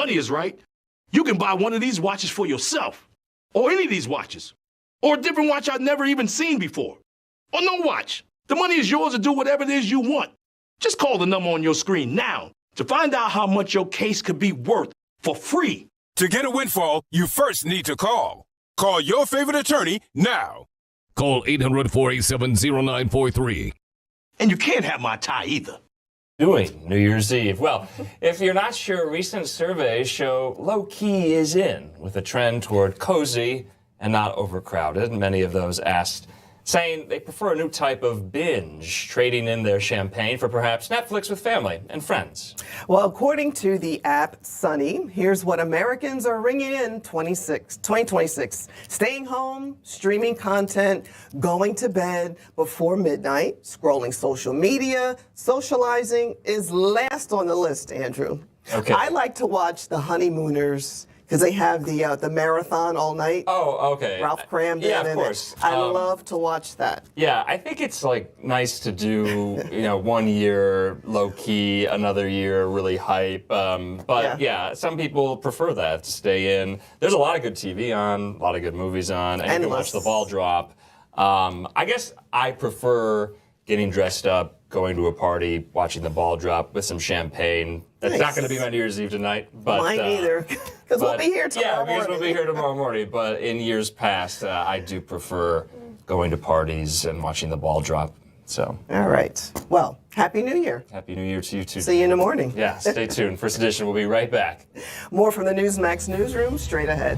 money is right, you can buy one of these watches for yourself. Or any of these watches. Or a different watch I've never even seen before. Or no watch. The money is yours to do whatever it is you want. Just call the number on your screen now to find out how much your case could be worth for free. To get a windfall, you first need to call. Call your favorite attorney now. Call 800-487-0943. And you can't have my tie either. Doing New Year's Eve. Well, if you're not sure, recent surveys show low-key is in, with a trend toward cozy and not overcrowded. Many of those asked saying they prefer a new type of binge, trading in their champagne for perhaps Netflix with family and friends. Well, according to the app Sunny, here's what Americans are ringing in 2026. Staying home, streaming content, going to bed before midnight, scrolling social media, socializing is last on the list, Andrew. Okay. I like to watch the honeymooners because they have the marathon all night. Oh, okay. Ralph Cramden. Yeah, of course. I love to watch that. Yeah, I think it's like nice to do, 1 year low key, another year really hype. But yeah, some people prefer that to stay in. There's a lot of good TV on, a lot of good movies on, and you can watch the ball drop. I guess I prefer getting dressed up, going to a party, watching the ball drop with some champagne. That's not going to be my New Year's Eve tonight. But, mine either, because we'll be here tomorrow morning. Yeah, because we'll be here tomorrow morning. But in years past, I do prefer going to parties and watching the ball drop. So. All right. Well, Happy New Year. Happy New Year to you too. See you in the morning. Yeah, stay tuned. First edition will be right back. More from the Newsmax newsroom straight ahead.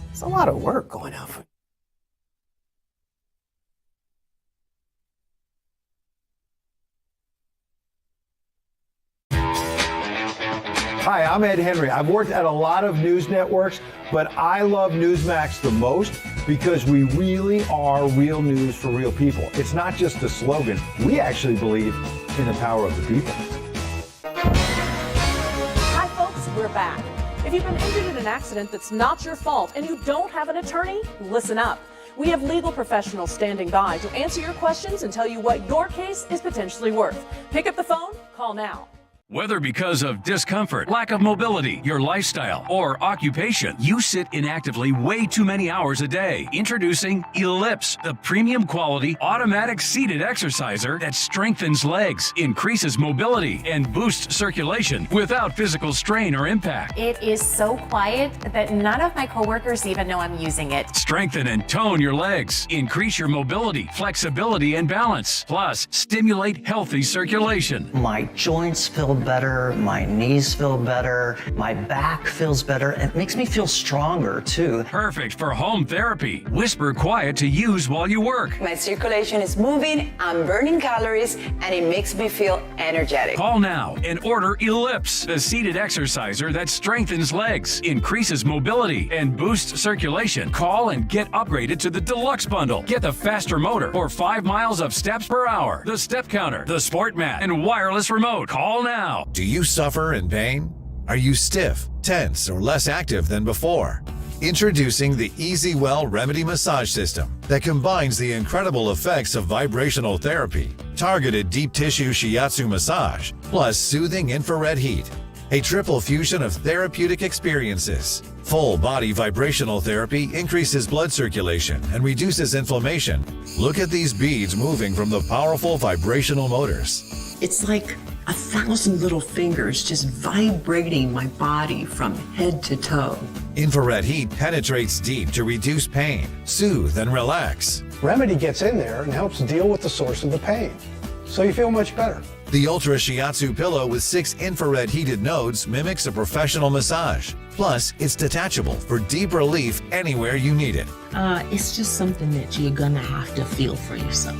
It's a lot of work going out for. Hi, I'm Ed Henry. I've worked at a lot of news networks, but I love Newsmax the most because we really are real news for real people. It's not just a slogan. We actually believe in the power of the people. Hi, folks. We're back. If you've been injured in an accident that's not your fault and you don't have an attorney, listen up. We have legal professionals standing by to answer your questions and tell you what your case is potentially worth. Pick up the phone, call now. Whether because of discomfort, lack of mobility, your lifestyle, or occupation, you sit inactively way too many hours a day. Introducing Ellipse, the premium quality automatic seated exerciser that strengthens legs, increases mobility, and boosts circulation without physical strain or impact. It is so quiet that none of my coworkers even know I'm using it. Strengthen and tone your legs, increase your mobility, flexibility, and balance. Plus, stimulate healthy circulation. My joints feel better, my knees feel better, my back feels better. It makes me feel stronger too. Perfect for home therapy. Whisper quiet to use while you work. My circulation is moving, I'm burning calories, and it makes me feel energetic. Call now and order Ellipse, the seated exerciser that strengthens legs, increases mobility, and boosts circulation. Call and get upgraded to the Deluxe Bundle. Get the faster motor for 5 miles of steps per hour, the step counter, the sport mat, and wireless remote. Call now. Do you suffer in pain? Are you stiff, tense, or less active than before? Introducing the EasyWell Remedy Massage System that combines the incredible effects of vibrational therapy, targeted deep tissue shiatsu massage, plus soothing infrared heat. A triple fusion of therapeutic experiences. Full body vibrational therapy increases blood circulation and reduces inflammation. Look at these beads moving from the powerful vibrational motors. It's like 1,000 little fingers just vibrating my body from head to toe. Infrared heat penetrates deep to reduce pain, soothe, and relax. Remedy gets in there and helps deal with the source of the pain, so you feel much better. The Ultra Shiatsu pillow with 6 infrared heated nodes mimics a professional massage. Plus, it's detachable for deep relief anywhere you need it. It's just something that you're gonna have to feel for yourself.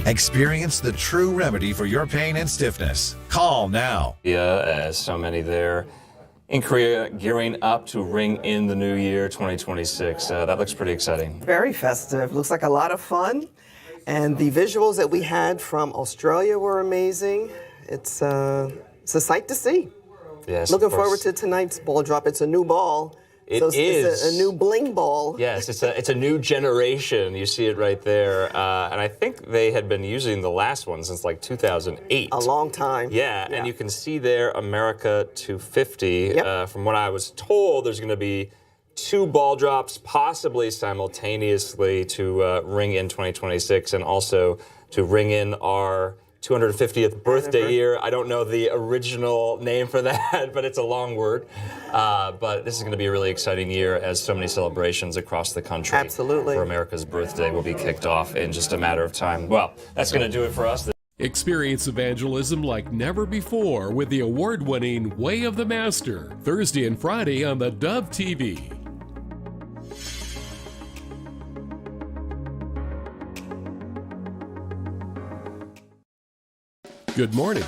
Experience the true remedy for your pain and stiffness. Call now. Yeah, as so many there in Korea gearing up to ring in the new year 2026. That looks pretty exciting. Very festive. Looks like a lot of fun. And the visuals that we had from Australia were amazing. It's a sight to see. Yes, Looking of course. forward to tonight's ball drop. It's a new ball. It so is. It's a new bling ball. Yes, it's a new generation. You see it right there. And I think they had been using the last one since like 2008. A long time. Yeah, and you can see there America 250. Yep. From what I was told, there's going to be 2 ball drops, possibly simultaneously, to ring in 2026 and also to ring in our 250th birthday year. I don't know the original name for that, but it's a long word. But this is going to be a really exciting year as so many celebrations across the country Absolutely. for America's birthday will be kicked off in just a matter of time. Well, that's going to do it for us. Experience evangelism like never before with the award-winning Way of the Master, Thursday and Friday on the Dove TV. Good morning.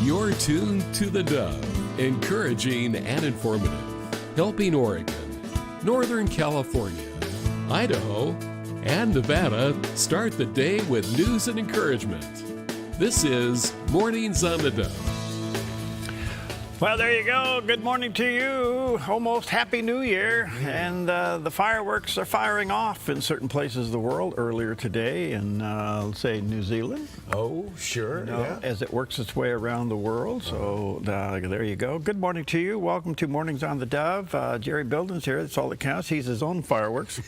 You're tuned to the Dove, encouraging and informative, helping Oregon, Northern California, Idaho, and Nevada start the day with news and encouragement. This is Mornings on the Dove. Well, there you go. Good morning to you. Almost Happy New Year. And the fireworks are firing off in certain places of the world earlier today in, let's say, New Zealand. Oh, sure. As it works its way around the world. So there you go. Good morning to you. Welcome to Mornings on the Dove. Jerry Bilden's here. That's all that counts. He's his own fireworks.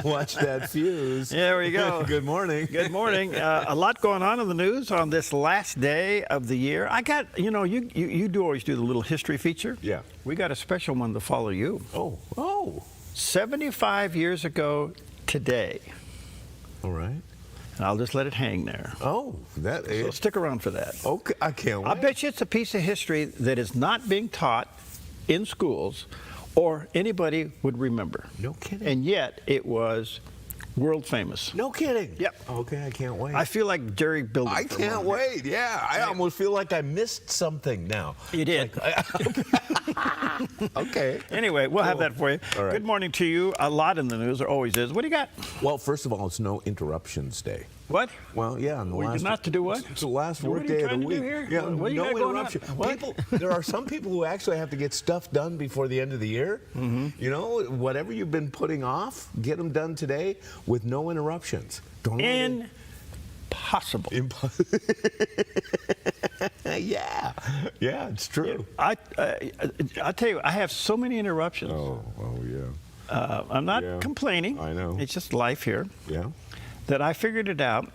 Watch that fuse. Yeah, there we go. Good morning. Good morning. A lot going on in the news on this last day of the year. I got, you do always do the little history feature. Yeah. We got a special one to follow you. Oh. 75 years ago today. All right. And I'll just let it hang there. Oh, So stick around for that. Okay, I can't wait. I bet you it's a piece of history that is not being taught in schools or anybody would remember. No kidding. And yet it was world famous. No kidding. Yep. Okay, I can't wait. I feel like Jerry Bilden. I can't wait. Yeah, I almost feel like I missed something now. You did. Okay. Anyway, we'll have that for you. All right. Good morning to you. A lot in the news. There always is. What do you got? Well, first of all, it's No Interruptions Day. What? Well, yeah. Not to do what? It's the last What are work you day of trying the to do week. here? Yeah, What do you no got going on? interruption. What? There are some people who actually have to get stuff done before the end of the year. Mm-hmm. Whatever you've been putting off, get them done today with no interruptions. Don't Impossible. Yeah, it's true. I tell you, I have so many interruptions. Oh yeah. I'm not complaining. I know. It's just life here. Yeah. That I figured it out.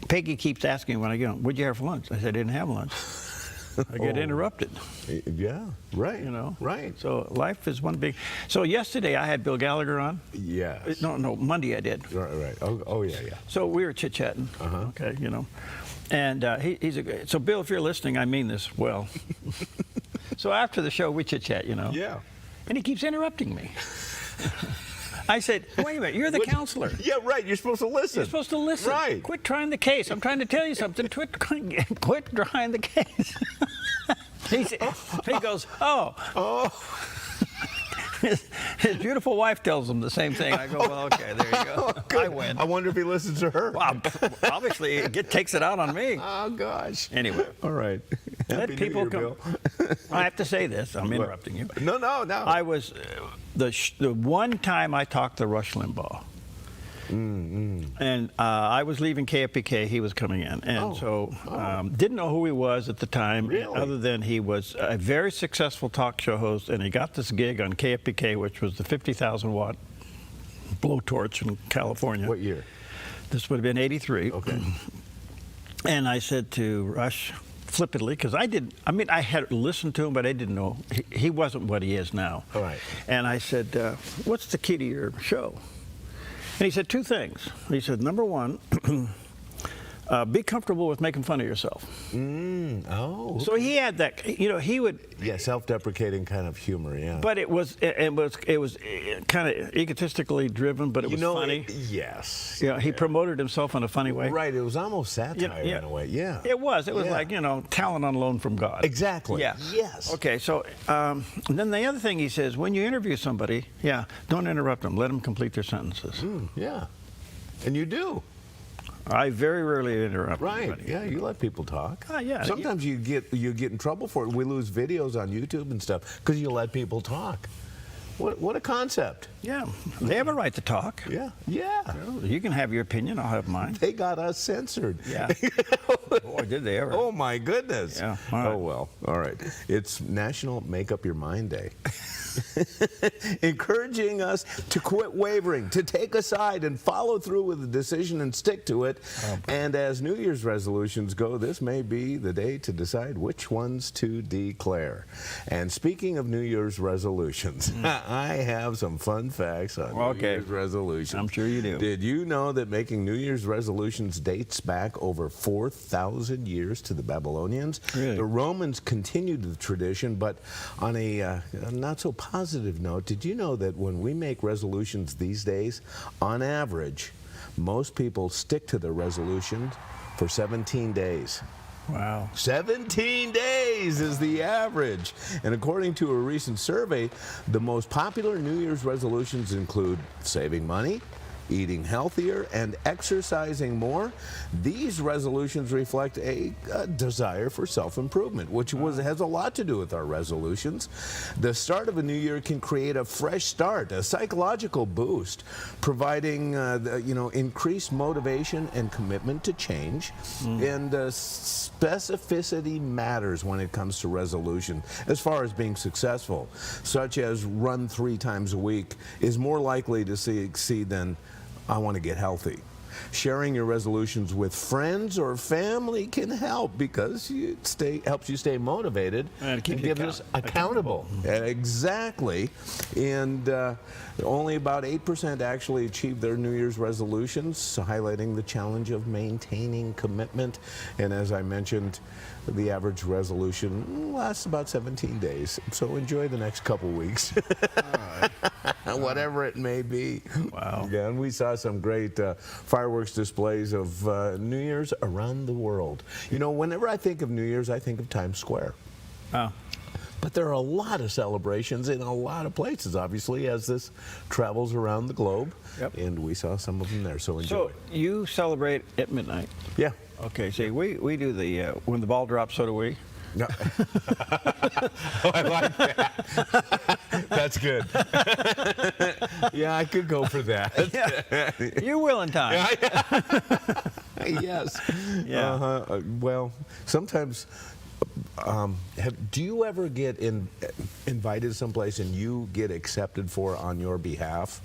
Peggy keeps asking me when I get home, what'd you have for lunch? I said, I didn't have lunch. I get interrupted. Yeah, right. Right. So life is one big. So yesterday I had Bill Gallagher on. Yes. No, Monday I did. Right. Oh yeah. So we were chit-chatting. Okay, And so Bill, if you're listening, I mean this well. So after the show, we chit-chat, Yeah. And he keeps interrupting me. I said, wait a minute, you're the counselor. Yeah, right. You're supposed to listen. You're supposed to listen. Right. Quit trying the case. I'm trying to tell you something. Quit trying the case. He goes, oh. His beautiful wife tells him the same thing. I go, well, okay, there you go. I win. I wonder if he listens to her. Well, obviously, it takes it out on me. Oh, gosh. Anyway. All right. Let people come. Bill. I have to say this. I'm interrupting you. No. I was, the one time I talked to Rush Limbaugh, and I was leaving KFPK, he was coming in. And didn't know who he was at the time, other than he was a very successful talk show host, and he got this gig on KFPK, which was the 50,000 watt blowtorch in California. What year? This would have been 83. Okay. And I said to Rush, flippantly, because I had listened to him, but I didn't know. He wasn't what he is now. All right. And I said, what's the key to your show? And he said 2 things. He said, number one, be comfortable with making fun of yourself. Okay. So he had that, he would. Yeah, self-deprecating kind of humor, yeah. But it was kind of egotistically driven, but it was funny. Yes. He promoted himself in a funny way. Right, it was almost satire in a way, yeah. It was like, talent on loan from God. Exactly. Yeah. Yes. Okay, so then the other thing he says, when you interview somebody, don't interrupt them. Let them complete their sentences. Yeah. And you do. I very rarely interrupt. Right? anybody. Yeah, you let people talk. Yeah. Sometimes you get in trouble for it. We lose videos on YouTube and stuff because you let people talk. What a concept. Yeah, they have a right to talk. Yeah. You can have your opinion, I'll have mine. They got us censored. Yeah. Boy, did they ever. Oh, my goodness. Yeah. All right. Oh, well. All right. It's National Make Up Your Mind Day. Encouraging us to quit wavering, to take a side and follow through with a decision and stick to it. And as New Year's resolutions go, this may be the day to decide which ones to declare. And speaking of New Year's resolutions, I have some fun facts on New Year's resolutions. I'm sure you do. Did you know that making New Year's resolutions dates back over 4,000 years to the Babylonians? Really? The Romans continued the tradition, but on a not so positive note, did you know that when we make resolutions these days, on average, most people stick to their resolution for 17 days? Wow. 17 days is the average. And according to a recent survey, the most popular New Year's resolutions include saving money, eating healthier, and exercising more. These resolutions reflect a desire for self-improvement, which has a lot to do with our resolutions. The start of a new year can create a fresh start, a psychological boost, providing increased motivation and commitment to change. And specificity matters when it comes to resolution. As far as being successful, such as run 3 times a week, is more likely to succeed than I want to get healthy. Sharing your resolutions with friends or family can help because it helps you stay motivated and gives us accountable. Exactly. And only about 8% actually achieve their New Year's resolutions, highlighting the challenge of maintaining commitment. And as I mentioned, the average resolution lasts about 17 days. So enjoy the next couple weeks. Whatever it may be. Wow. Yeah, and we saw some great fireworks displays of New Year's around the world. You know, whenever I think of New Year's, I think of Times Square. Oh. But there are a lot of celebrations in a lot of places, obviously, as this travels around the globe. Yep. And we saw some of them there, so enjoy. So you celebrate at midnight? Yeah. Okay, see, we do the, when the ball drops, so do we. No. Oh, I like that. That's good. Yeah, I could go for that. Yeah. You will in time. Yes. Yeah. Well, sometimes, do you ever get invited someplace and you get accepted for on your behalf?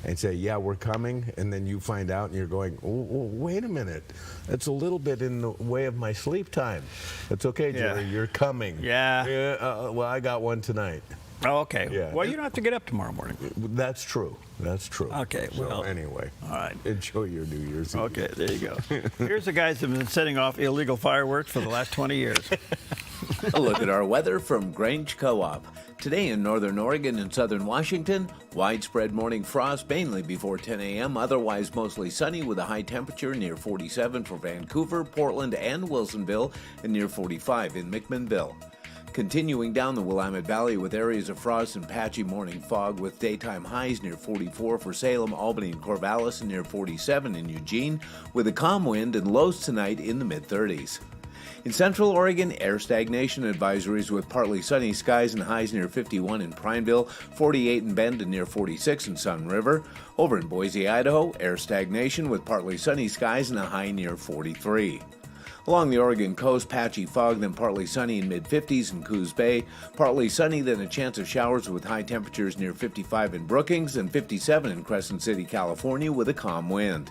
And say, yeah, we're coming, and then you find out and you're going, oh, wait a minute, that's a little bit in the way of my sleep time. It's okay, Jerry, you're coming. Yeah. Well, I got one tonight. Oh, okay. Yeah. Well, you don't have to get up tomorrow morning. That's true. That's true. Okay, well. So anyway, all right. Enjoy your New Year's Eve. Okay, there you go. Here's the guys that have been setting off illegal fireworks for the last 20 years. A look at our weather from Grange Co-op. Today in northern Oregon and southern Washington, widespread morning frost mainly before 10 a.m., otherwise mostly sunny with a high temperature near 47 for Vancouver, Portland, and Wilsonville, and near 45 in McMinnville. Continuing down the Willamette Valley with areas of frost and patchy morning fog with daytime highs near 44 for Salem, Albany, and Corvallis, and near 47 in Eugene, with a calm wind and lows tonight in the mid-30s. In Central Oregon, air stagnation advisories with partly sunny skies and highs near 51 in Prineville, 48 in Bend, and near 46 in Sun River. Over in Boise, Idaho, air stagnation with partly sunny skies and a high near 43. Along the Oregon coast, patchy fog, then partly sunny in mid-50s in Coos Bay, partly sunny, then a chance of showers with high temperatures near 55 in Brookings and 57 in Crescent City, California, with a calm wind.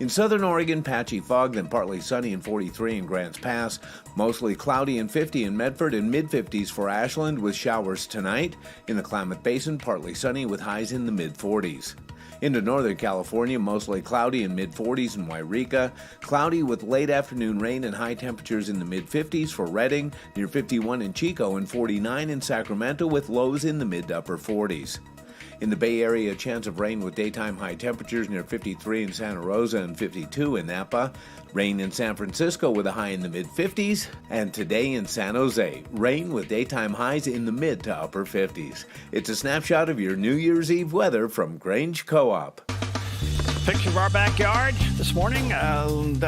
In southern Oregon, patchy fog, then partly sunny and 43 in Grants Pass, mostly cloudy and 50 in Medford and mid-50s for Ashland with showers tonight. In the Klamath Basin, partly sunny with highs in the mid-40s. Into northern California, mostly cloudy and mid-40s in Wairika, cloudy with late afternoon rain and high temperatures in the mid-50s for Redding, near 51 in Chico and 49 in Sacramento with lows in the mid to upper 40s. In the Bay Area, a chance of rain with daytime high temperatures near 53 in Santa Rosa and 52 in Napa. Rain in San Francisco with a high in the mid-50s. And today in San Jose, rain with daytime highs in the mid to upper 50s. It's a snapshot of your New Year's Eve weather from Grange Co-op. Picture of our backyard this morning, and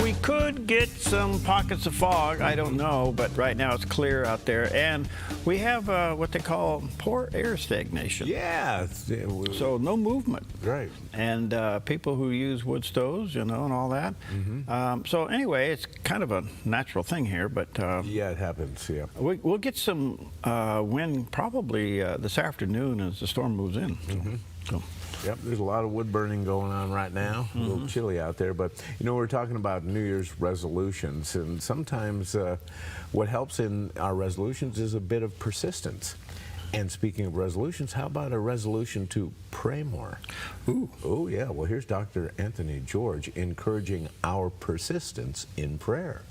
we could get some pockets of fog. I don't know, but right now it's clear out there, and we have what they call poor air stagnation. Yeah. So no movement. Right. And people who use wood stoves, and all that. Mm-hmm. So anyway, it's kind of a natural thing here, but yeah, it happens. Yeah. We'll get some wind probably this afternoon as the storm moves in. Mm-hmm. So. Yep, there's a lot of wood burning going on right now. A little chilly out there, but we're talking about New Year's resolutions, and sometimes what helps in our resolutions is a bit of persistence. And speaking of resolutions, how about a resolution to pray more? Ooh. Oh, yeah. Well, here's Dr. Anthony George encouraging our persistence in prayer.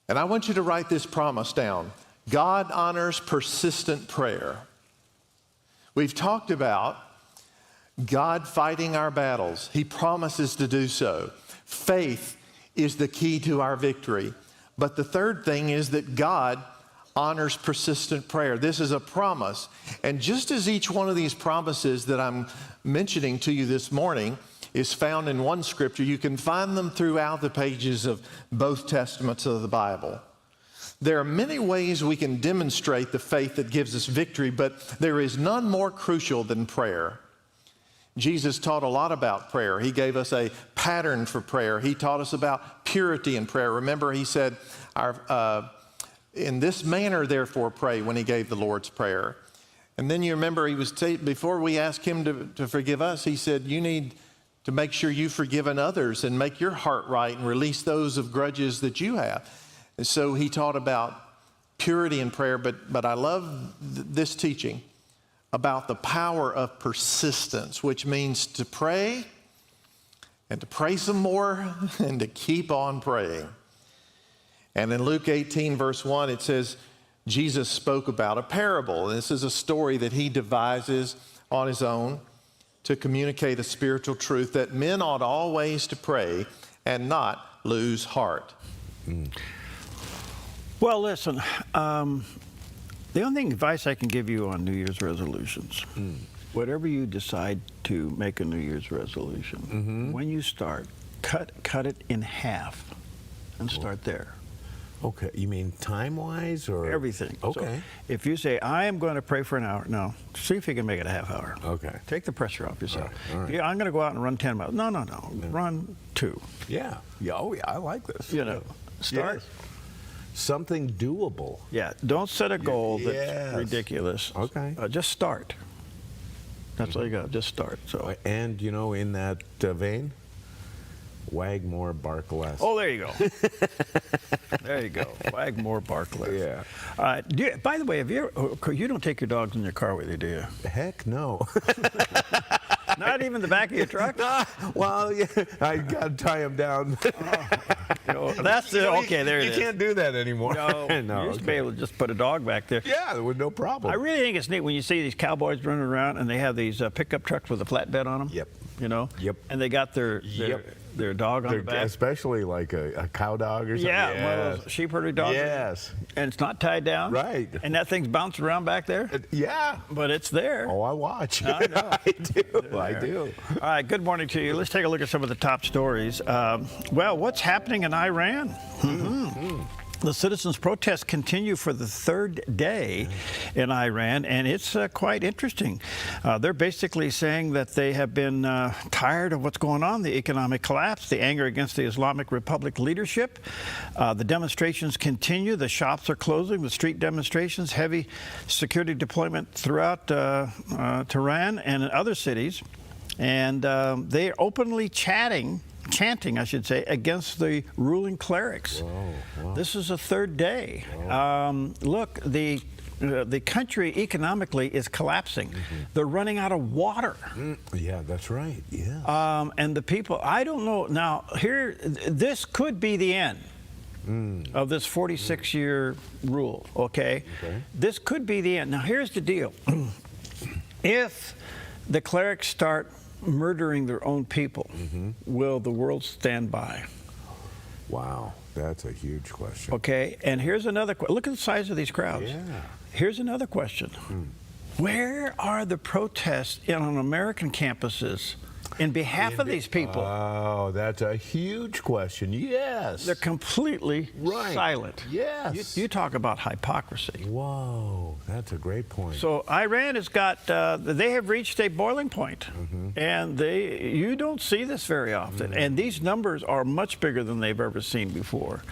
And I want you to write this promise down. God honors persistent prayer. We've talked about God fighting our battles. He promises to do so. Faith is the key to our victory. But the third thing is that God honors persistent prayer. This is a promise. And just as each one of these promises that I'm mentioning to you this morning is found in one scripture, you can find them throughout the pages of both testaments of the Bible. There are many ways we can demonstrate the faith that gives us victory, but there is none more crucial than prayer. Jesus taught a lot about prayer. He gave us a pattern for prayer. He taught us about purity in prayer. Remember, he said, in this manner, therefore, pray, when he gave the Lord's Prayer. And then you remember, before we ask him to forgive us, he said, you need to make sure you've forgiven others and make your heart right and release those of grudges that you have. And so he taught about purity in prayer, but I love this teaching about the power of persistence, which means to pray and to pray some more and to keep on praying. And in Luke 18, verse 1, it says, Jesus spoke about a parable. This is a story that he devises on his own to communicate a spiritual truth that men ought always to pray and not lose heart. Well, listen, the only advice I can give you on New Year's resolutions, whatever you decide to make a New Year's resolution, when you start, cut it in half and start there. Okay, you mean time-wise or? Everything. Okay. So if you say, I am going to pray for an hour, no, see if you can make it a half hour. Okay. Take the pressure off yourself. All right. Yeah, I'm going to go out and run 10 miles. No. Run 2. Yeah. Oh, yeah, I like this. Start. Yes. Something doable. Yeah, don't set a goal that's ridiculous. Okay. Just start. That's all you got, just start. So. And, in that vein, wag more, bark less. Oh, there you go. There you go. Wag more, bark less. Yeah. By the way, you don't take your dogs in your car with you, do you? Heck no. Not even the back of your truck? Well, yeah, I got to tie them down. That's it. Okay, there it is. You can't do that anymore. No, you used to be able to just put a dog back there. Yeah, with no problem. I really think it's neat when you see these cowboys running around and they have these pickup trucks with a flatbed on them. Yep. Yep. And they got their dog on the back. Especially like a cow dog or something. Yeah, one of those sheep herder dogs. Yes. And it's not tied down. Right. And that thing's bouncing around back there. Yeah. But it's there. Oh, I watch. I know. I do. All right, good morning to you. Let's take a look at some of the top stories. Well, what's happening in Iran? The citizens' protests continue for the third day in Iran, and it's quite interesting. They're basically saying that they have been tired of what's going on, the economic collapse, the anger against the Islamic Republic leadership. The demonstrations continue. The shops are closing, the street demonstrations, heavy security deployment throughout Tehran and in other cities. And they are openly chanting, I should say, against the ruling clerics. Whoa. This is a third day. Look, the country economically is collapsing. They're running out of water. Yeah, that's right. Yeah. And the people, I don't know. Now, this could be the end of this 46-year rule, okay? This could be the end. Now, here's the deal. If the clerics start murdering their own people, will the world stand by? Wow, that's a huge question. Okay, and here's another question. Look at the size of these crowds. Yeah. Here's another question. Where are the protests on American campuses in behalf of these people? Oh, that's a huge question. Yes. They're completely silent. Yes. You talk about hypocrisy. Whoa, that's a great point. So Iran has got, they have reached a boiling point, and you don't see this very often. And these numbers are much bigger than they've ever seen before.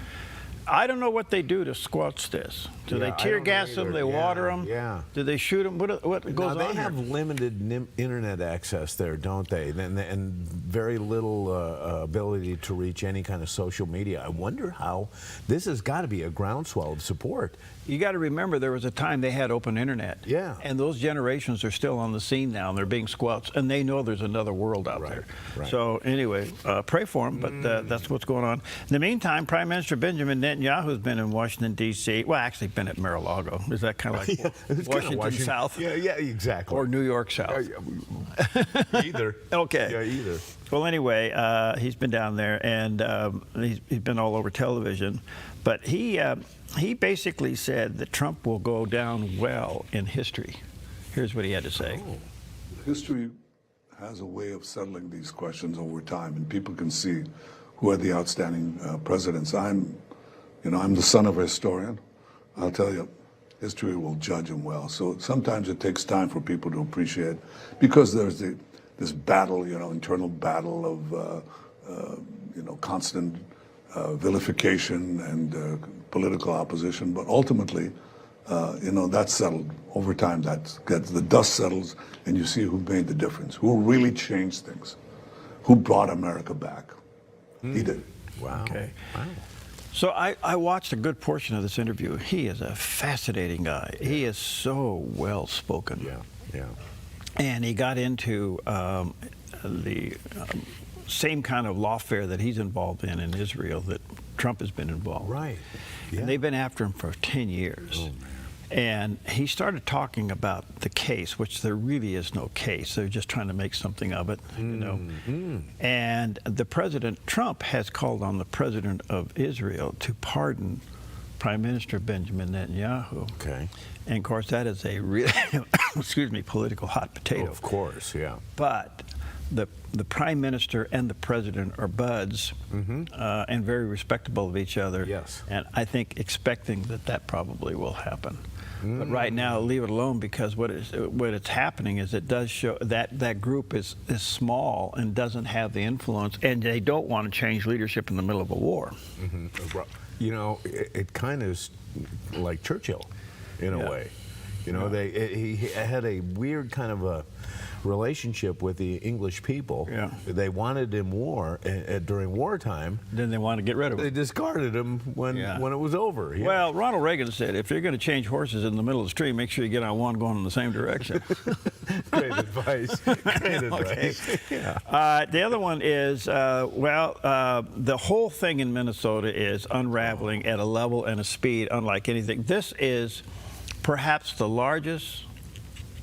I don't know what they do to squelch this. Do they tear gas them? They water them? Yeah. Do they shoot them? What goes on They here? have limited internet access there, don't they? And very little ability to reach any kind of social media. I wonder how this has got to be a groundswell of support. You got to remember there was a time they had open internet. Yeah. And those generations are still on the scene now, and they're being squelched, and they know there's another world out there. Right. So anyway, pray for them, but that's what's going on. In the meantime, Prime Minister Benjamin Netanyahu has been in Washington, D.C. Well, actually been at Mar-a-Lago. Is that kind of like Washington South? Yeah, exactly. Or New York South? Either. Okay. Yeah, either. Well, anyway, he's been down there, and he's been all over television. But he basically said that Trump will go down well in history. Here's what he had to say. History has a way of settling these questions over time, and people can see who are the outstanding presidents. I'm the son of a historian. I'll tell you, history will judge him well. So sometimes it takes time for people to appreciate, because there's this battle, internal battle of, constant vilification and political opposition. But ultimately, that's settled over time. The dust settles, and you see who made the difference, who really changed things, who brought America back. He did. Wow. Okay. Wow. So I watched a good portion of this interview. He is a fascinating guy. Yeah. He is so well spoken. Yeah. And he got into the same kind of lawfare that he's involved in Israel that Trump has been involved. Right. Yeah. And they've been after him for 10 years. Oh, man. And he started talking about the case, which there really is no case. They're just trying to make something of it, And the President Trump has called on the President of Israel to pardon Prime Minister Benjamin Netanyahu. Okay. And of course, that is a really, political hot potato. Of course, yeah. But the Prime Minister and the President are buds and very respectable of each other. Yes. And I think expecting that probably will happen. But right now, leave it alone, because what it's happening is it does show that group is small and doesn't have the influence, and they don't want to change leadership in the middle of a war. It kind of is like Churchill, in a way. He had a weird kind of a relationship with the English people. Yeah. They wanted him during wartime. Then they want to get rid of him. They discarded him when it was over. Yeah. Well, Ronald Reagan said, if you're going to change horses in the middle of the street, make sure you get on one going in the same direction. Great advice. Great advice. Okay. Yeah. The other one is, the whole thing in Minnesota is unraveling at a level and a speed unlike anything. This is perhaps the largest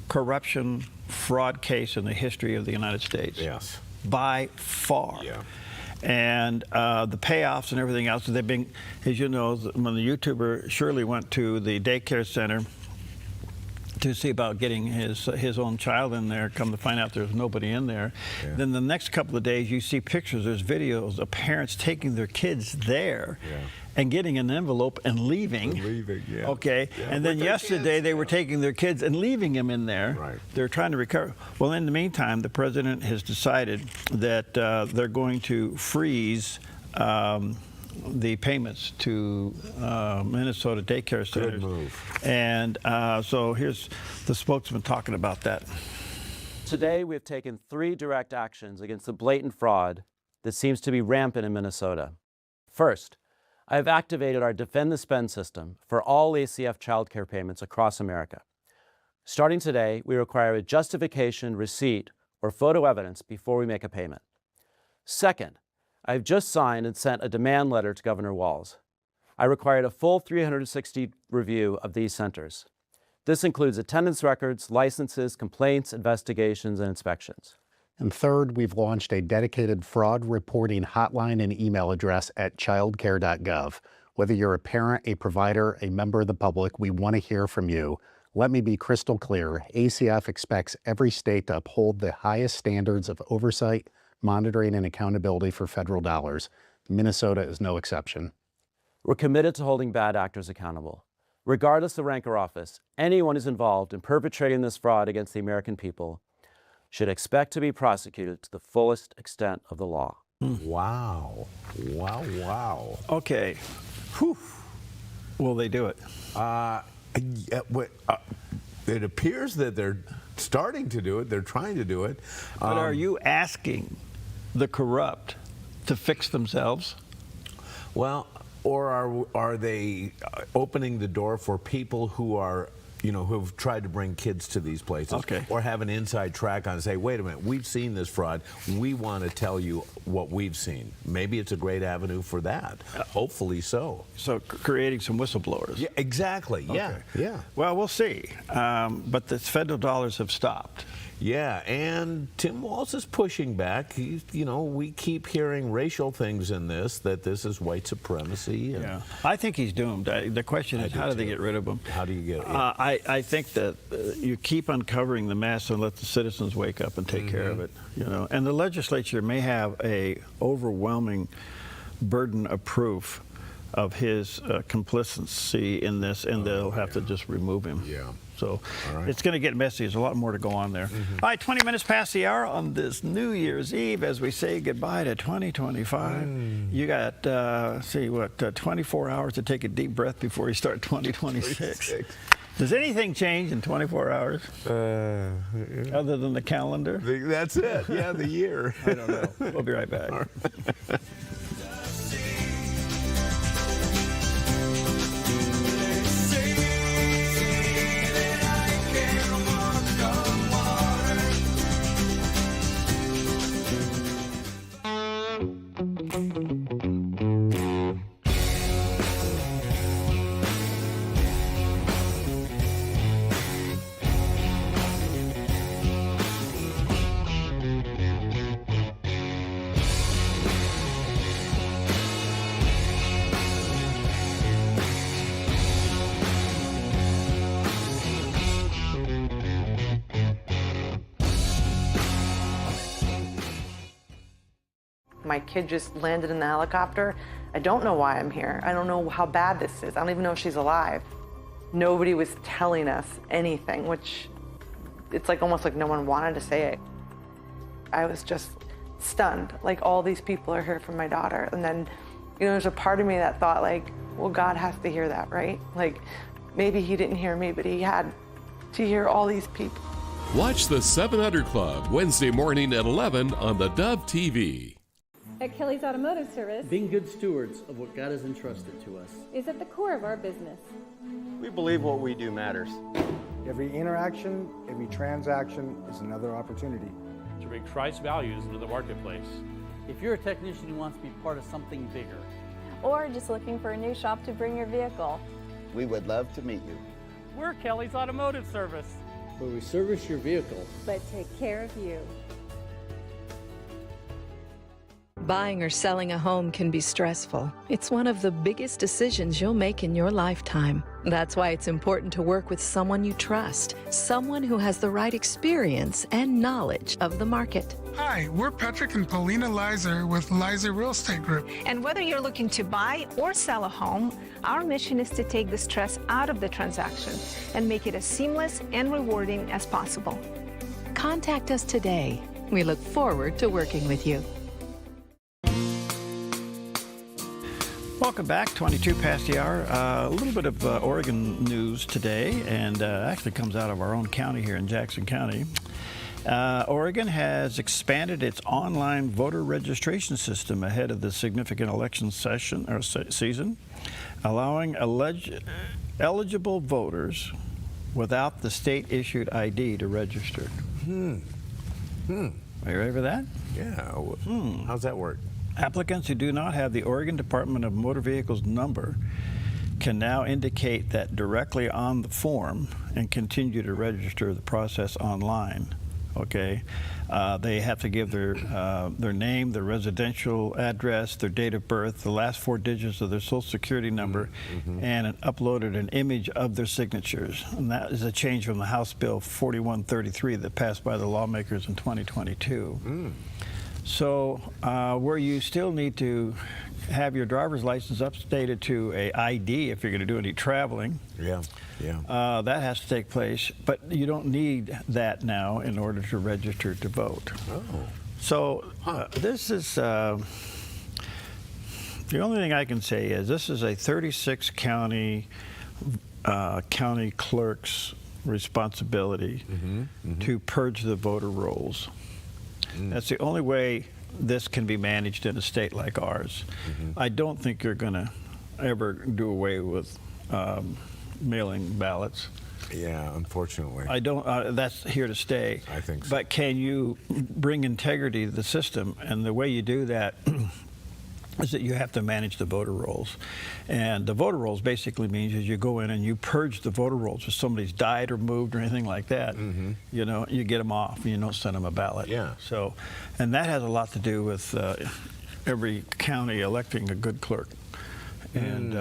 corruption fraud case in the history of the United States. Yes. By far. Yeah. And the payoffs and everything else, they've been, as you know, when the YouTuber Shirley went to the daycare center to see about getting his own child in there, come to find out there's nobody in there. Yeah. Then the next couple of days you see pictures, there's videos of parents taking their kids there and getting an envelope and leaving. Okay, yeah. And then yesterday they were taking their kids and leaving them in there. Right. They're trying to recover. Well, in the meantime, the president has decided that they're going to freeze the payments to Minnesota daycare centers. Good move. And so here's the spokesman talking about that. Today, we have taken 3 direct actions against the blatant fraud that seems to be rampant in Minnesota. First, I have activated our Defend the Spend system for all ACF child care payments across America. Starting today, we require a justification, receipt, or photo evidence before we make a payment. Second, I've just signed and sent a demand letter to Governor Walz. I required a full 360 review of these centers. This includes attendance records, licenses, complaints, investigations, and inspections. And third, we've launched a dedicated fraud reporting hotline and email address at childcare.gov. Whether you're a parent, a provider, a member of the public, we want to hear from you. Let me be crystal clear. ACF expects every state to uphold the highest standards of oversight, monitoring, and accountability for federal dollars. Minnesota is no exception. We're committed to holding bad actors accountable. Regardless of rank or office, anyone who's involved in perpetrating this fraud against the American people should expect to be prosecuted to the fullest extent of the law. Wow. Wow, wow. Okay. Whew. Will they do it? It appears that they're starting to do it. They're trying to do it. But are you asking the corrupt to fix themselves? Well, or are they opening the door for people who are, who've tried to bring kids to these places, or have an inside track on and say, wait a minute, we've seen this fraud. We want to tell you what we've seen. Maybe it's a great avenue for that. Hopefully so. So creating some whistleblowers. Yeah, exactly. Yeah, Okay. yeah. Well, we'll see. But the federal dollars have stopped. Yeah, and Tim Walz is pushing back. We keep hearing racial things in this, that this is white supremacy. And Yeah, I think he's doomed. The question is, how do they get rid of him? How do you get? I think that you keep uncovering the mess and let the citizens wake up and take care of it. And the legislature may have a overwhelming burden of proof of his complicity in this, and they'll have to just remove him. Yeah. So it's going to get messy. There's a lot more to go on there. All right, 20 minutes past the hour on this New Year's Eve as we say goodbye to 2025. You got, 24 hours to take a deep breath before you start 2026. Does anything change in 24 hours other than the calendar? That's it. Yeah, the year. I don't know. We'll be right back. My kid just landed in the helicopter. I don't know why I'm here. I don't know how bad this is. I don't even know if she's alive. Nobody was telling us anything, which it's like almost like no one wanted to say it. I was just stunned. Like, all these people are here for my daughter. And then, there's a part of me that thought, like, well, God has to hear that, right? Like, maybe he didn't hear me, but he had to hear all these people. Watch the 700 Club Wednesday morning at 11 on the Dove TV. At Kelly's Automotive Service, being good stewards of what God has entrusted to us is at the core of our business. We believe what we do matters. Every interaction, every transaction is another opportunity to bring Christ's values into the marketplace. If you're a technician who wants to be part of something bigger, or just looking for a new shop to bring your vehicle, we would love to meet you. We're Kelly's Automotive Service, where we service your vehicle, but take care of you. Buying or selling a home can be stressful. It's one of the biggest decisions you'll make in your lifetime. That's why it's important to work with someone you trust, someone who has the right experience and knowledge of the market. Hi, we're Patrick and Paulina Lizer with Lizer Real Estate Group. And whether you're looking to buy or sell a home, our mission is to take the stress out of the transaction and make it as seamless and rewarding as possible. Contact us today. We look forward to working with you. Welcome back, 22 past the hour. A little bit of Oregon news today, and actually comes out of our own county here in Jackson County. Oregon has expanded its online voter registration system ahead of the significant election season, allowing eligible voters without the state-issued ID to register. Are you ready for that? Yeah. How's that work? Applicants who do not have the Oregon Department of Motor Vehicles number can now indicate that directly on the form and continue to register the process online. Okay, they have to give their name, their residential address, their date of birth, the last 4 digits of their Social Security number, and uploaded an image of their signatures. And that is a change from the House Bill 4133 that passed by the lawmakers in 2022. So where you still need to have your driver's license updated to a ID if you're going to do any traveling. That has to take place, but you don't need that now in order to register to vote. So this is the only thing I can say is this is a 36 county clerk's responsibility to purge the voter rolls. That's the only way this can be managed in a state like ours. I don't think you're going to ever do away with mailing ballots. Yeah, unfortunately. I don't. That's here to stay. I think so. But can you bring integrity to the system? And the way you do that is that you have to manage the voter rolls. And the voter rolls basically means is you go in and you purge the voter rolls. If somebody's died or moved or anything like that, you know, you get them off and you don't send them a ballot. So, and that has a lot to do with every county electing a good clerk. And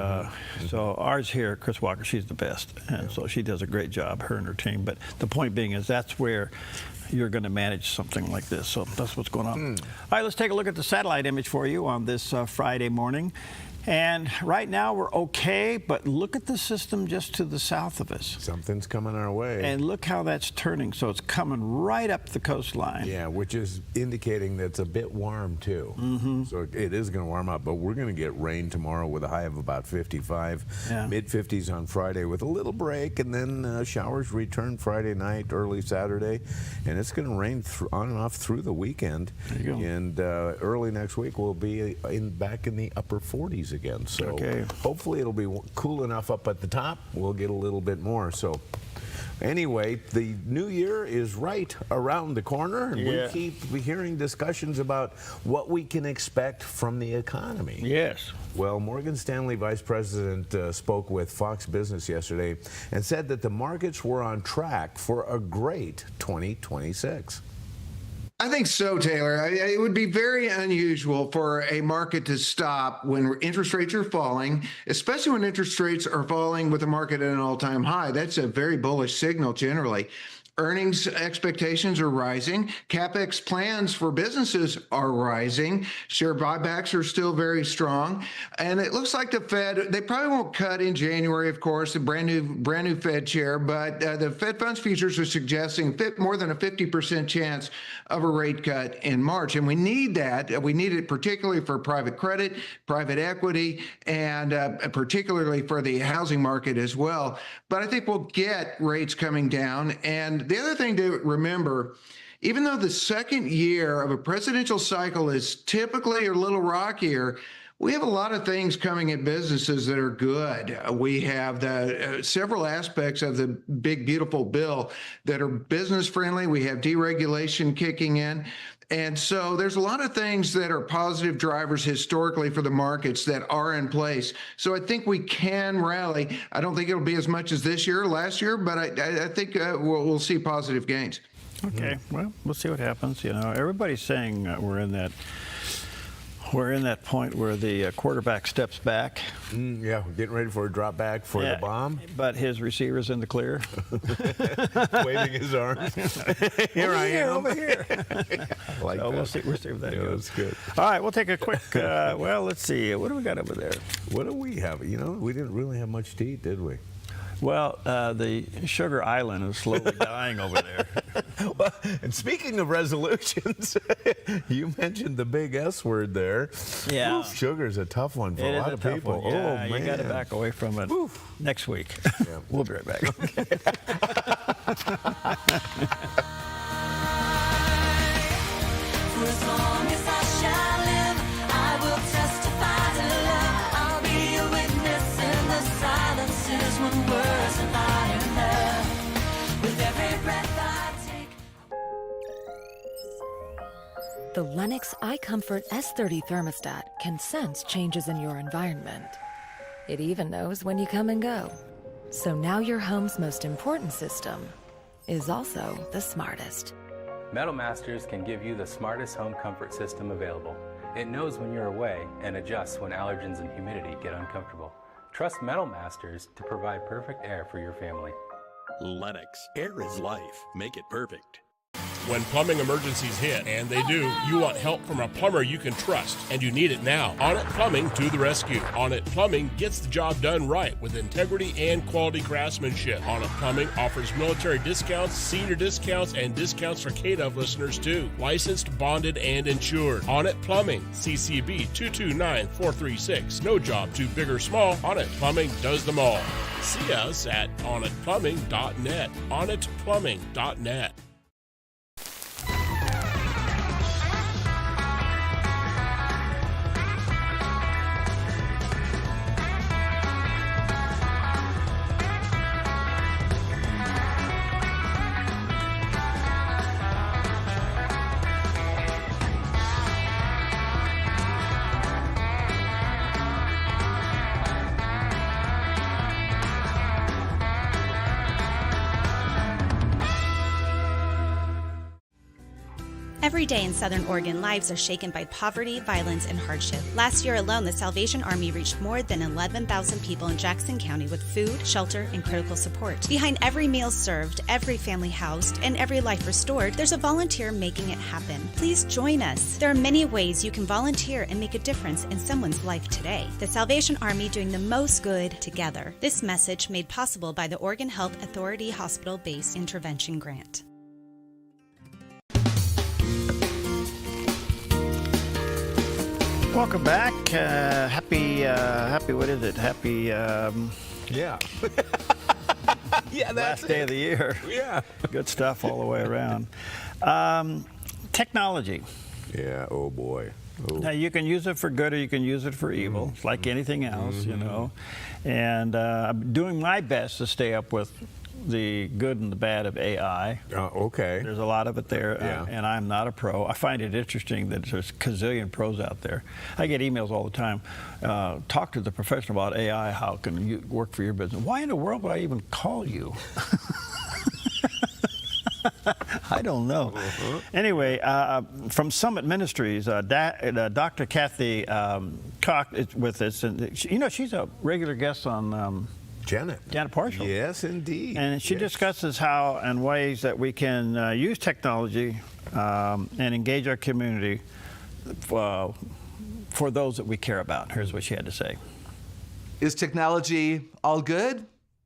so ours here, Chris Walker, she's the best. And so she does a great job, her and her team. But the point being is that's where you're going to manage something like this. So that's what's going on. All right, let's take a look at the satellite image for you on this Friday morning. And right now we're okay, but look at the system just to the south of us. Something's coming our way. And look how that's turning. So it's coming right up the coastline. Yeah, which is indicating that it's a bit warm too. So it is going to warm up, but we're going to get rain tomorrow with a high of about 55, mid-50s on Friday with a little break, and then showers return Friday night, early Saturday, and it's going to rain on and off through the weekend. There you go. And early next week we'll be back in the upper 40s again. So hopefully it'll be cool enough up at the top. We'll get a little bit more. So anyway, the new year is right around the corner, and we keep hearing discussions about what we can expect from the economy. Well, Morgan Stanley Vice President spoke with Fox Business yesterday and said that the markets were on track for a great 2026. I think so, Taylor. It would be very unusual for a market to stop when interest rates are falling, especially when interest rates are falling with the market at an all-time high. That's a very bullish signal generally. Earnings expectations are rising. CapEx plans for businesses are rising. Share buybacks are still very strong. And it looks like the Fed, they probably won't cut in January, of course, a brand new Fed chair, but the Fed funds futures are suggesting more than a 50% chance of a rate cut in March. And we need that. We need it particularly for private credit, private equity, and particularly for the housing market as well. But I think we'll get rates coming down. And the other thing to remember, even though the second year of a presidential cycle is typically a little rockier, we have a lot of things coming at businesses that are good. We have the several aspects of the big, beautiful bill that are business friendly. We have deregulation kicking in. And so there's a lot of things that are positive drivers historically for the markets that are in place. So I think we can rally. I don't think it'll be as much as this year or last year, but I think we'll see positive gains. Okay, well, we'll see what happens. You know, everybody's saying we're in that point where the quarterback steps back. Yeah, we're getting ready for a drop back for the bomb. But his receiver's in the clear. Waving his arms. Here I am. Over here. I like so that. we'll see if that goes. That's good. All right, we'll take a quick, well, let's see. What do we got over there? What do we have? You know, we didn't really have much to eat, did we? Well, the Sugar Island is slowly dying over there. Well, and speaking of resolutions, you mentioned the big S word there. Yeah. Oof, sugar's a tough one for a lot of people. One. Yeah, oh, man. You got to back away from it next week. Yeah. We'll be right back. For as long as I shall live, I will testify to love. I'll be a witness in the silences when words are not enough. With every breath I take. The Lennox iComfort S30 thermostat can sense changes in your environment. It even knows when you come and go. So now your home's most important system is also the smartest. Metal Masters can give you the smartest home comfort system available. It knows when you're away and adjusts when allergens and humidity get uncomfortable. Trust Metal Masters to provide perfect air for your family. Lennox, air is life. Make it perfect. When plumbing emergencies hit, and they do, you want help from a plumber you can trust, and you need it now. Onnit Plumbing to the rescue. Onnit Plumbing gets the job done right with integrity and quality craftsmanship. Onnit Plumbing offers military discounts, senior discounts, and discounts for KDOV listeners too. Licensed, bonded, and insured. Onnit Plumbing, CCB 229436. No job too big or small. Onnit Plumbing does them all. See us at onnitplumbing.net. onnitplumbing.net. Every day in Southern Oregon, lives are shaken by poverty, violence, and hardship. Last year alone, the Salvation Army reached more than 11,000 people in Jackson County with food, shelter, and critical support. Behind every meal served, every family housed, and every life restored, there's a volunteer making it happen. Please join us. There are many ways you can volunteer and make a difference in someone's life today. The Salvation Army doing the most good together. This message made possible by the Oregon Health Authority Hospital-Based Intervention Grant. Welcome back. Happy, what is it? Happy, yeah. Yeah, that's last day of the year. Yeah. Good stuff all the way around. Technology. Yeah, oh boy. Oh. Now, you can use it for good or you can use it for evil. It's like anything else, you know. And I'm doing my best to stay up with the good and the bad of AI. Okay. There's a lot of it there, Yeah. and I'm not a pro. I find it interesting that there's a gazillion pros out there. I get emails all the time. Talk to the professional about AI. How can you work for your business? Why in the world would I even call you? I don't know. Anyway, from Summit Ministries, Dr. Kathy Koch is with us. And she's a regular guest on Janet Partial. Yes, indeed. And she discusses how and ways that we can use technology and engage our community for those that we care about. Here's what she had to say. Is technology all good?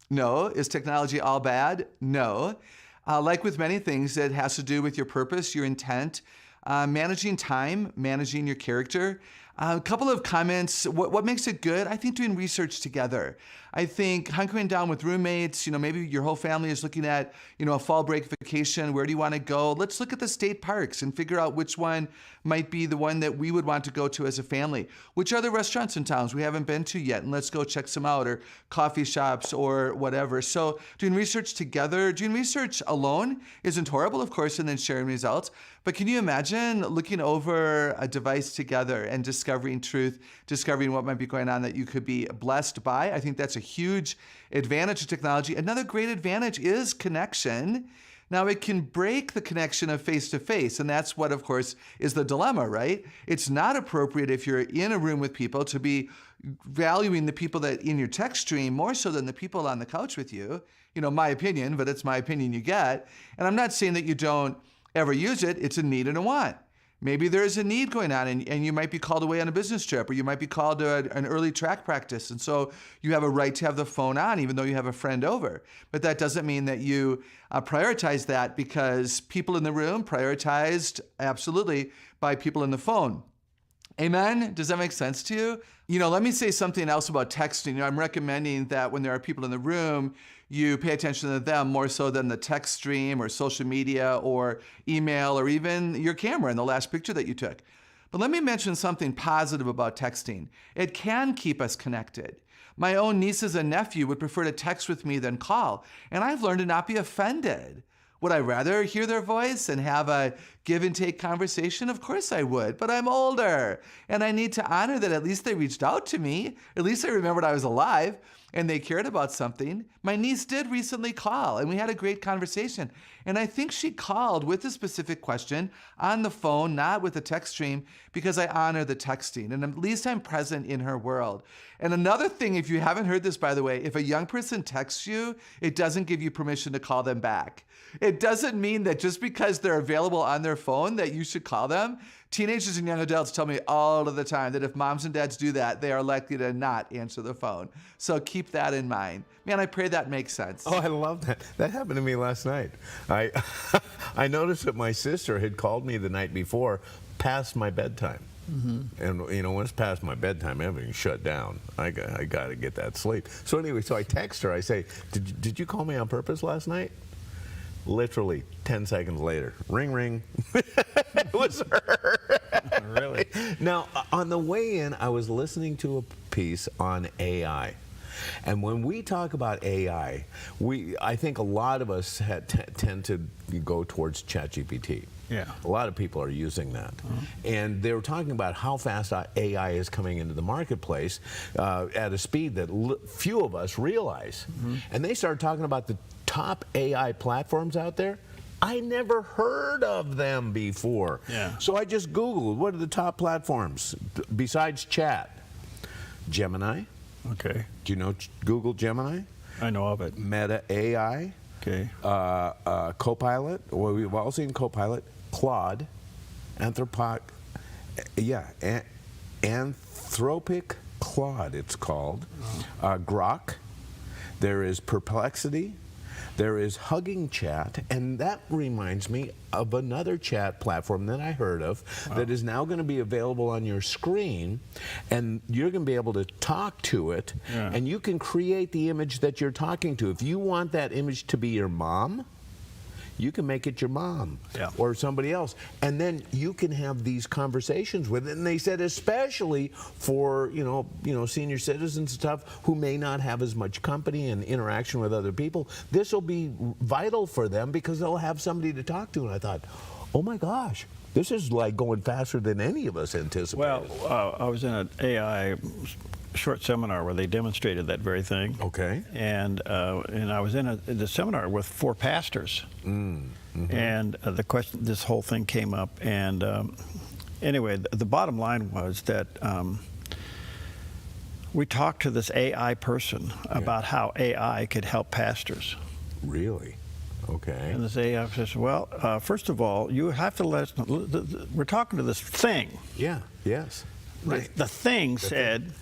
No. Is technology all bad? No. Like with many things, it has to do with your purpose, your intent, managing time, managing your character. A couple of comments. What makes it good? I think doing research together. I think hunkering down with roommates, maybe your whole family is looking at, a fall break vacation. Where do you want to go? Let's look at the state parks and figure out which one might be the one that we would want to go to as a family. Which are the restaurants in towns we haven't been to yet? And let's go check some out, or coffee shops or whatever. So doing research together, doing research alone isn't horrible, of course, and then sharing results. But can you imagine looking over a device together and discovering truth, discovering what might be going on that you could be blessed by? I think that's a huge advantage of technology. Another great advantage is connection. Now, it can break the connection of face-to-face, and that's what, of course, is the dilemma, right? It's not appropriate if you're in a room with people to be valuing the people that in your text stream more so than the people on the couch with you. My opinion, but it's my opinion you get. And I'm not saying that you don't ever use it. It's a need and a want. Maybe there's a need going on and you might be called away on a business trip, or you might be called to an early track practice. And so you have a right to have the phone on even though you have a friend over. But that doesn't mean that you prioritize that, because people in the room prioritized absolutely by people in the phone. Amen? Does that make sense to you? Let me say something else about texting. I'm recommending that when there are people in the room, you pay attention to them more so than the text stream or social media or email or even your camera in the last picture that you took. But let me mention something positive about texting. It can keep us connected. My own nieces and nephew would prefer to text with me than call, and I've learned to not be offended. Would I rather hear their voice and have a give and take conversation? Of course I would, but I'm older and I need to honor that at least they reached out to me. At least they remembered I was alive. and they cared about something. My niece did recently call, and we had a great conversation. And I think she called with a specific question on the phone, not with a text stream, because I honor the texting, and at least I'm present in her world. And another thing, if you haven't heard this, by the way, if a young person texts you, it doesn't give you permission to call them back. It doesn't mean that just because they're available on their phone that you should call them. Teenagers and young adults tell me all of the time that if moms and dads do that, they are likely to not answer the phone. So keep that in mind. Man, I pray that makes sense. Oh, I love that. That happened to me last night. I noticed that my sister had called me the night before past my bedtime. Mm-hmm. And you know, when it's past my bedtime, everything's shut down. I got to get that sleep. So anyway, so I text her. I say, did you call me on purpose last night? Literally 10 seconds later, ring, ring. It was her. Really? Now, on the way in, I was listening to a piece on AI. And when we talk about AI, I think a lot of us tend to go towards ChatGPT. Yeah. A lot of people are using that. And they were talking about how fast AI is coming into the marketplace at a speed that few of us realize. And they started talking about the top AI platforms out there. I never heard of them before. Yeah. So I just Googled, what are the top platforms besides chat? Gemini. Okay. Do you know Google Gemini? I know of it. Meta AI. Okay. Copilot. Well, we've all seen Copilot. Claude. Anthropic Claude, it's called. Grok. There is Perplexity. There is Hugging Chat, and that reminds me of another chat platform that I heard of that is now going to be available on your screen, and you're going to be able to talk to it, and you can create the image that you're talking to. If you want that image to be your mom, you can make it your mom or somebody else, and then you can have these conversations with it. And they said especially for you know senior citizens and stuff who may not have as much company and interaction with other people, this will be vital for them because they'll have somebody to talk to. And I thought, oh my gosh, this is like going faster than any of us anticipated. Well, I was in an AI short seminar where they demonstrated that very thing. Okay. And I was in the seminar with 4 pastors. And the question, this whole thing came up. And anyway, the bottom line was that we talked to this AI person about how AI could help pastors. Really? Okay. And this AI says, well, first of all, you have to let us know, we're talking to this thing. Yeah, yes. Right. The thing said,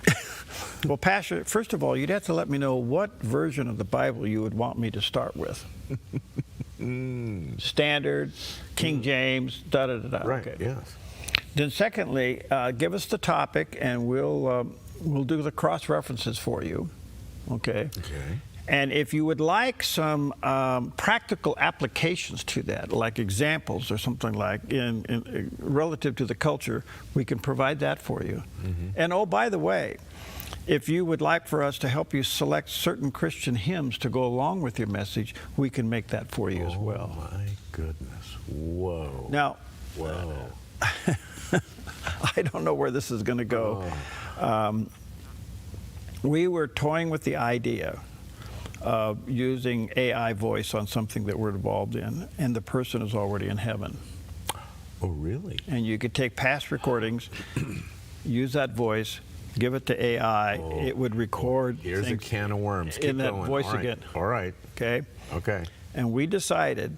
well, Pastor, first of all, you'd have to let me know what version of the Bible you would want me to start with. Standard, King James, da-da-da-da. Right, okay. yes. Then secondly, give us the topic and we'll do the cross-references for you. Okay. Okay. And if you would like some practical applications to that, like examples or something like in relative to the culture, we can provide that for you. And oh, by the way, if you would like for us to help you select certain Christian hymns to go along with your message, we can make that for you as well. Oh my goodness. Whoa. Now, whoa. I don't know where this is going to go. We were toying with the idea of using AI voice on something that we're involved in, and the person is already in heaven. Oh, really? And you could take past recordings, use that voice, give it to AI, it would record Here's a can of worms. Keep in that going. voice All right. again. All right. Okay? Okay. And we decided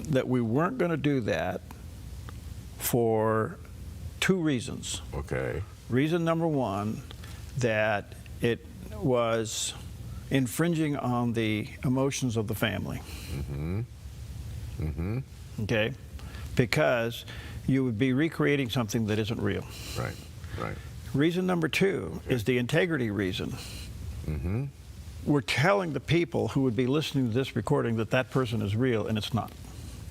that we weren't going to do that for 2 reasons. Okay. Reason number 1, that it was infringing on the emotions of the family. Okay? Because you would be recreating something that isn't real. Right, right. Reason number 2 is the integrity reason. We're telling the people who would be listening to this recording that that person is real, and it's not.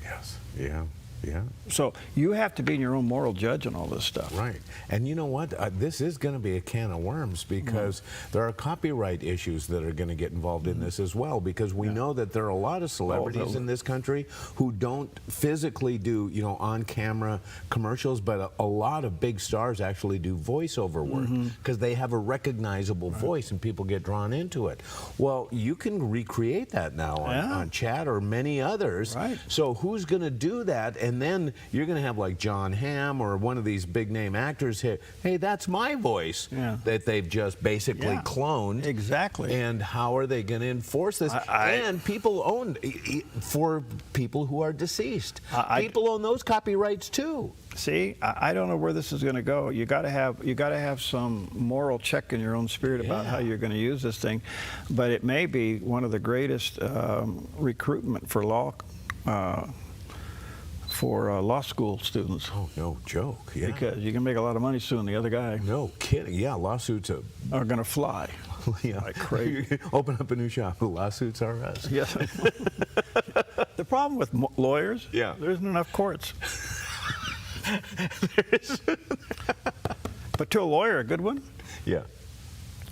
Yes. Yeah. Yeah. So you have to be your own moral judge on all this stuff. Right. And you know what? This is going to be a can of worms because there are copyright issues that are going to get involved in this as well, because we know that there are a lot of celebrities in this country who don't physically do, on-camera commercials, but a lot of big stars actually do voiceover work because they have a recognizable voice and people get drawn into it. Well, you can recreate that now on Chat or many others. Right. So who's going to do that? And then you're going to have like John Hamm or one of these big name actors here. Hey, that's my voice that they've just basically cloned. Exactly. And how are they going to enforce this? And people own, for people who are deceased. People own those copyrights too. See, I don't know where this is going to go. You got to have some moral check in your own spirit about how you're going to use this thing. But it may be one of the greatest recruitment for law school students. Oh, no joke. Yeah. Because you can make a lot of money suing the other guy. No kidding. Yeah, lawsuits are going to fly. Like crazy. Open up a new shop. Lawsuits are us. Yes. The problem with lawyers, there isn't enough courts. But to a lawyer, a good one,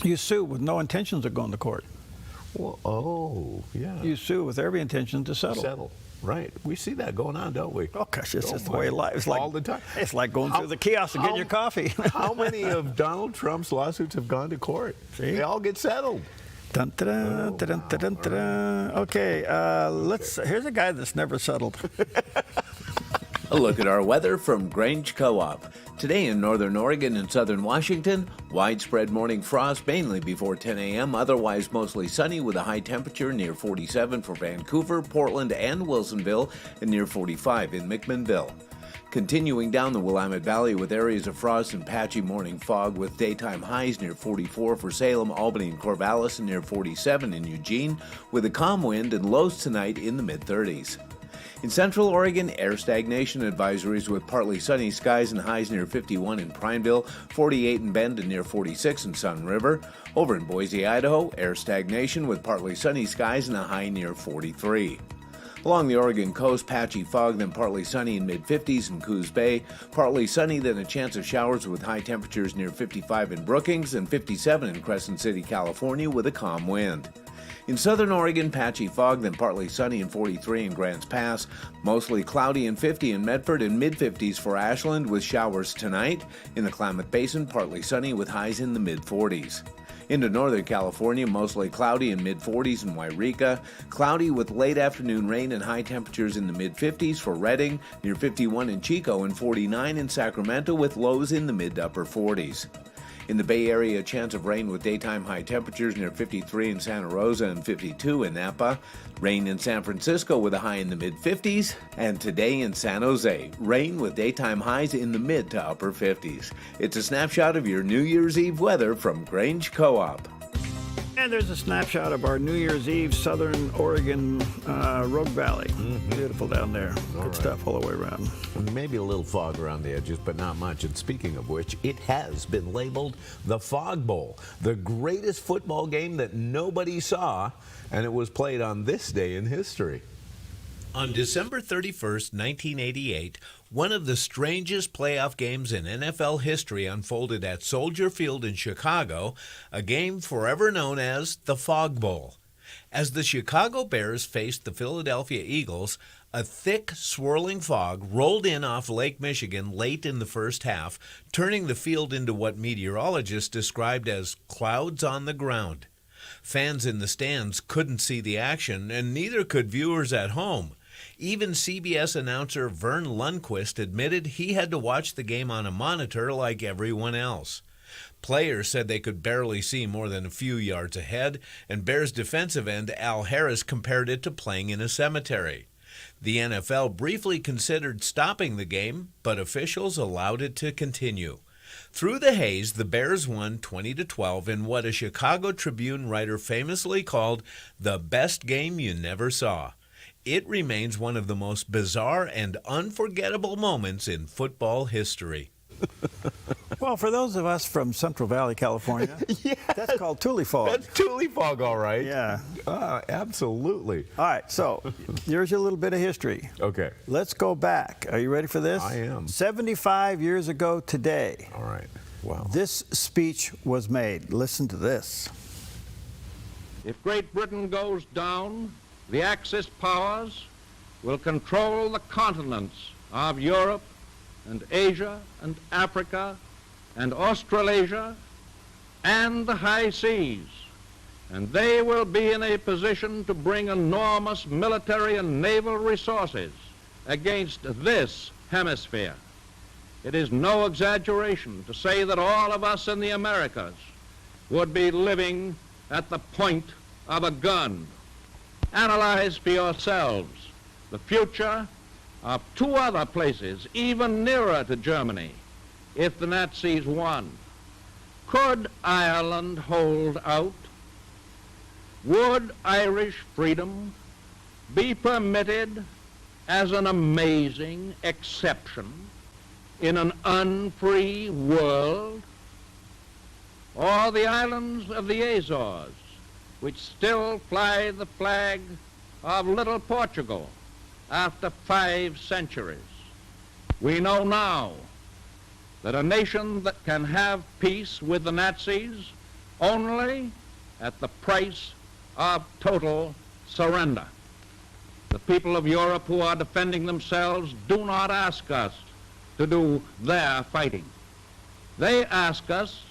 you sue with no intentions of going to court. Well, You sue with every intention to settle. Right. We see that going on, don't we? Oh, gosh, it's just the way life is. All the time. It's like going through the kiosk and getting your coffee. How many of Donald Trump's lawsuits have gone to court? See? They all get settled. Dun, dun, dun, dun, dun, dun, dun. Okay, here's a guy that's never settled. A look at our weather from Grange Co-op. Today in northern Oregon and southern Washington, widespread morning frost mainly before 10 a.m., otherwise mostly sunny with a high temperature near 47 for Vancouver, Portland, and Wilsonville, and near 45 in McMinnville. Continuing down the Willamette Valley with areas of frost and patchy morning fog with daytime highs near 44 for Salem, Albany, and Corvallis, and near 47 in Eugene, with a calm wind and lows tonight in the mid-30s. In central Oregon, air stagnation advisories with partly sunny skies and highs near 51 in Prineville, 48 in Bend, and near 46 in Sun River. Over in Boise, Idaho, air stagnation with partly sunny skies and a high near 43. Along the Oregon coast, patchy fog, then partly sunny in mid-50s in Coos Bay, partly sunny, then a chance of showers with high temperatures near 55 in Brookings and 57 in Crescent City, California, with a calm wind. In southern Oregon, patchy fog, then partly sunny and 43 in Grants Pass, mostly cloudy and 50 in Medford and mid-50s for Ashland with showers tonight. In the Klamath Basin, partly sunny with highs in the mid-40s. Into northern California, mostly cloudy and mid-40s in Wairika, cloudy with late afternoon rain and high temperatures in the mid-50s for Redding, near 51 in Chico and 49 in Sacramento with lows in the mid to upper 40s. In the Bay Area, a chance of rain with daytime high temperatures near 53 in Santa Rosa and 52 in Napa. Rain in San Francisco with a high in the mid-50s. And today in San Jose, rain with daytime highs in the mid to upper 50s. It's a snapshot of your New Year's Eve weather from Grange Co-op. And there's a snapshot of our New Year's Eve southern Oregon Rogue Valley. Beautiful down there. Good stuff all the way around. Maybe a little fog around the edges, but not much. And speaking of which, it has been labeled the Fog Bowl, the greatest football game that nobody saw, and it was played on this day in history. On December 31st, 1988, one of the strangest playoff games in NFL history unfolded at Soldier Field in Chicago, a game forever known as the Fog Bowl. As the Chicago Bears faced the Philadelphia Eagles, a thick, swirling fog rolled in off Lake Michigan late in the first half, turning the field into what meteorologists described as clouds on the ground. Fans in the stands couldn't see the action, and neither could viewers at home. Even CBS announcer Vern Lundquist admitted he had to watch the game on a monitor like everyone else. Players said they could barely see more than a few yards ahead, and Bears defensive end Al Harris compared it to playing in a cemetery. The NFL briefly considered stopping the game, but officials allowed it to continue. Through the haze, the Bears won 20-12 in what a Chicago Tribune writer famously called the best game you never saw. It remains one of the most bizarre and unforgettable moments in football history. Well, Well, for those of us from Central Valley, California, that's called Tule Fog. That's Tule Fog, all right. Yeah. Absolutely. All right, so here's a little bit of history. Okay. Let's go back. Are you ready for this? I am. 75 years ago today. All right. Wow. This speech was made. Listen to this. If Great Britain goes down, the Axis powers will control the continents of Europe and Asia and Africa and Australasia and the high seas, and they will be in a position to bring enormous military and naval resources against this hemisphere. It is no exaggeration to say that all of us in the Americas would be living at the point of a gun. Analyze for yourselves the future of two other places even nearer to Germany if the Nazis won. Could Ireland hold out? Would Irish freedom be permitted as an amazing exception in an unfree world? Or the islands of the Azores, which still fly the flag of little Portugal after 5 centuries. We know now that a nation that can have peace with the Nazis only at the price of total surrender. The people of Europe who are defending themselves do not ask us to do their fighting. They ask us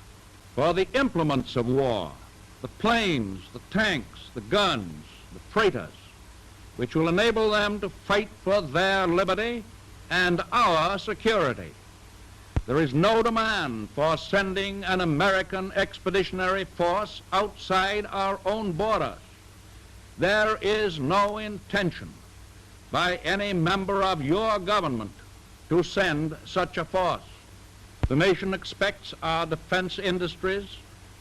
for the implements of war, the planes, the tanks, the guns, the freighters, which will enable them to fight for their liberty and our security. There is no demand for sending an American expeditionary force outside our own borders. There is no intention by any member of your government to send such a force. The nation expects our defense industries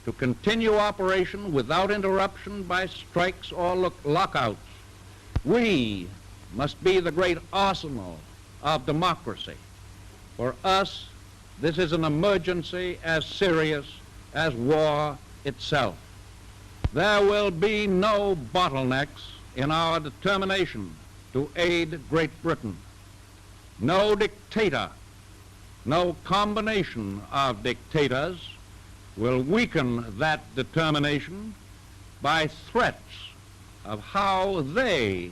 to continue operation without interruption by strikes or lockouts. We must be the great arsenal of democracy. For us, this is an emergency as serious as war itself. There will be no bottlenecks in our determination to aid Great Britain. No dictator, no combination of dictators will weaken that determination by threats of how they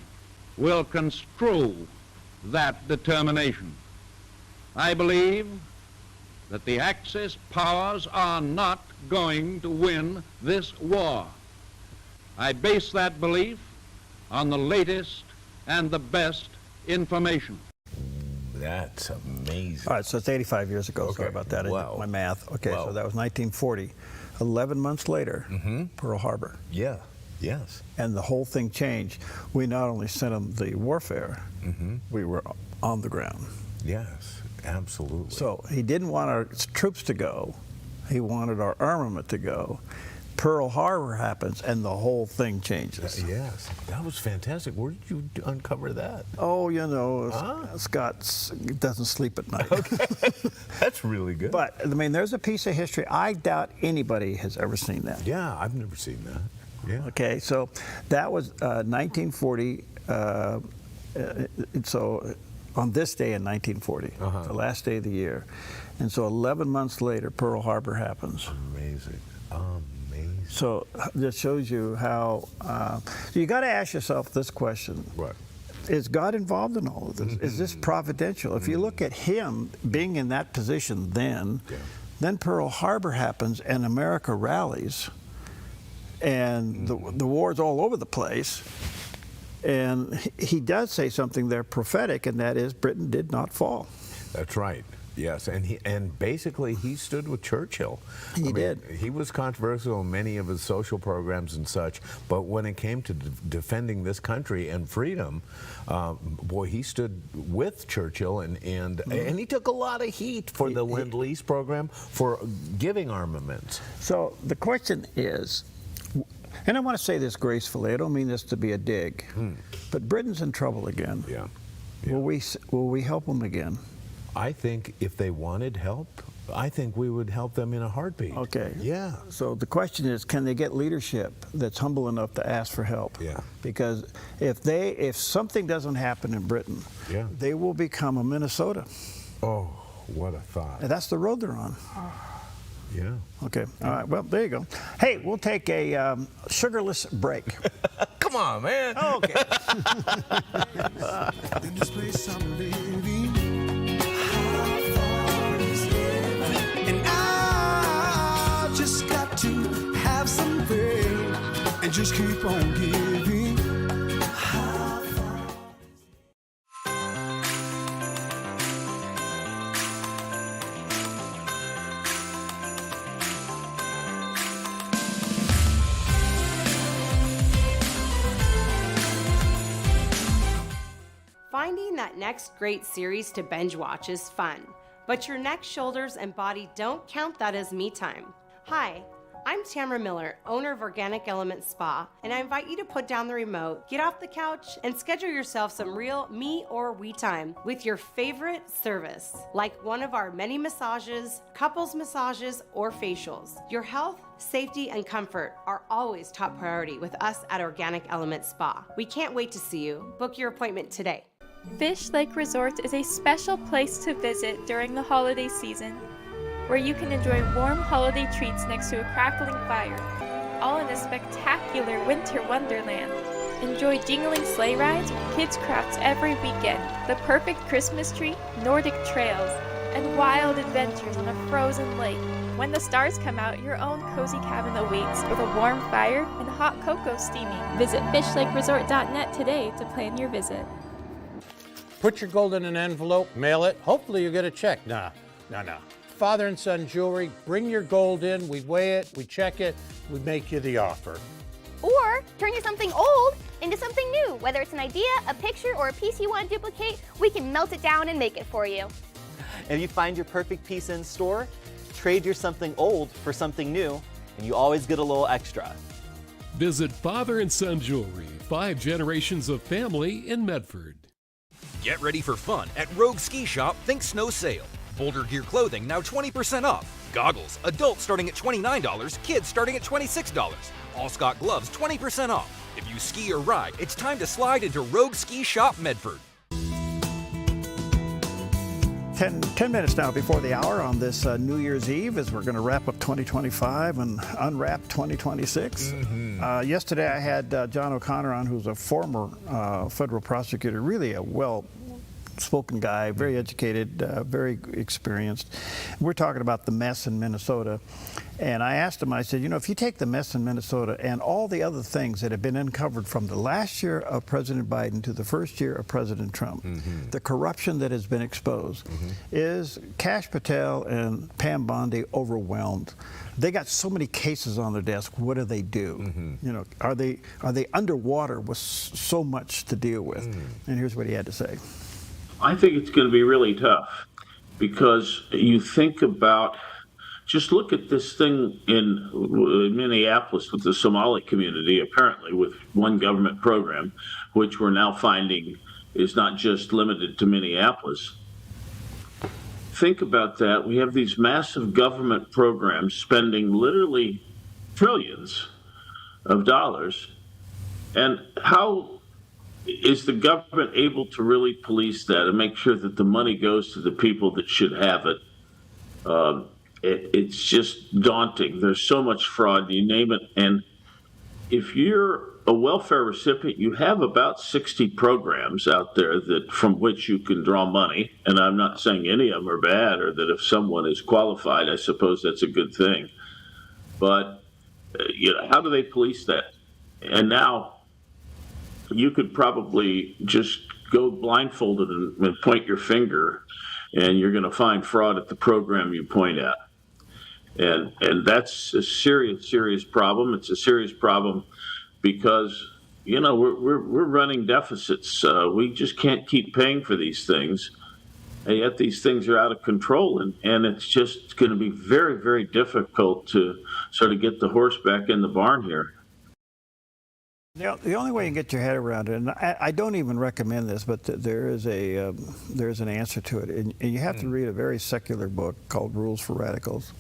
will construe that determination. I believe that the Axis powers are not going to win this war. I base that belief on the latest and the best information. That's amazing. All right, so it's 85 years ago. Okay. Sorry about that. Wow. I did my math. Okay, Wow. so that was 1940. 11 months later, Pearl Harbor. Yeah, yes. And the whole thing changed. We not only sent them the warfare, we were on the ground. Yes, absolutely. So he didn't want our troops to go. He wanted our armament to go. Pearl Harbor happens, and the whole thing changes. Yes, that was fantastic. Where did you uncover that? Oh, you know, Scott doesn't sleep at night. Okay, that's really good. But, I mean, there's a piece of history. I doubt anybody has ever seen that. Yeah, I've never seen that. Yeah. Okay, so that was 1940. So on this day in 1940, the last day of the year. And so 11 months later, Pearl Harbor happens. Amazing. So this shows you how, you got to ask yourself this question. What? Is God involved in all of this? Is this providential? If you look at him being in that position then Pearl Harbor happens and America rallies and the war's all over the place. And he does say something there prophetic, and that is Britain did not fall. That's right. Yes, and basically he stood with Churchill. He did. He was controversial in many of his social programs and such, but when it came to defending this country and freedom, boy, he stood with Churchill, and he took a lot of heat for the Lend-Lease program for giving armaments. So the question is, and I want to say this gracefully, I don't mean this to be a dig, but Britain's in trouble again. Yeah. Will we help them again? I think if they wanted help, I think we would help them in a heartbeat. Okay. Yeah. So the question is, can they get leadership that's humble enough to ask for help? Yeah. Because if something doesn't happen in Britain, Yeah. they will become a Minnesota. Oh, what a thought. And that's the road they're on. Yeah. Okay. All right. Well, there you go. Hey, we'll take a sugarless break. Come on, man. Okay. In this place I'm living, how far is heaven? And I just got to have some faith and just keep on giving. How far? Finding that next great series to binge watch is fun, but your neck, shoulders, and body don't count that as me time. Hi, I'm Tamara Miller, owner of Organic Element Spa, and I invite you to put down the remote, get off the couch, and schedule yourself some real me or we time with your favorite service, like one of our many massages, couples massages, or facials. Your health, safety, and comfort are always top priority with us at Organic Element Spa. We can't wait to see you. Book your appointment today. Fish Lake Resort is a special place to visit during the holiday season, where you can enjoy warm holiday treats next to a crackling fire, all in a spectacular winter wonderland. Enjoy jingling sleigh rides, kids crafts every weekend, the perfect Christmas tree, Nordic trails, and wild adventures on a frozen lake. When the stars come out, your own cozy cabin awaits with a warm fire and hot cocoa steaming. Visit fishlakeresort.net today to plan your visit. Put your gold in an envelope, mail it. Hopefully you get a check. No. Father and son jewelry, bring your gold in, we weigh it, we check it, we make you the offer. Or turn your something old into something new. Whether it's an idea, a picture, or a piece you want to duplicate, we can melt it down and make it for you. If you find your perfect piece in store, trade your something old for something new, and you always get a little extra. Visit Father and Son Jewelry, 5 generations of family in Medford. Get ready for fun at Rogue Ski Shop Think Snow Sale. Boulder Gear clothing now 20% off. Goggles, adults starting at $29, kids starting at $26. All Scott gloves 20% off. If you ski or ride, it's time to slide into Rogue Ski Shop Medford. 10 minutes now before the hour on this New Year's Eve as we're going to wrap up 2025 and unwrap 2026. Yesterday I had John O'Connor on, who's a former federal prosecutor, really a well-spoken guy, very educated, very experienced. We're talking about the mess in Minnesota. And I asked him, I said, you know, if you take the mess in Minnesota and all the other things that have been uncovered from the last year of President Biden to the first year of President Trump, the corruption that has been exposed, is Kash Patel and Pam Bondi overwhelmed? They got so many cases on their desk. What do they do? You know, are they underwater with so much to deal with? And here's what he had to say. I think it's going to be really tough because you think about, just look at this thing in Minneapolis with the Somali community, apparently with one government program, which we're now finding is not just limited to Minneapolis. Think about that. We have these massive government programs spending literally trillions of dollars. And how is the government able to really police that and make sure that the money goes to the people that should have it? It's just daunting. There's so much fraud, you name it. And if you're a welfare recipient, you have about 60 programs out there that from which you can draw money. And I'm not saying any of them are bad, or that if someone is qualified, I suppose that's a good thing. But you know, how do they police that? And now you could probably just go blindfolded and point your finger, and you're going to find fraud at the program you point at. And that's a serious, serious problem. It's a serious problem because, you know, we're running deficits. We just can't keep paying for these things. And yet these things are out of control. And it's just going to be very, very difficult to sort of get the horse back in the barn here. The only way you can get your head around it, and I don't even recommend this, but there's an answer to it. And you have to read a very secular book called Rules for Radicals.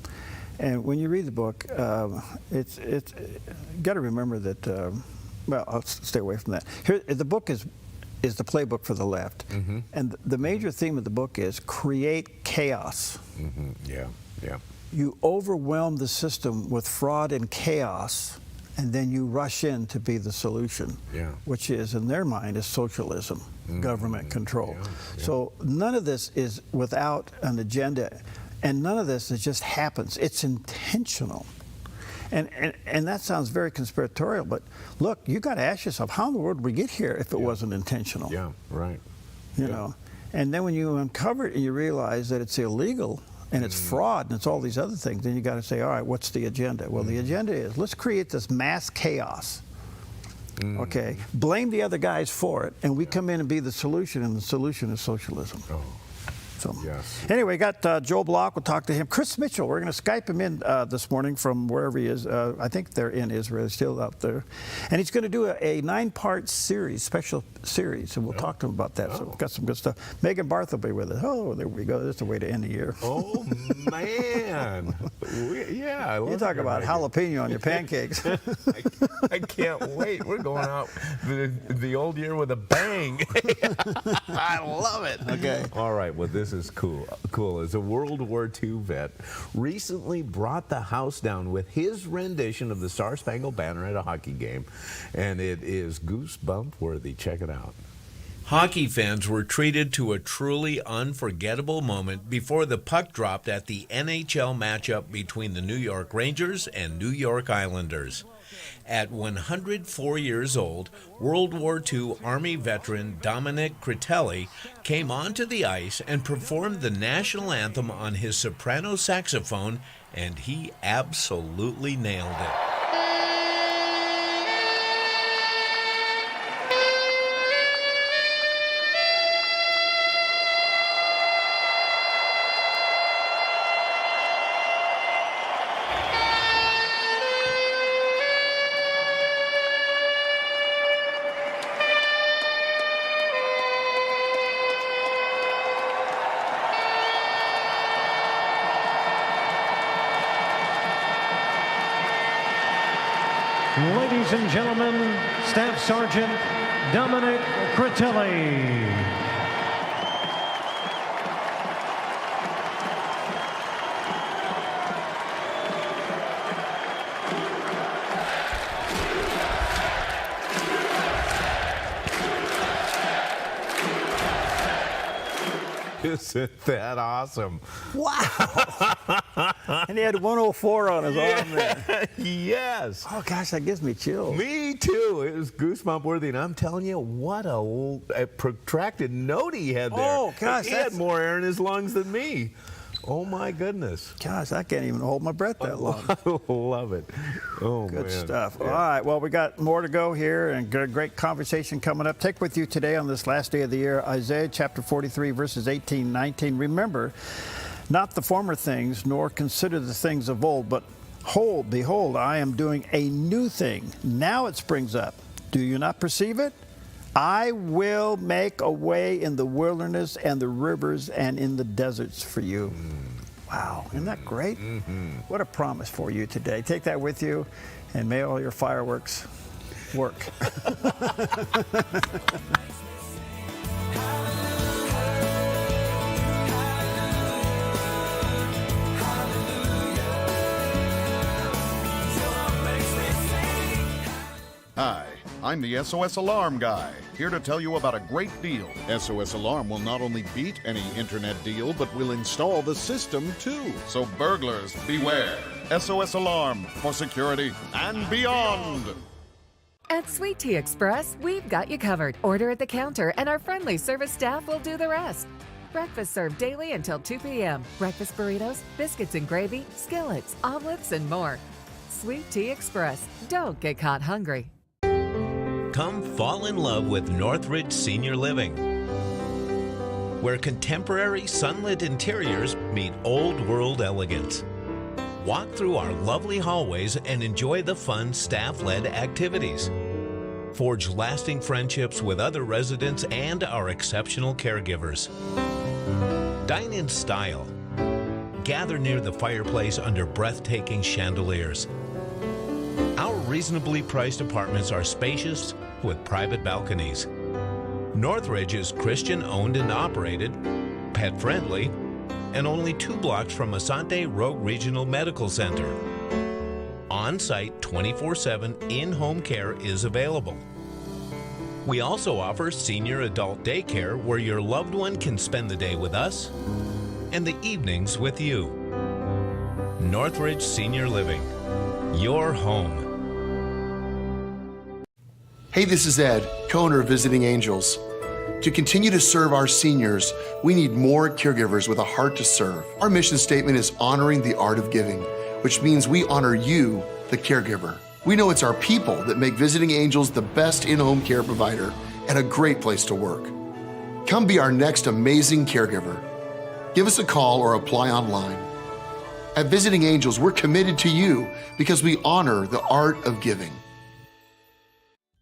And when you read the book, you got to remember that, well, I'll stay away from that. Here, the book is the playbook for the left. And the major theme of the book is create chaos. Yeah. You overwhelm the system with fraud and chaos, and then you rush in to be the solution, which is, in their mind, is socialism, government control. So none of this is without an agenda, and none of this just happens. It's intentional. And that sounds very conspiratorial, but look, you got to ask yourself, how in the world did we get here if it wasn't intentional? Yeah, right. You know, and then when you uncover it and you realize that it's illegal, and it's fraud, and it's all these other things, then you got to say, all right, what's the agenda? Well, the agenda is, let's create this mass chaos. Okay, blame the other guys for it, and we come in and be the solution, and the solution is socialism. So, anyway, got Joe Block. We'll talk to him. Chris Mitchell, we're going to Skype him in this morning from wherever he is. I think they're in Israel, still out there. And he's going to do a 9-part series, special series, and we'll talk to him about that. So we've got some good stuff. Megan Barth will be with us. Oh, there we go. That's the way to end the year. Oh, man. I love You talk about jalapeno on your pancakes. I can't wait. We're going out the old year with a bang. I love it. Okay. All right. Well, this is cool. As a World War II vet, recently brought the house down with his rendition of the Star Spangled Banner at a hockey game, and it is goosebump worthy. Check it out. Hockey fans were treated to a truly unforgettable moment before the puck dropped at the NHL matchup between the New York Rangers and New York Islanders. At 104 years old, World War II Army veteran Dominic Critelli came onto the ice and performed the national anthem on his soprano saxophone, and he absolutely nailed it. Ladies and gentlemen, Staff Sergeant Dominic Critelli. Isn't that awesome? Wow. And he had 104 on his arm there. Yes. Oh, gosh, that gives me chills. Me too. It was goosebump worthy, and I'm telling you, what a protracted note he had there. Oh, gosh. He had more air in his lungs than me. Oh, my goodness. Gosh, I can't even hold my breath that long. I love it. Oh, Good man. stuff. Yeah. All right, well, we got more to go here and great conversation coming up. Take with you today on this last day of the year, Isaiah chapter 43, verses 18, 19. Remember, not the former things, nor consider the things of old, but behold, I am doing a new thing. Now it springs up. Do you not perceive it? I will make a way in the wilderness and the rivers and in the deserts for you. Wow, isn't that great? What a promise for you today. Take that with you, and may all your fireworks work. Hi, I'm the SOS Alarm guy, here to tell you about a great deal. SOS Alarm will not only beat any internet deal, but will install the system too. So burglars, beware. SOS Alarm for security and beyond. At Sweet Tea Express, we've got you covered. Order at the counter and our friendly service staff will do the rest. Breakfast served daily until 2 p.m. Breakfast burritos, biscuits and gravy, skillets, omelets, and more. Sweet Tea Express. Don't get caught hungry. Come fall in love with Northridge Senior Living, where contemporary sunlit interiors meet old world elegance. Walk through our lovely hallways and enjoy the fun staff-led activities. Forge lasting friendships with other residents and our exceptional caregivers. Dine in style. Gather near the fireplace under breathtaking chandeliers. Our reasonably priced apartments are spacious with private balconies. Northridge is Christian-owned and operated, pet-friendly, and only 2 blocks from Asante Rogue Regional Medical Center. On-site 24/7 in-home care is available. We also offer senior adult daycare where your loved one can spend the day with us and the evenings with you. Northridge Senior Living, your home. Hey, this is Ed, co-owner of Visiting Angels. To continue to serve our seniors, we need more caregivers with a heart to serve. Our mission statement is honoring the art of giving, which means we honor you, the caregiver. We know it's our people that make Visiting Angels the best in-home care provider and a great place to work. Come be our next amazing caregiver. Give us a call or apply online. At Visiting Angels, we're committed to you because we honor the art of giving.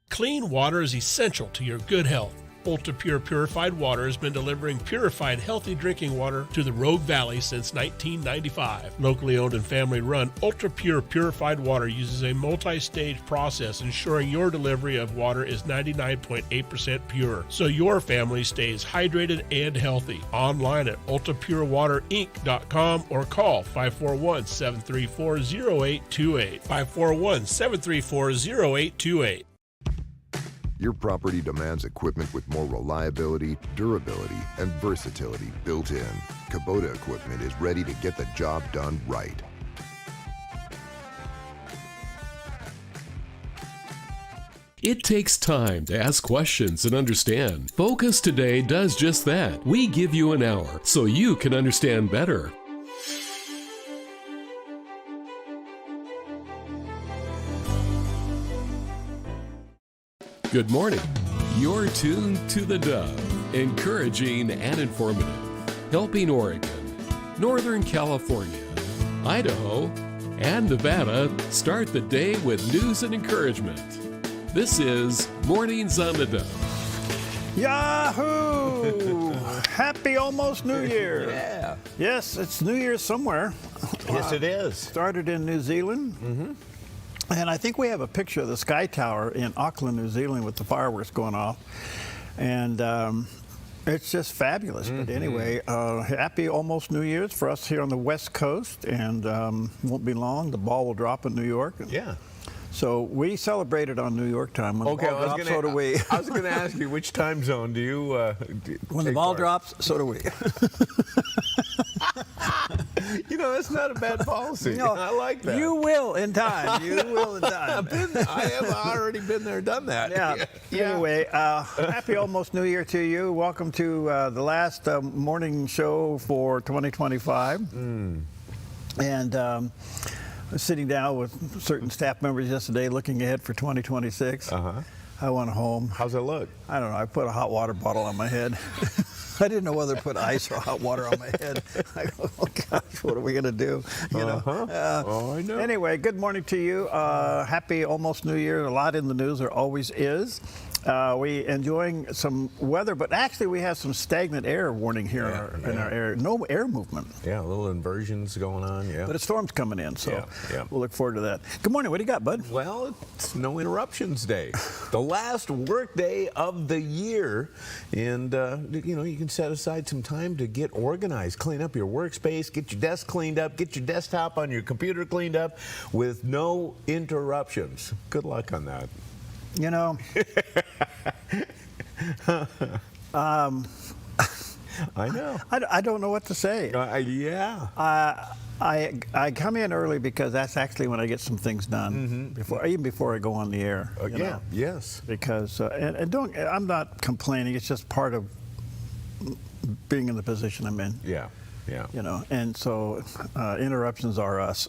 Clean water is essential to your good health. Ultra Pure Purified Water has been delivering purified, healthy drinking water to the Rogue Valley since 1995. Locally owned and family run, Ultra Pure Purified Water uses a multi-stage process ensuring your delivery of water is 99.8% pure, so your family stays hydrated and healthy. Online at ultrapurewaterinc.com or call 541-734-0828. 541-734-0828. Your property demands equipment with more reliability, durability, and versatility built in. Kubota equipment is ready to get the job done right. It takes time to ask questions and understand. Focus Today does just that. We give you an hour so you can understand better. Good morning. You're tuned to the Dove, encouraging and informative, helping Oregon, Northern California, Idaho, and Nevada start the day with news and encouragement. This is Mornings on the Dove. Yahoo! Happy almost New Year. Yeah. Yes, it's New Year somewhere. Yes, it is. Started in New Zealand. Mm-hmm. And I think we have a picture of the Sky Tower in Auckland, New Zealand with the fireworks going off. And it's just fabulous. Mm-hmm. But anyway, happy almost New Year's for us here on the West Coast. And won't be long. The ball will drop in New York. Yeah. So we celebrated on New York time. When Okay, the ball drops, so do we. I was going to ask you, which time zone do you when the ball drops, so do we. You know, that's not a bad policy. No, I like that. You will in time. You will in time. I have already been there, done that. Yeah. Anyway, happy almost New Year to you. Welcome to the last morning show for 2025. And sitting down with certain staff members yesterday looking ahead for 2026. I went home. How's it look? I don't know. I put a hot water bottle on my head. I didn't know whether to put ice or hot water on my head. I go, oh gosh, what are we going to do? You know. Oh, I know. Anyway, good morning to you. Happy almost New Year. A lot in the news. There always is. We enjoying some weather, but actually we have some stagnant air warning here in our area. No air movement. Yeah, little inversions going on. Yeah. But a storm's coming in, so we'll look forward to that. Good morning. What do you got, bud? Well, it's No Interruptions Day, the last work day of the year, and you know, you can set aside some time to get organized, clean up your workspace, get your desk cleaned up, get your desktop on your computer cleaned up with no interruptions. Good luck on that. You know, I know. I don't know what to say. Yeah. I come in early because that's actually when I get some things done even before I go on the air. You know? Yes. Because I'm not complaining. It's just part of being in the position I'm in. Yeah. Yeah. You know, and so interruptions are us.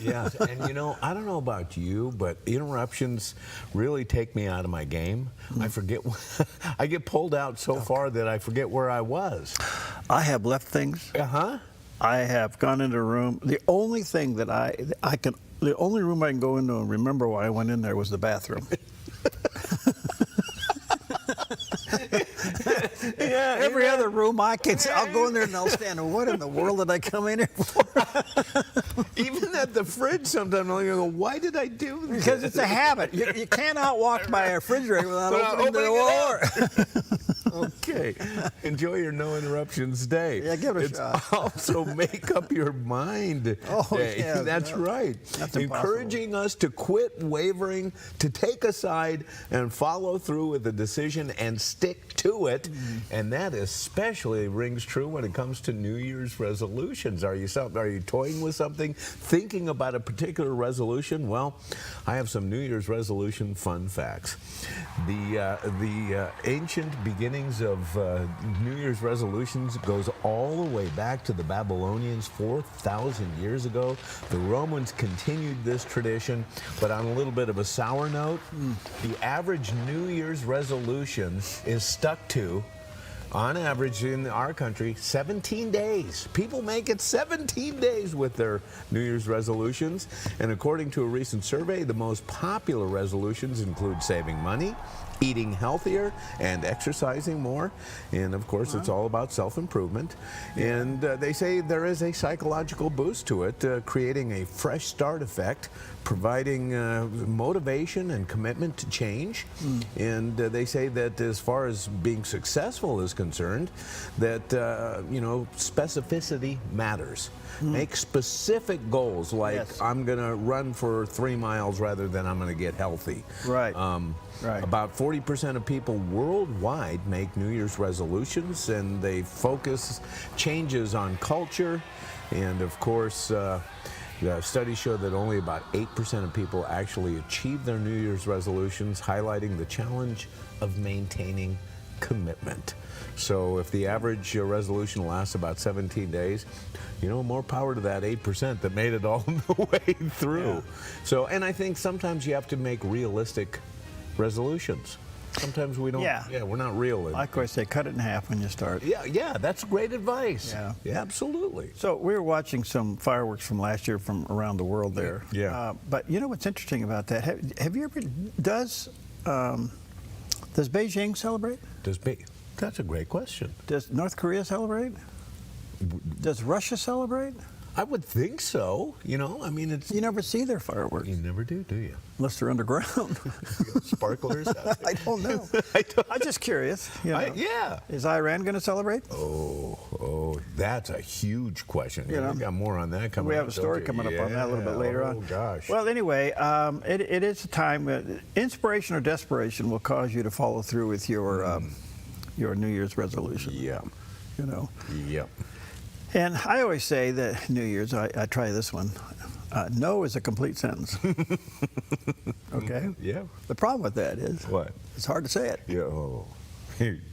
Yes, and you know, I don't know about you, but interruptions really take me out of my game. I forget. I get pulled out so far that I forget where I was. I have left things. I have gone into a room. The only thing that the only room I can go into and remember why I went in there was the bathroom. Yeah. Every other room I'll go in there and I'll stand there. What in the world did I come in here for? Even at the fridge sometimes I'll go, why did I do this? Because it's a habit. You cannot walk by a refrigerator without opening the door. Okay. Enjoy your no interruptions day. Yeah, give it a it's shot. Also make up your mind day. Yeah, That's right. That's encouraging us to quit wavering, to take a side and follow through with the decision and stick to it. And that especially rings true when it comes to New Year's resolutions. Are you toying with something, thinking about a particular resolution? Well, I have some New Year's resolution fun facts. The ancient beginnings of New Year's resolutions goes all the way back to the Babylonians 4,000 years ago. The Romans continued this tradition, but on a little bit of a sour note, the average New Year's resolution is stuck to, on average in our country, 17 days. People make it 17 days with their New Year's resolutions. And according to a recent survey, the most popular resolutions include saving money, eating healthier, and exercising more. And of course, it's all about self-improvement. And they say there is a psychological boost to it, creating a fresh start effect, providing motivation and commitment to change. And they say that as far as being successful is concerned, that specificity matters. Make specific goals, like I'm going to run for 3 miles rather than I'm going to get healthy. Right. Right. About 40% of people worldwide make New Year's resolutions, and they focus changes on culture. And of course, studies show that only about 8% of people actually achieve their New Year's resolutions, highlighting the challenge of maintaining commitment. So if the average resolution lasts about 17 days, more power to that 8% that made it all the way through. Yeah. So, and I think sometimes you have to make realistic resolutions. Sometimes we don't. Yeah, we're not real. Like I say, cut it in half when you start. Yeah, that's great advice. Yeah, absolutely. So we were watching some fireworks from last year from around the world there. Yeah. But you know what's interesting about that? Have you ever does Beijing celebrate? That's a great question. Does North Korea celebrate? Does Russia celebrate? I would think so. It's... You never see their fireworks. You never do you? Unless they're underground. Sparklers out there. I don't know. I'm just curious. Yeah. Is Iran going to celebrate? Oh, that's a huge question. We got more on that coming up. We have a story coming up on that a little bit later on. Oh, gosh. Well, anyway, it is a time, inspiration or desperation will cause you to follow through with your New Year's resolution. Yeah. Yep. And I always say that New Year's, I try this one, no is a complete sentence. Okay? Yeah. The problem with that is... What? It's hard to say it. Yeah,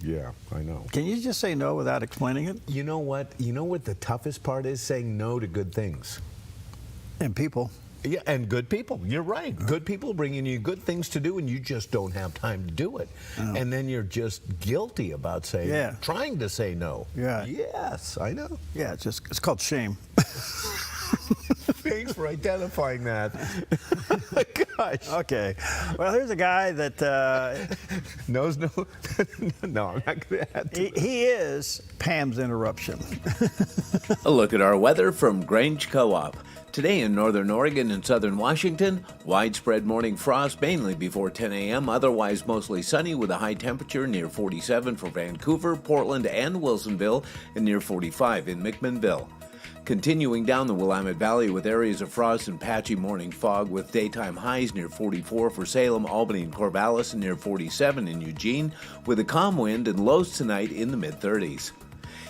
yeah, I know. Can you just say no without explaining it? You know what? You know what the toughest part is? Saying no to good things. And people. Yeah, and good people. You're right. Good people bringing you good things to do, and you just don't have time to do it. Oh. And then you're just guilty about trying to say no. Yeah. Yes, I know. Yeah, it's called shame. Thanks for identifying that. Gosh. Okay. Well, here's a guy that knows no. No, I'm not going to add to it. He is Pam's interruption. A look at our weather from Grange Co-op. Today in northern Oregon and southern Washington, widespread morning frost mainly before 10 a.m., otherwise mostly sunny with a high temperature near 47 for Vancouver, Portland, and Wilsonville, and near 45 in McMinnville. Continuing down the Willamette Valley with areas of frost and patchy morning fog with daytime highs near 44 for Salem, Albany, and Corvallis, and near 47 in Eugene, with a calm wind and lows tonight in the mid-30s.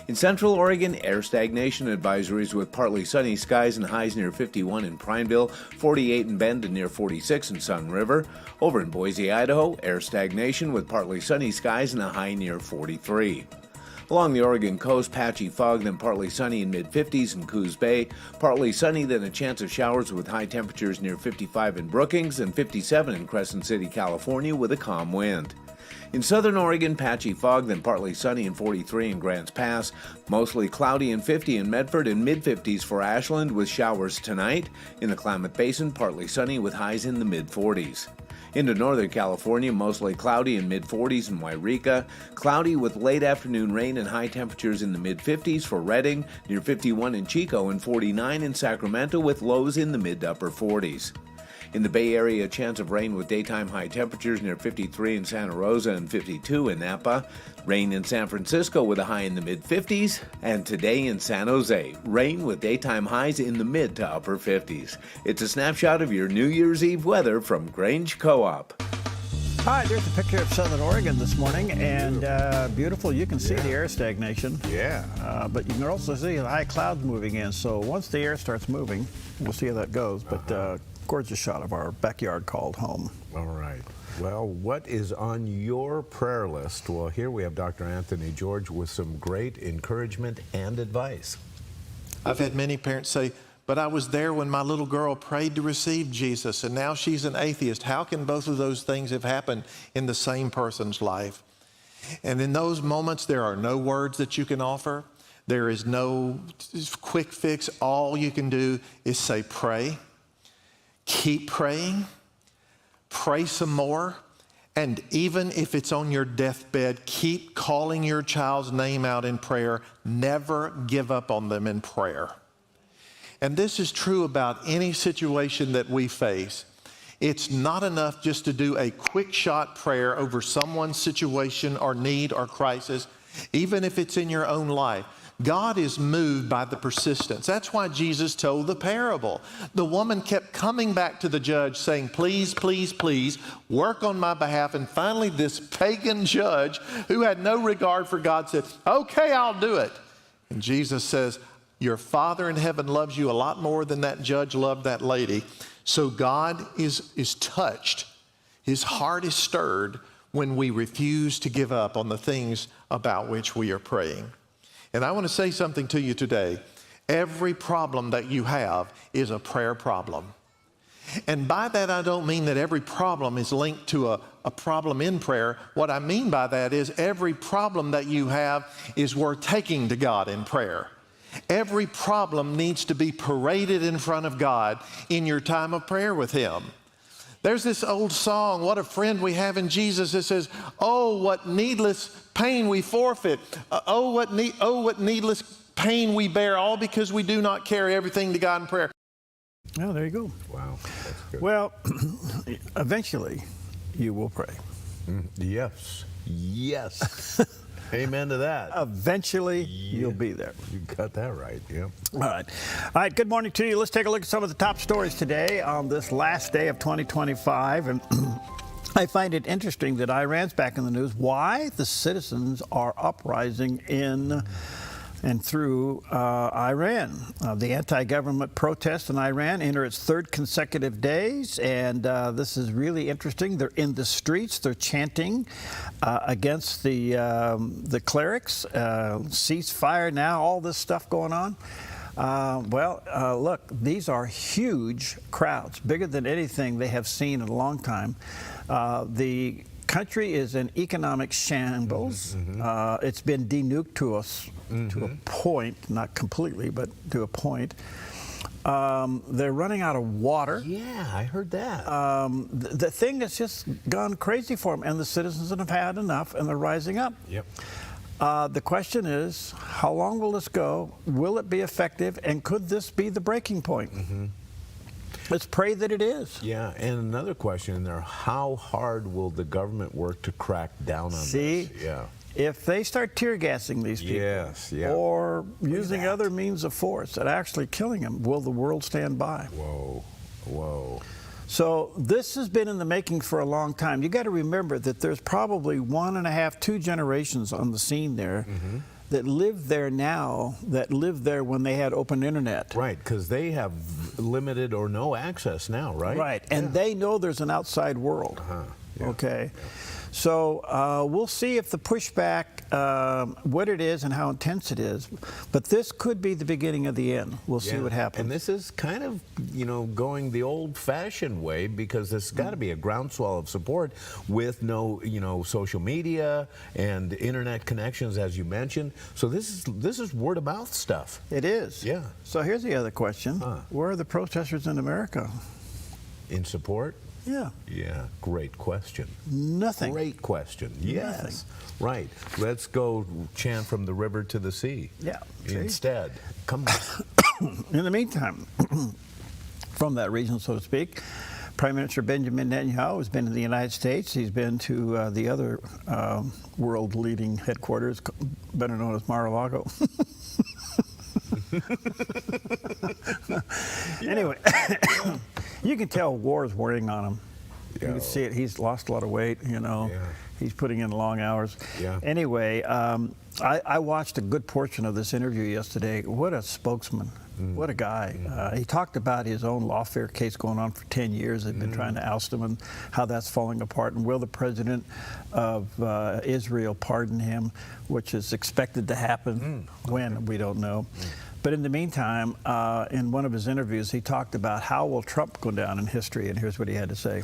In Central Oregon, air stagnation advisories with partly sunny skies and highs near 51 in Prineville, 48 in Bend, and near 46 in Sun River. Over in Boise, Idaho, air stagnation with partly sunny skies and a high near 43. Along the Oregon coast, patchy fog, then partly sunny in mid-50s in Coos Bay, partly sunny, then a chance of showers with high temperatures near 55 in Brookings and 57 in Crescent City, California, with a calm wind. In southern Oregon, patchy fog, then partly sunny and 43 in Grants Pass, mostly cloudy and 50 in Medford and mid-50s for Ashland with showers tonight. In the Klamath Basin, partly sunny with highs in the mid-40s. Into Northern California, mostly cloudy and mid-40s in Wairika. Cloudy with late afternoon rain and high temperatures in the mid-50s for Redding, near 51 in Chico and 49 in Sacramento with lows in the mid to upper 40s. In the Bay Area, a chance of rain with daytime high temperatures near 53 in Santa Rosa and 52 in Napa. Rain in San Francisco with a high in the mid-50s. And today in San Jose, rain with daytime highs in the mid to upper 50s. It's a snapshot of your New Year's Eve weather from Grange Co-op. Hi, there's a picture of Southern Oregon this morning, and beautiful. You can see the air stagnation. Yeah. But you can also see the high clouds moving in. So once the air starts moving, we'll see how that goes. But gorgeous shot of our backyard called home. All right. Well, what is on your prayer list? Well, here we have Dr. Anthony George with some great encouragement and advice. I've had many parents say, but I was there when my little girl prayed to receive Jesus, and now she's an atheist. How can both of those things have happened in the same person's life? And in those moments, there are no words that you can offer. There is no quick fix. All you can do is say, pray. Keep praying, pray some more, and even if it's on your deathbed, keep calling your child's name out in prayer. Never give up on them in prayer. And this is true about any situation that we face. It's not enough just to do a quick shot prayer over someone's situation or need or crisis, even if it's in your own life. God is moved by the persistence. That's why Jesus told the parable. The woman kept coming back to the judge saying, please, please, please, work on my behalf. And finally, this pagan judge who had no regard for God said, okay, I'll do it. And Jesus says, your Father in heaven loves you a lot more than that judge loved that lady. So God is touched. His heart is stirred when we refuse to give up on the things about which we are praying. And I want to say something to you today. Every problem that you have is a prayer problem. And by that, I don't mean that every problem is linked to a problem in prayer. What I mean by that is every problem that you have is worth taking to God in prayer. Every problem needs to be paraded in front of God in your time of prayer with Him. There's this old song, What a Friend We Have in Jesus, that says, oh, what needless pain we forfeit. Oh, what needless pain we bear, all because we do not carry everything to God in prayer. Oh, there you go. Wow, that's good. Well, eventually you will pray. Yes. Yes. Amen to that. Eventually, you'll be there. You got that right, yeah. All right. All right, good morning to you. Let's take a look at some of the top stories today on this last day of 2025. And I find it interesting that Iran's back in the news. Why the citizens are uprising in and through Iran. The anti-government protests in Iran enter its third consecutive days, and this is really interesting. They're in the streets. They're chanting against the clerics. Ceasefire now, all this stuff going on. Look, these are huge crowds, bigger than anything they have seen in a long time. The country is in economic shambles. It's been denuked to us to a point, not completely, but to a point. They're running out of water. Yeah, I heard that. The thing has just gone crazy for them, and the citizens have had enough, and they're rising up. Yep. The question is, how long will this go? Will it be effective? And could this be the breaking point? Let's pray that it is. Yeah, and another question in there, how hard will the government work to crack down on this? Yeah. If they start tear gassing these people or using other means of force and actually killing them, will the world stand by? Whoa, whoa. So this has been in the making for a long time. You got to remember that there's probably 1.5, 2 generations on the scene there that live there now, that lived there when they had open internet. Right, because they have limited or no access now, right? Right, and they know there's an outside world. Okay. So we'll see if the pushback, what it is and how intense it is. But this could be the beginning of the end. We'll see what happens. And this is kind of, going the old-fashioned way, because there's got to be a groundswell of support with no, social media and internet connections, as you mentioned. So this is word-of-mouth stuff. It is. Yeah. So here's the other question. Where are the protesters in America? In support? Yeah. Yeah, great question. Nothing. Great question. Yes. Nothing. Right. Let's go chant from the river to the sea. Yeah. See? Instead, come back. In the meantime, from that region, so to speak, Prime Minister Benjamin Netanyahu has been in the United States. He's been to the other world-leading headquarters, better known as Mar-a-Lago. Anyway, you can tell war is wearing on him. You can see it. He's lost a lot of weight, you know. Yeah. He's putting in long hours. Yeah. Anyway, I watched a good portion of this interview yesterday. What a spokesman. What a guy. He talked about his own lawfare case going on for 10 years. They've been trying to oust him and how that's falling apart. And will the president of Israel pardon him, which is expected to happen when, we don't know. But in the meantime, in one of his interviews, he talked about how will Trump go down in history, and here's what he had to say.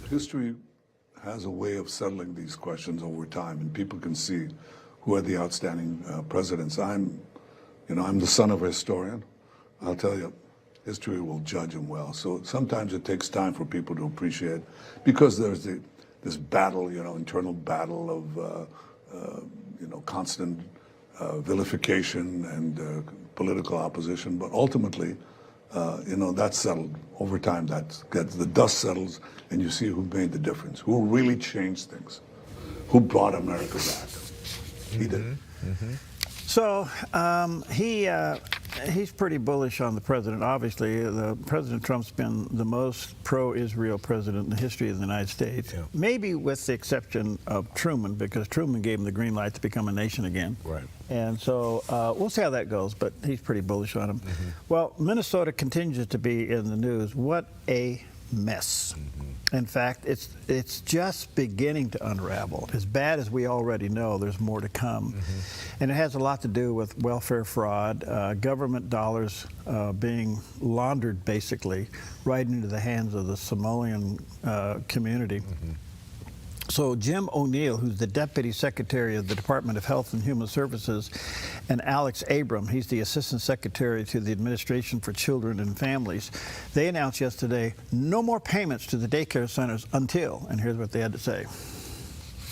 History has a way of settling these questions over time, and people can see who are the outstanding presidents. I'm the son of a historian. I'll tell you, history will judge him well. So sometimes it takes time for people to appreciate, because there's this battle, internal battle of, constant vilification and political opposition. But ultimately, that's settled over time. The dust settles, and you see who made the difference, who really changed things, who brought America back. He did. So he's pretty bullish on the president. Obviously, President Trump's been the most pro-Israel president in the history of the United States, maybe with the exception of Truman, because Truman gave him the green light to become a nation again. Right. And so we'll see how that goes, but he's pretty bullish on him. Well, Minnesota continues to be in the news. What a mess. In fact, it's just beginning to unravel. As bad as we already know, there's more to come. And it has a lot to do with welfare fraud, government dollars being laundered, basically, right into the hands of the Somalian community. So Jim O'Neill, who's the Deputy Secretary of the Department of Health and Human Services, and Alex Abram, he's the Assistant Secretary to the Administration for Children and Families, they announced yesterday no more payments to the daycare centers until, and here's what they had to say.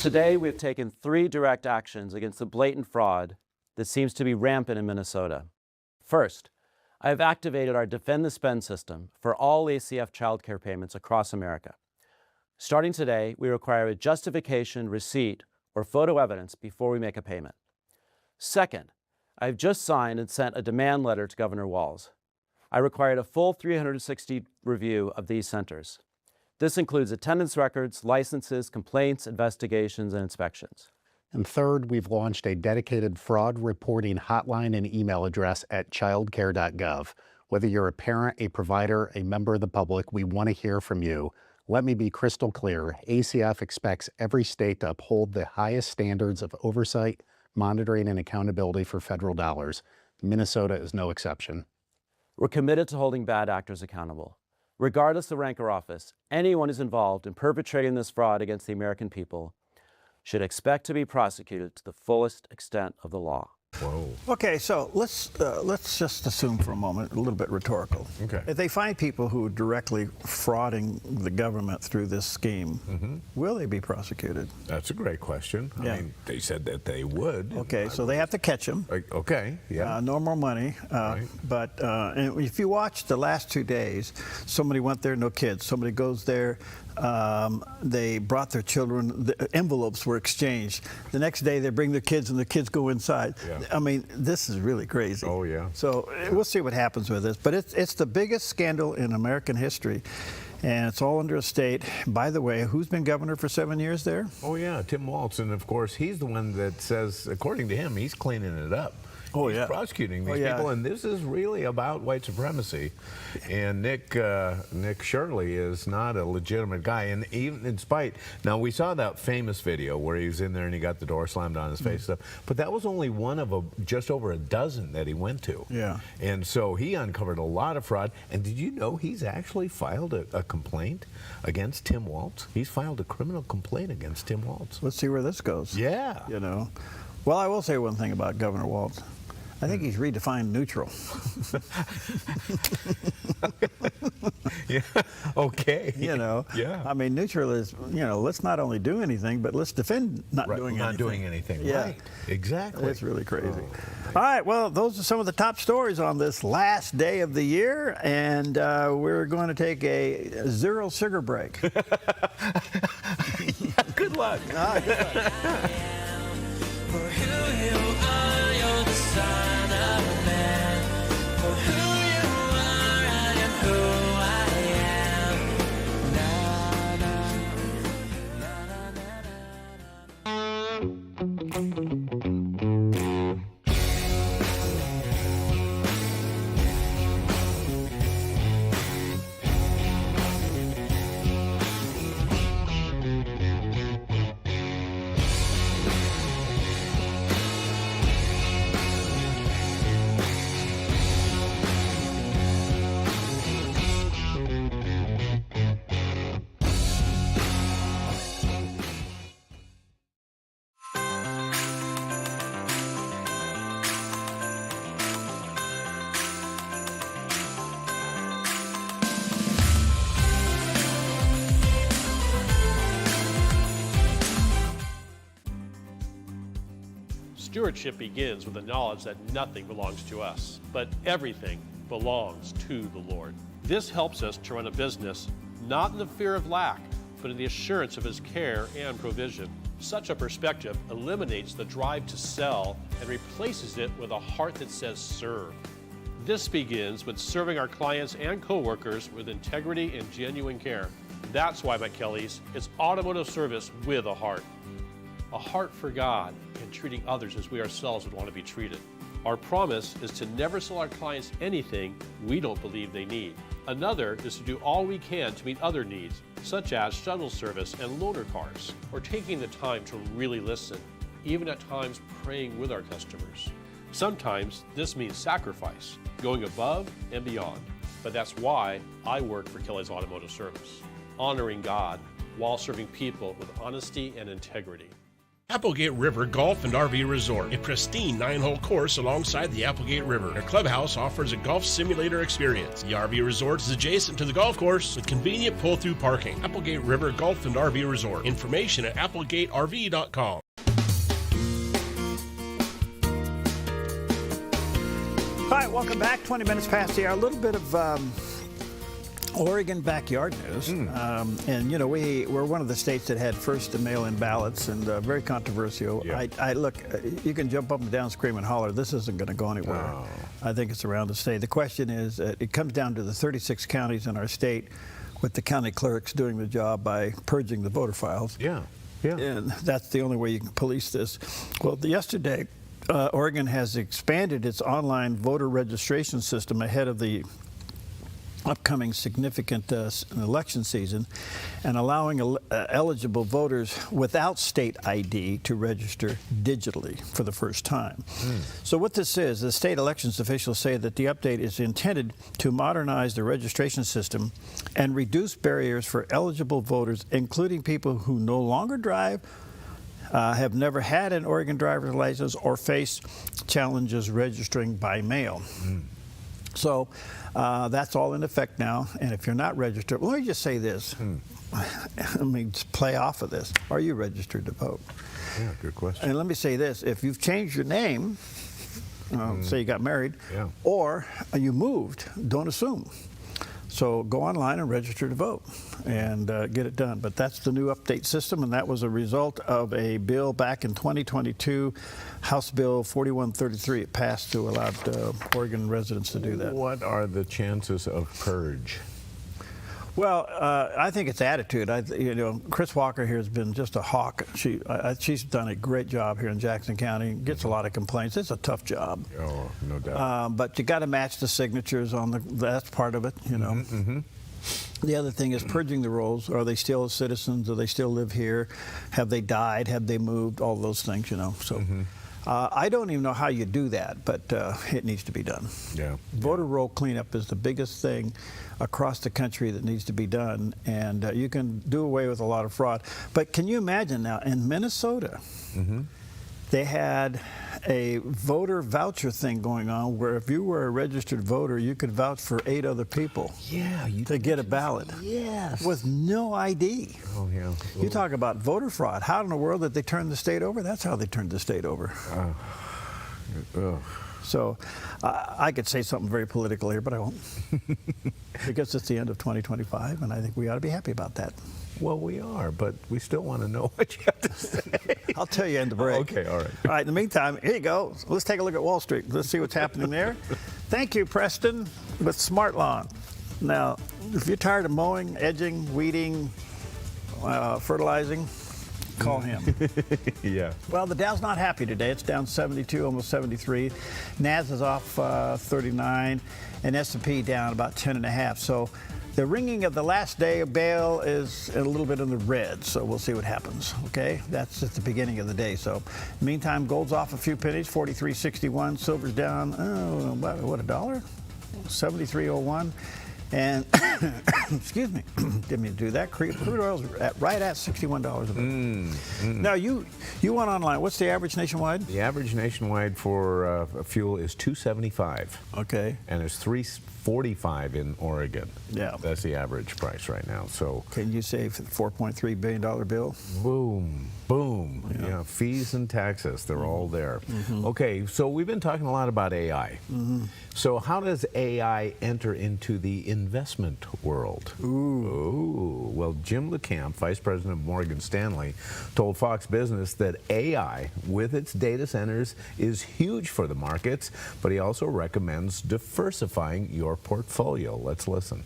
Today, we've taken 3 direct actions against the blatant fraud that seems to be rampant in Minnesota. First, I have activated our Defend the Spend system for all ACF child care payments across America. Starting today, we require a justification, receipt, or photo evidence before we make a payment. Second, I have just signed and sent a demand letter to Governor Walz. I required a full 360 review of these centers. This includes attendance records, licenses, complaints, investigations, and inspections. And third, we've launched a dedicated fraud reporting hotline and email address at childcare.gov. Whether you're a parent, a provider, a member of the public, we want to hear from you. Let me be crystal clear. ACF expects every state to uphold the highest standards of oversight, monitoring, and accountability for federal dollars. Minnesota is no exception. We're committed to holding bad actors accountable. Regardless of rank or office, anyone who's involved in perpetrating this fraud against the American people should expect to be prosecuted to the fullest extent of the law. Whoa. Okay, so let's just assume for a moment, a little bit rhetorical. Okay. If they find people who are directly frauding the government through this scheme, will they be prosecuted? That's a great question. I mean, they said that they would. Okay, so they have to catch them. Okay, yeah. No more money. But and if you watch the last 2 days, somebody went there, no kids. Somebody goes there, they brought their children, the envelopes were exchanged. The next day they bring their kids and the kids go inside. Yeah. I mean, this is really crazy. Oh, yeah. So we'll see what happens with this. But it's the biggest scandal in American history. And it's all under a state. By the way, who's been governor for 7 years there? Oh, yeah, Tim Walz. And, of course, he's the one that says, according to him, he's cleaning it up. Oh, He's yeah. prosecuting these Oh, yeah. people, and this is really about white supremacy. And Nick Shirley is not a legitimate guy, and even in spite. Now we saw that famous video where he was in there and he got the door slammed on his face, stuff. But that was only one of just over a dozen that he went to. Yeah. And so he uncovered a lot of fraud. And did you know he's actually filed a complaint against Tim Walz? He's filed a criminal complaint against Tim Walz. Let's see where this goes. Yeah. You know. Well, I will say one thing about Governor Walz. I think he's redefined neutral. Yeah. Okay. You know. Yeah. I mean, neutral is, you know, let's not only do anything, but let's defend not doing anything. Not doing anything. Yeah. Right. Exactly. It's really crazy. All right. Well, those are some of the top stories on this last day of the year, and we're going to take a zero sugar break. Good luck. All right, good luck. For who you are, you're the son of man. For who you are, I am who I am. Na, na, na, na, na, na, na. Stewardship begins with the knowledge that nothing belongs to us, but everything belongs to the Lord. This helps us to run a business not in the fear of lack, but in the assurance of His care and provision. Such a perspective eliminates the drive to sell and replaces it with a heart that says serve. This begins with serving our clients and coworkers with integrity and genuine care. That's why McKelly's is automotive service with a heart for God and treating others as we ourselves would want to be treated. Our promise is to never sell our clients anything we don't believe they need. Another is to do all we can to meet other needs, such as shuttle service and loaner cars, or taking the time to really listen, even at times praying with our customers. Sometimes this means sacrifice, going above and beyond, but that's why I work for Kelly's Automotive Service, honoring God while serving people with honesty and integrity. Applegate River Golf and RV Resort, a pristine 9-hole course alongside the Applegate River. Their clubhouse offers a golf simulator experience. The RV Resort is adjacent to the golf course with convenient pull-through parking. Applegate River Golf and RV Resort. Information at applegaterv.com. All right, welcome back. 20 minutes past the hour. A little bit of Oregon backyard news. And, you know, we're one of the states that had first to mail-in ballots, and very controversial. Yeah. I look, you can jump up and down, scream and holler. This isn't going to go anywhere. No. I think it's around the state. The question is, it comes down to the 36 counties in our state with the county clerks doing the job by purging the voter files. Yeah. Yeah. And that's the only way you can police this. Well, yesterday, Oregon has expanded its online voter registration system ahead of the upcoming significant election season, and allowing eligible voters without state ID to register digitally for the first time. So what this is, the state elections officials say that the update is intended to modernize the registration system and reduce barriers for eligible voters, including people who no longer drive, have never had an Oregon driver's license, or face challenges registering by mail. So that's all in effect now, and if you're not registered, let me just say this. Let me just play off of this. Are you registered to vote? Yeah, good question. And let me say this. If you've changed your name, say you got married, or you moved, don't assume. So go online and register to vote and get it done. But that's the new update system, and that was a result of a bill back in 2022, House Bill 4133. It passed to allow Oregon residents to do that. What are the chances of purge? Well, I think it's attitude. You know, Chris Walker here has been just a hawk. She's done a great job here in Jackson County. Gets a lot of complaints. It's a tough job. Oh, no doubt. But you got to match the signatures on that's part of it, you know. The other thing is purging the rolls. Are they still citizens? Do they still live here? Have they died? Have they moved? All those things, you know. So I don't even know how you do that, but it needs to be done. Yeah. Voter roll cleanup is the biggest thing across the country that needs to be done, and you can do away with a lot of fraud. But can you imagine now, in Minnesota, they had a voter voucher thing going on where if you were a registered voter, you could vouch for 8 other people to get a ballot. Yes. With no ID. Oh, yeah. You talk about voter fraud. How in the world did they turn the state over? That's how they turned the state over. So I could say something very political here, but I won't. Because it's the end of 2025, and I think we ought to be happy about that. Well, we are, but we still want to know what you have to say. I'll tell you in the break. Okay, all right. All right, in the meantime, here you go. Let's take a look at Wall Street. Let's see what's happening there. Thank you, Preston, with Smart Lawn. Now, if you're tired of mowing, edging, weeding, fertilizing, call him. Yeah. Well, the Dow's not happy today. It's down 72, almost 73. NAS is off 39, and S&P down about 10.5. So the ringing of the last day of bell is a little bit in the red, so we'll see what happens, okay? That's at the beginning of the day. So meantime, gold's off a few pennies, 43.61. Silver's down, what, $1? 73.01. And, excuse me, didn't mean to do that. Crude oil's right at $61 a barrel. Now, you went online. What's the average nationwide? The average nationwide for fuel is $2.75. Okay. And it's $3.45 in Oregon. Yeah. That's the average price right now. So can you save the $4.3 billion bill? Boom, boom. Yeah, fees and taxes, they're all there. Okay, so we've been talking a lot about AI. So how does AI enter into the investment world? Ooh. Well, Jim LeCamp, Vice President of Morgan Stanley, told Fox Business that AI, with its data centers, is huge for the markets, but he also recommends diversifying your portfolio. Let's listen.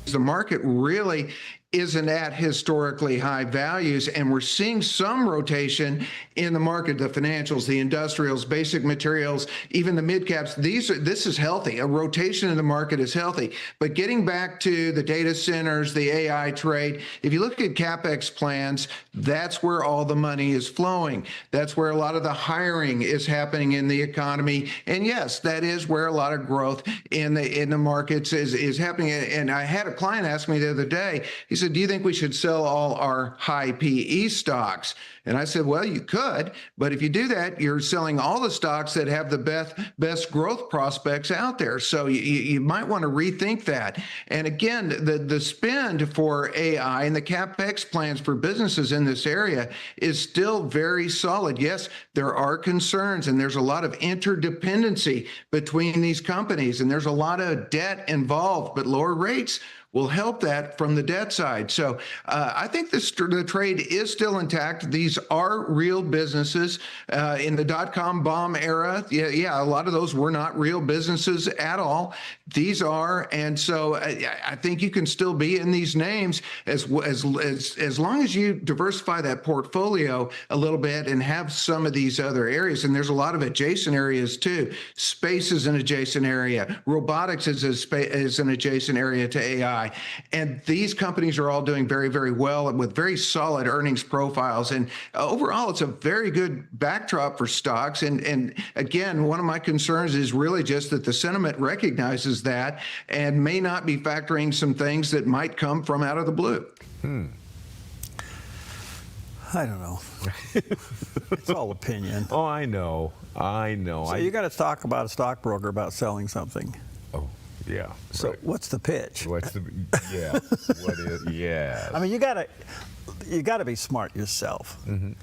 The market really isn't at historically high values, and we're seeing some rotation in the market, the financials, the industrials, basic materials, even the mid caps. This is healthy. A rotation in the market is healthy. But getting back to the data centers, the AI trade, if you look at CapEx plans, that's where all the money is flowing. That's where a lot of the hiring is happening in the economy. And yes, that is where a lot of growth in the markets is happening. And I had a client ask me the other day, he said, do you think we should sell all our high PE stocks? And I said, well, you could, but if you do that, you're selling all the stocks that have the best growth prospects out there. So you might want to rethink that. And again, the spend for AI and the CapEx plans for businesses in this area is still very solid. Yes, there are concerns, and there's a lot of interdependency between these companies, and there's a lot of debt involved, but lower rates will help that from the debt side. So I think the trade is still intact. These are real businesses. In the dot-com bomb era, yeah, a lot of those were not real businesses at all. These are, and so I think you can still be in these names as long as you diversify that portfolio a little bit and have some of these other areas. And there's a lot of adjacent areas too. Space is an adjacent area. Robotics is an adjacent area to AI. And these companies are all doing very, very well with very solid earnings profiles. And overall, it's a very good backdrop for stocks. And again, one of my concerns is really just that the sentiment recognizes that and may not be factoring some things that might come from out of the blue. I don't know. It's all opinion. Oh, I know. So you got to talk about a stockbroker about selling something. Oh, yeah. So what's the pitch? What is? Yeah. I mean, you got to be smart yourself.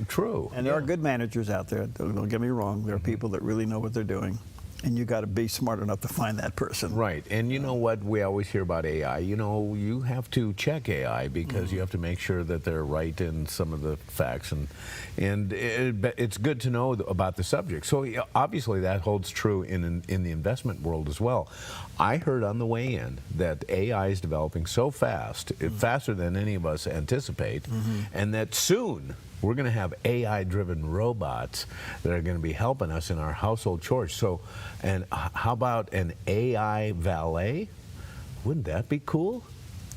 True. And there are good managers out there. Don't get me wrong. There are people that really know what they're doing. And you got to be smart enough to find that person. Right. And you know what? We always hear about AI. You know, you have to check AI because you have to make sure that they're right in some of the facts. And it's good to know about the subject. So obviously that holds true in the investment world as well. I heard on the way in that AI is developing so fast, faster than any of us anticipate, and that soon we're going to have AI-driven robots that are going to be helping us in our household chores. So, and how about an AI valet? Wouldn't that be cool?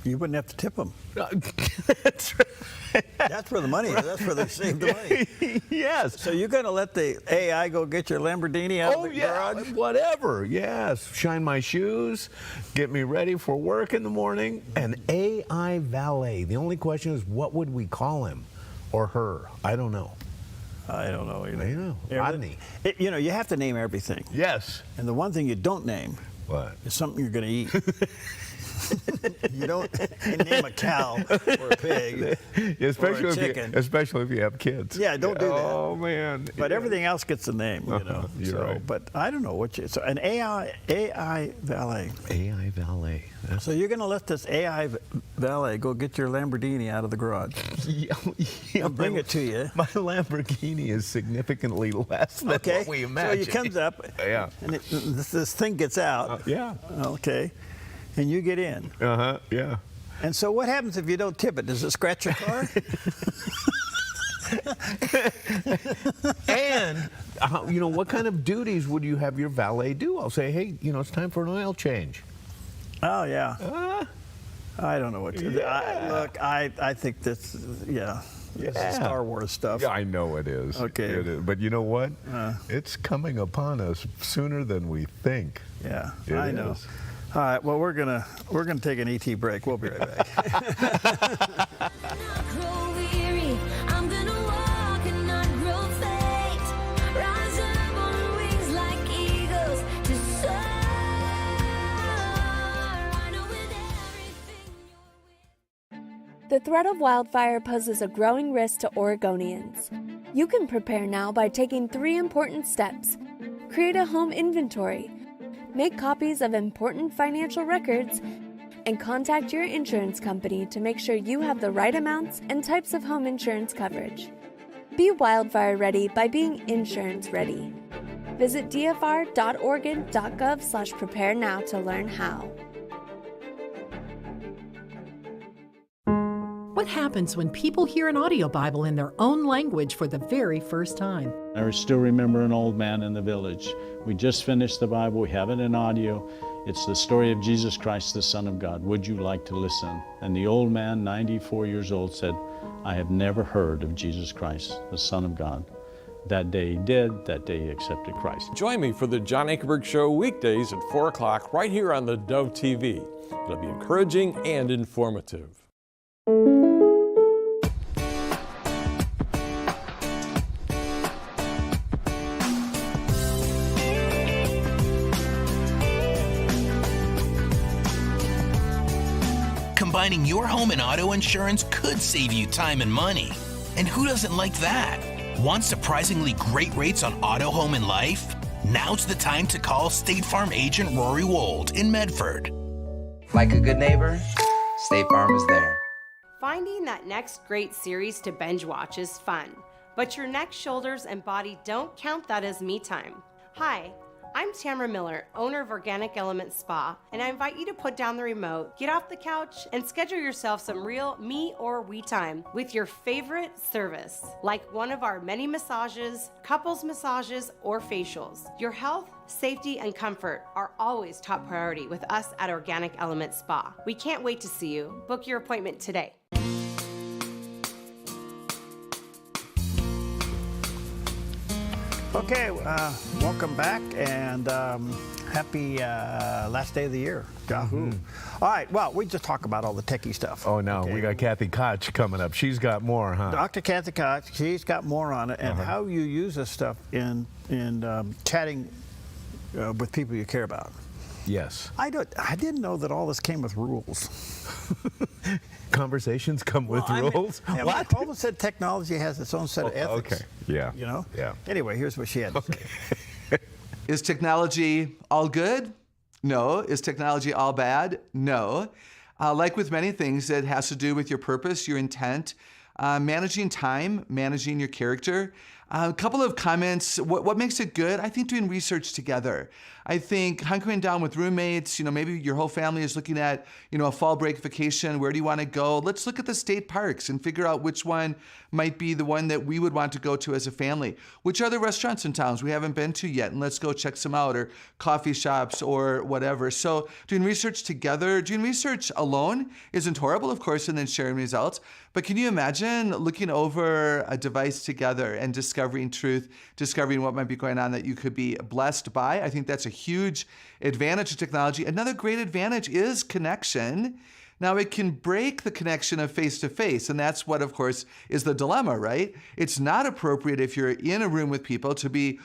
You wouldn't have to tip them. That's right. That's where the money is. That's where they save the money. Yes. So you're going to let the AI go get your Lamborghini out of the garage? Whatever. Yes. Shine my shoes, get me ready for work in the morning. An AI valet. The only question is, what would we call him? Or her. I don't know. I don't know. Rodney. You know, you have to name everything. Yes. And the one thing you don't name What? is something you're going to eat. You don't name a cow or a pig especially or a if chicken. especially if you have kids. Yeah, don't do that. Oh man. But everything else gets a name, you know. You're right. But I don't know what so an AI valet. AI valet. So you're going to let this AI valet go get your Lamborghini out of the garage? Yeah, bring it to you. My Lamborghini is significantly less than what we imagine. So he comes up, yeah, and this thing gets out. Yeah. Okay. And you get in. Yeah. And so what happens if you don't tip it? Does it scratch your car? And you know, what kind of duties would you have your valet do? I'll say, hey, you know, it's time for an oil change. Oh yeah. I don't know what to do. I think this. This is Star Wars stuff. Yeah, I know it is. Okay. It is. But you know what? It's coming upon us sooner than we think. Yeah, I know. All right. Well, we're gonna take an ET break. We'll be right back. The threat of wildfire poses a growing risk to Oregonians. You can prepare now by taking 3 important steps. Create a home inventory, make copies of important financial records, and contact your insurance company to make sure you have the right amounts and types of home insurance coverage. Be wildfire ready by being insurance ready. Visit dfr.oregon.gov/prepare now to learn how. What happens when people hear an audio Bible in their own language for the very first time? I still remember an old man in the village. We just finished the Bible, we have it in audio. It's the story of Jesus Christ, the Son of God. Would you like to listen? And the old man, 94 years old, said, I have never heard of Jesus Christ, the Son of God. That day he did, that day he accepted Christ. Join me for the John Ankerberg Show weekdays at 4 o'clock right here on the Dove TV. It'll be encouraging and informative. Combining your home and auto insurance could save you time and money. And who doesn't like that? Want surprisingly great rates on auto, home, and life? Now's the time to call State Farm agent Rory Wold in Medford. Like a good neighbor, State Farm is there. Finding that next great series to binge watch is fun, but your neck, shoulders, and body don't count that as me time. Hi, I'm Tamara Miller, owner of Organic Element Spa, and I invite you to put down the remote, get off the couch, and schedule yourself some real me or we time with your favorite service, like one of our many massages, couples massages, or facials. Your health, safety, and comfort are always top priority with us at Organic Element Spa. We can't wait to see you. Book your appointment today. Okay, welcome back, and happy last day of the year. Yahoo! All right, well, we just talk about all the techie stuff. Oh no, okay. We got Kathy Koch coming up. She's got more, huh? Dr. Kathy Koch, she's got more on it, and how you use this stuff in chatting with people you care about. Yes. I didn't know that all this came with rules. Conversations come with rules? What? All of a sudden, technology has its own set of ethics. Okay. Yeah. You know? Yeah. Anyway, here's what she had to say. Is technology all good? No. Is technology all bad? No. Like with many things, it has to do with your purpose, your intent, managing time, managing your character. A couple of comments. What makes it good? I think doing research together. I think hunkering down with roommates, maybe your whole family is looking at, a fall break vacation. Where do you want to go? Let's look at the state parks and figure out which one might be the one that we would want to go to as a family. Which are the restaurants in towns we haven't been to yet? And let's go check some out, or coffee shops or whatever. So doing research together, doing research alone isn't horrible, of course, and then sharing results. But can you imagine looking over a device together and discovering truth, discovering what might be going on that you could be blessed by? I think that's a huge advantage of technology. Another great advantage is connection. Now, it can break the connection of face-to-face, and that's what, of course, is the dilemma, right? It's not appropriate if you're in a room with people to be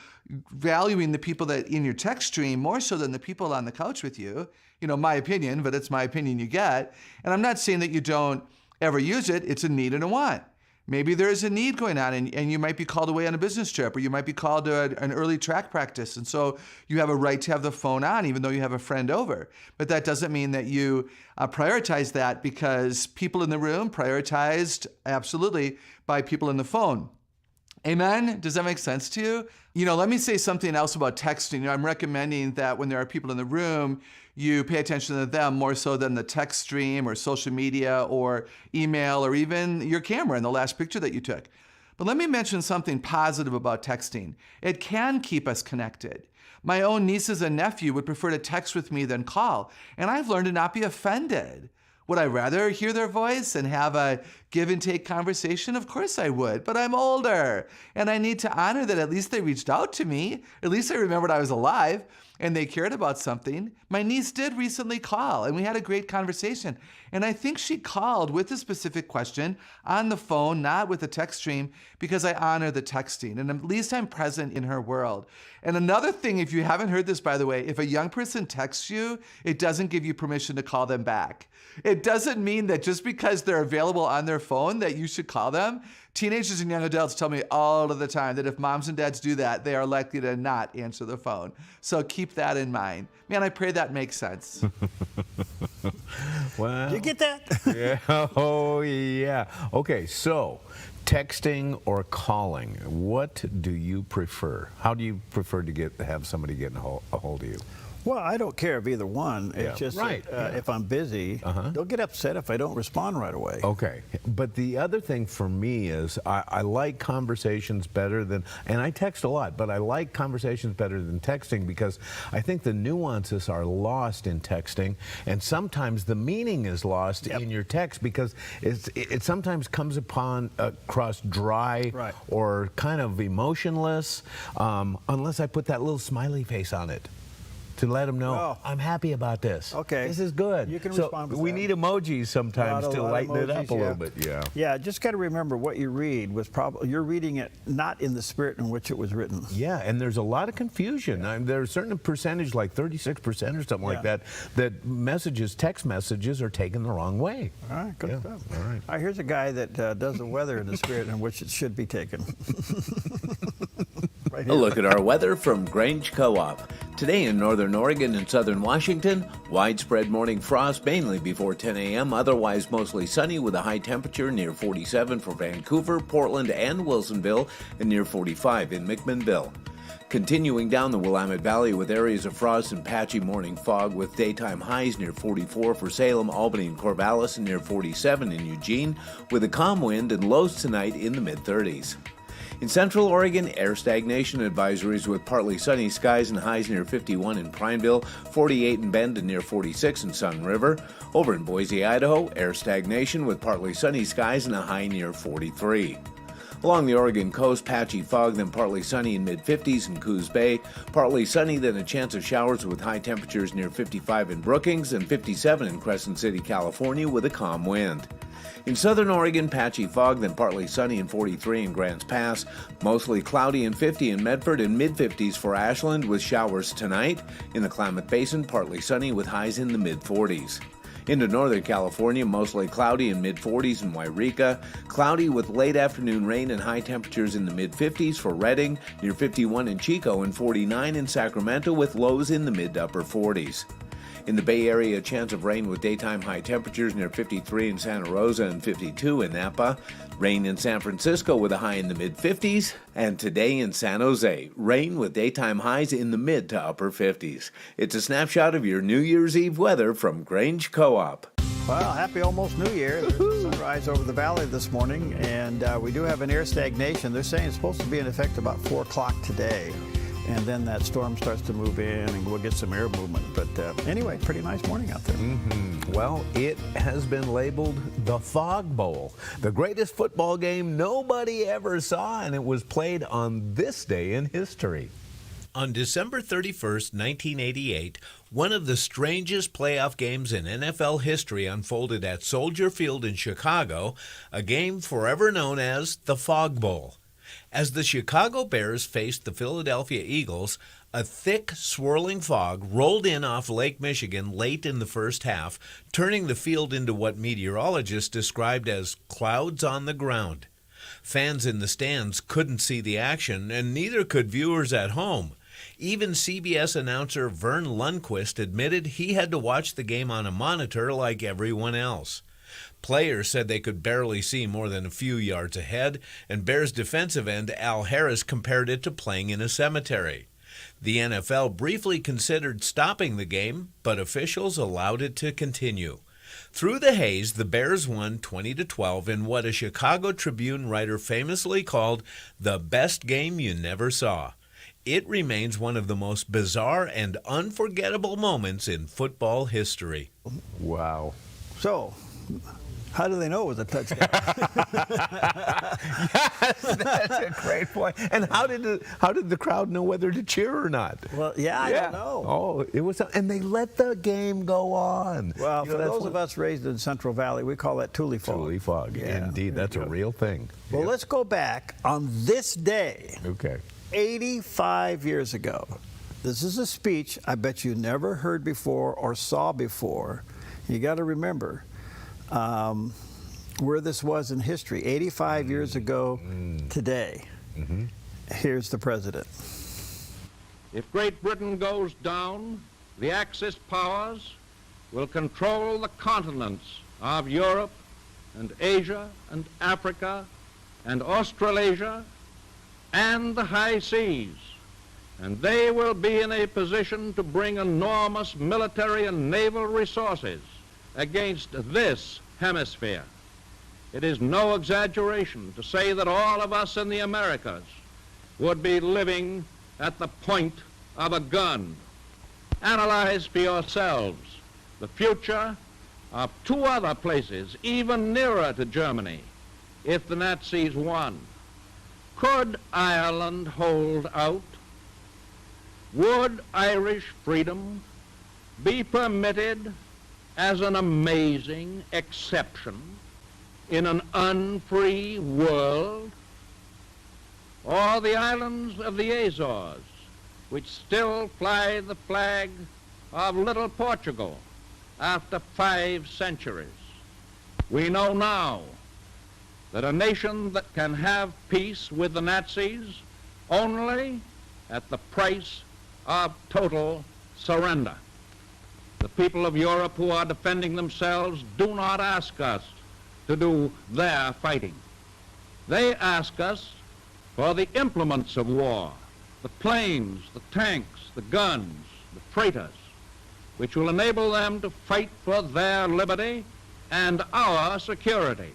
valuing the people that in your text stream more so than the people on the couch with you. You know, my opinion, but it's my opinion you get. And I'm not saying that you don't ever use it. It's a need and a want. Maybe there is a need going on and you might be called away on a business trip, or you might be called to an early track practice. And so you have a right to have the phone on even though you have a friend over. But that doesn't mean that you prioritize that, because people in the room prioritized absolutely by people in the phone. Amen? Does that make sense to you? You know, let me say something else about texting. You know, I'm recommending that when there are people in the room, you pay attention to them more so than the text stream or social media or email or even your camera in the last picture that you took. But let me mention something positive about texting. It can keep us connected. My own nieces and nephew would prefer to text with me than call, and I've learned to not be offended. Would I rather hear their voice and have a give and take conversation? Of course I would, but I'm older and I need to honor that at least they reached out to me. At least they remembered I was alive and they cared about something. My niece did recently call and we had a great conversation. And I think she called with a specific question on the phone, not with a text stream, because I honor the texting and at least I'm present in her world. And another thing, if you haven't heard this, by the way, if a young person texts you, it doesn't give you permission to call them back. It doesn't mean that just because they're available on their phone that you should call them. Teenagers and young adults tell me all of the time that if moms and dads do that, they are likely to not answer the phone. So keep that in mind. Man, I pray that makes sense. Well, Did you get that? Yeah. Oh, yeah. Okay, so texting or calling, what do you prefer? How do you prefer to have somebody get a hold of you? Well, I don't care of either one. It's just right. If I'm busy, don't get upset if I don't respond right away. Okay. But the other thing for me is I like conversations better than, and I text a lot, but I like conversations better than texting because I think the nuances are lost in texting, and sometimes the meaning is lost in your text because it sometimes comes across dry or kind of emotionless, unless I put that little smiley face on it to let them know I'm happy about this. Okay. This is good. You can so respond with we that. need emojis sometimes to lighten it up a little bit. Yeah. Yeah, just got to remember what you read was probably, you're reading it not in the spirit in which it was written. Yeah, and there's a lot of confusion. I mean, there's a certain percentage, like 36% or something like that, that messages, text messages are taken the wrong way. All right, good stuff. All right. All right, here's a guy that does the weather in the spirit in which it should be taken. Right A look at our weather from Grange Co-op. Today in northern Oregon and southern Washington, widespread morning frost mainly before 10 a.m., otherwise mostly sunny with a high temperature near 47 for Vancouver, Portland, and Wilsonville, and near 45 in McMinnville. Continuing down the Willamette Valley with areas of frost and patchy morning fog with daytime highs near 44 for Salem, Albany, and Corvallis, and near 47 in Eugene, with a calm wind and lows tonight in the mid-30s. In central Oregon, air stagnation advisories with partly sunny skies and highs near 51 in Prineville, 48 in Bend, and near 46 in Sun River. Over in Boise, Idaho, air stagnation with partly sunny skies and a high near 43. Along the Oregon coast, patchy fog, then partly sunny in mid-50s in Coos Bay, partly sunny, then a chance of showers with high temperatures near 55 in Brookings and 57 in Crescent City, California, with a calm wind. In southern Oregon, patchy fog, then partly sunny and 43 in Grants Pass, mostly cloudy and 50 in Medford and mid-50s for Ashland with showers tonight. In the Klamath Basin, partly sunny with highs in the mid-40s. Into northern California, mostly cloudy and mid-40s in Wairika, cloudy with late afternoon rain and high temperatures in the mid-50s for Redding, near 51 in Chico and 49 in Sacramento with lows in the mid to upper 40s. In the Bay Area, a chance of rain with daytime high temperatures near 53 in Santa Rosa and 52 in Napa. Rain in San Francisco with a high in the mid-50s. And today in San Jose, rain with daytime highs in the mid to upper 50s. It's a snapshot of your New Year's Eve weather from Grange Co-op. Well, happy almost New Year. There's sunrise over the valley this morning, and we do have an air stagnation. They're saying it's supposed to be in effect about 4 o'clock today. And then that storm starts to move in and we'll get some air movement. But anyway, pretty nice morning out there. Well, it has been labeled the Fog Bowl, the greatest football game nobody ever saw, and it was played on this day in history. On December 31st, 1988, one of the strangest playoff games in NFL history unfolded at Soldier Field in Chicago, a game forever known as the Fog Bowl. As the Chicago Bears faced the Philadelphia Eagles, a thick, swirling fog rolled in off Lake Michigan late in the first half, turning the field into what meteorologists described as clouds on the ground. Fans in the stands couldn't see the action, and neither could viewers at home. Even CBS announcer Vern Lundquist admitted he had to watch the game on a monitor like everyone else. Players said they could barely see more than a few yards ahead, and Bears defensive end Al Harris compared it to playing in a cemetery. The NFL briefly considered stopping the game, but officials allowed it to continue. Through the haze, the Bears won 20-12 in what a Chicago Tribune writer famously called the best game you never saw. It remains one of the most bizarre and unforgettable moments in football history. Wow. So, how do they know it was a touchdown? Yes, that's a great point. And how did the crowd know whether to cheer or not? Well, I don't know. Oh, it was, and they let the game go on. Well, for those of us raised in Central Valley, we call that Thule fog. Thule fog, Yeah, indeed, that's a real thing. Well, let's go back on this day. Okay. 85 years ago. This is a speech I bet you never heard before or saw before. You got to remember where this was in history. 85 years ago today. Here's the president. If Great Britain goes down, the Axis powers will control the continents of Europe and Asia and Africa and Australasia and the high seas, and they will be in a position to bring enormous military and naval resources against this hemisphere. It is no exaggeration to say that all of us in the Americas would be living at the point of a gun. Analyze for yourselves the future of two other places even nearer to Germany if the Nazis won. Could Ireland hold out? Would Irish freedom be permitted as an amazing exception in an unfree world? Or the islands of the Azores, which still fly the flag of little Portugal after 5 centuries? We know now that a nation that can have peace with the Nazis only at the price of total surrender. The people of Europe who are defending themselves do not ask us to do their fighting. They ask us for the implements of war, the planes, the tanks, the guns, the freighters, which will enable them to fight for their liberty and our security.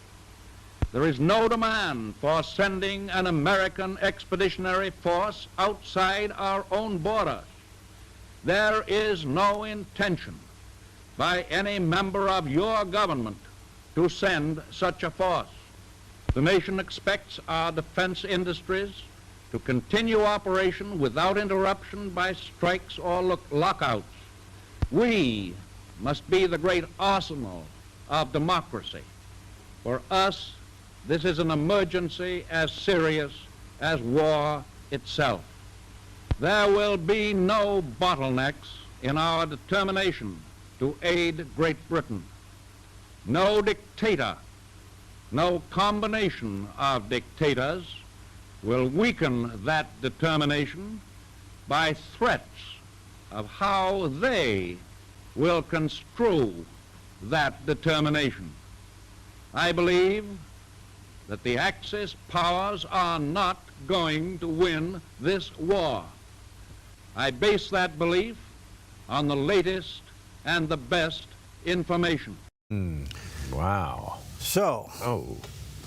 There is no demand for sending an American expeditionary force outside our own borders. There is no intention by any member of your government to send such a force. The nation expects our defense industries to continue operation without interruption by strikes or lockouts. We must be the great arsenal of democracy. For us, this is an emergency as serious as war itself. There will be no bottlenecks in our determination to aid Great Britain. No dictator, no combination of dictators will weaken that determination by threats of how they will construe that determination. I believe that the Axis powers are not going to win this war. I base that belief on the latest and the best information. Wow. So,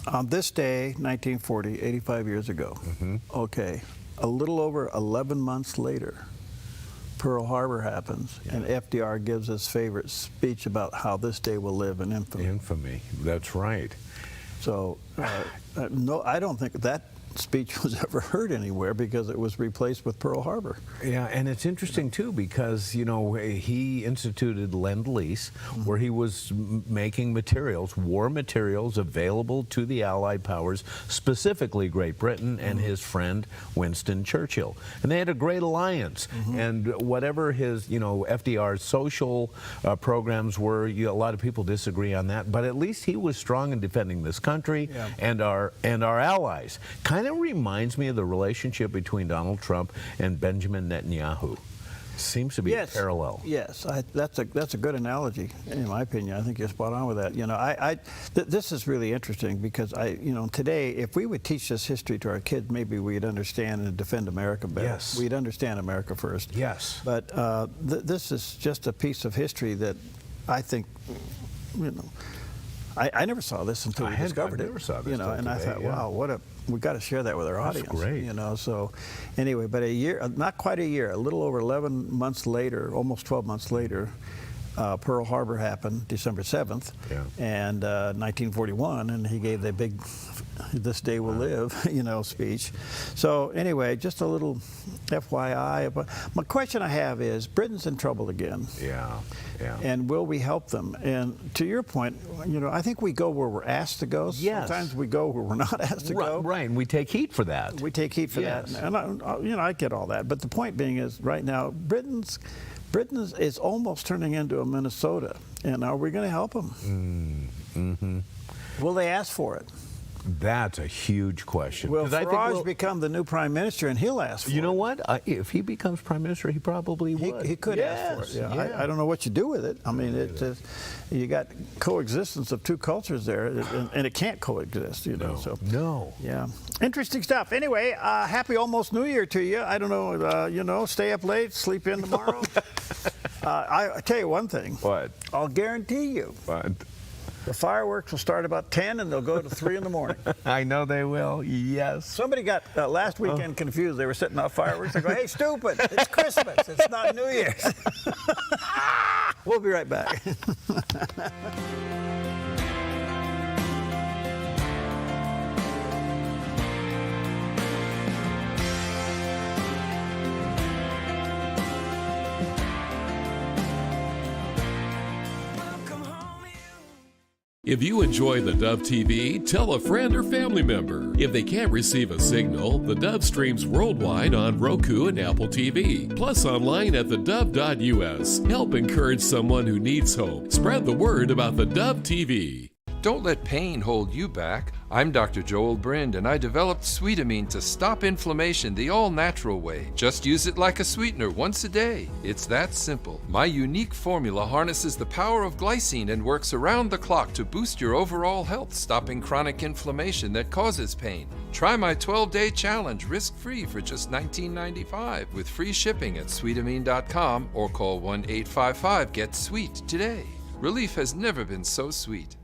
on this day, 1940, 85 years ago, okay, a little over 11 months later, Pearl Harbor happens, and FDR gives his favorite speech about how this day will live in infamy. Infamy, that's right. So, no, I don't think that speech was ever heard anywhere because it was replaced with Pearl Harbor. Yeah, and it's interesting too because, you know, he instituted Lend-Lease, where he was making materials, war materials, available to the Allied powers, specifically Great Britain and his friend Winston Churchill. And they had a great alliance. And whatever his, you know, FDR's social programs were, a lot of people disagree on that, but at least he was strong in defending this country and our allies. Kind of reminds me of the relationship between Donald Trump and Benjamin Netanyahu. Seems to be parallel. Yes, that's a good analogy, in my opinion. I think you're spot on with that. You know, this is really interesting because you know, today, if we would teach this history to our kids, maybe we'd understand and defend America better. Yes. We'd understand America first. Yes. But this is just a piece of history that I think, you know, I never saw this until we discovered it. I never saw this. You know, and I thought, wow, we got to share that with our audience. That's great. You know, so anyway, but a year, not quite a year, a little over 11 months later, almost 12 months later, Pearl Harbor happened, December 7th, and 1941, and he gave the big "This Day Will Live," you know, speech. So anyway, just a little FYI. But my question I have is, Britain's in trouble again. Yeah. And will we help them? And to your point, you know, I think we go where we're asked to go. Yes. Sometimes we go where we're not asked to go. Right, and we take heat for that. We take heat for that, and you know, I get all that. But the point being is, right now, Britain is almost turning into a Minnesota, and are we going to help them? Will they ask for it? That's a huge question. Will Farage become the new prime minister, and he'll ask for it? You know what? If he becomes prime minister, he probably would. He could ask for it. Yeah. I don't know what you do with it. I mean, you got coexistence of two cultures there, and it can't coexist. You know. So yeah, interesting stuff. Anyway, happy almost New Year to you. I don't know. You know, stay up late, sleep in tomorrow. I tell you one thing. What? I'll guarantee you. What? The fireworks will start about 10 and they'll go to 3 in the morning. I know they will, yes. Somebody got last weekend confused. They were setting off fireworks. They go, hey, stupid, it's Christmas. It's not New Year's. We'll be right back. If you enjoy the Dove TV, tell a friend or family member. If they can't receive a signal, the Dove streams worldwide on Roku and Apple TV, plus online at thedove.us. Help encourage someone who needs hope. Spread the word about the Dove TV. Don't let pain hold you back. I'm Dr. Joel Brind, and I developed Sweetamine to stop inflammation the all-natural way. Just use it like a sweetener once a day. It's that simple. My unique formula harnesses the power of glycine and works around the clock to boost your overall health, stopping chronic inflammation that causes pain. Try my 12-day challenge risk-free for just $19.95 with free shipping at sweetamine.com or call 1-855-GET-SWEET today. Relief has never been so sweet.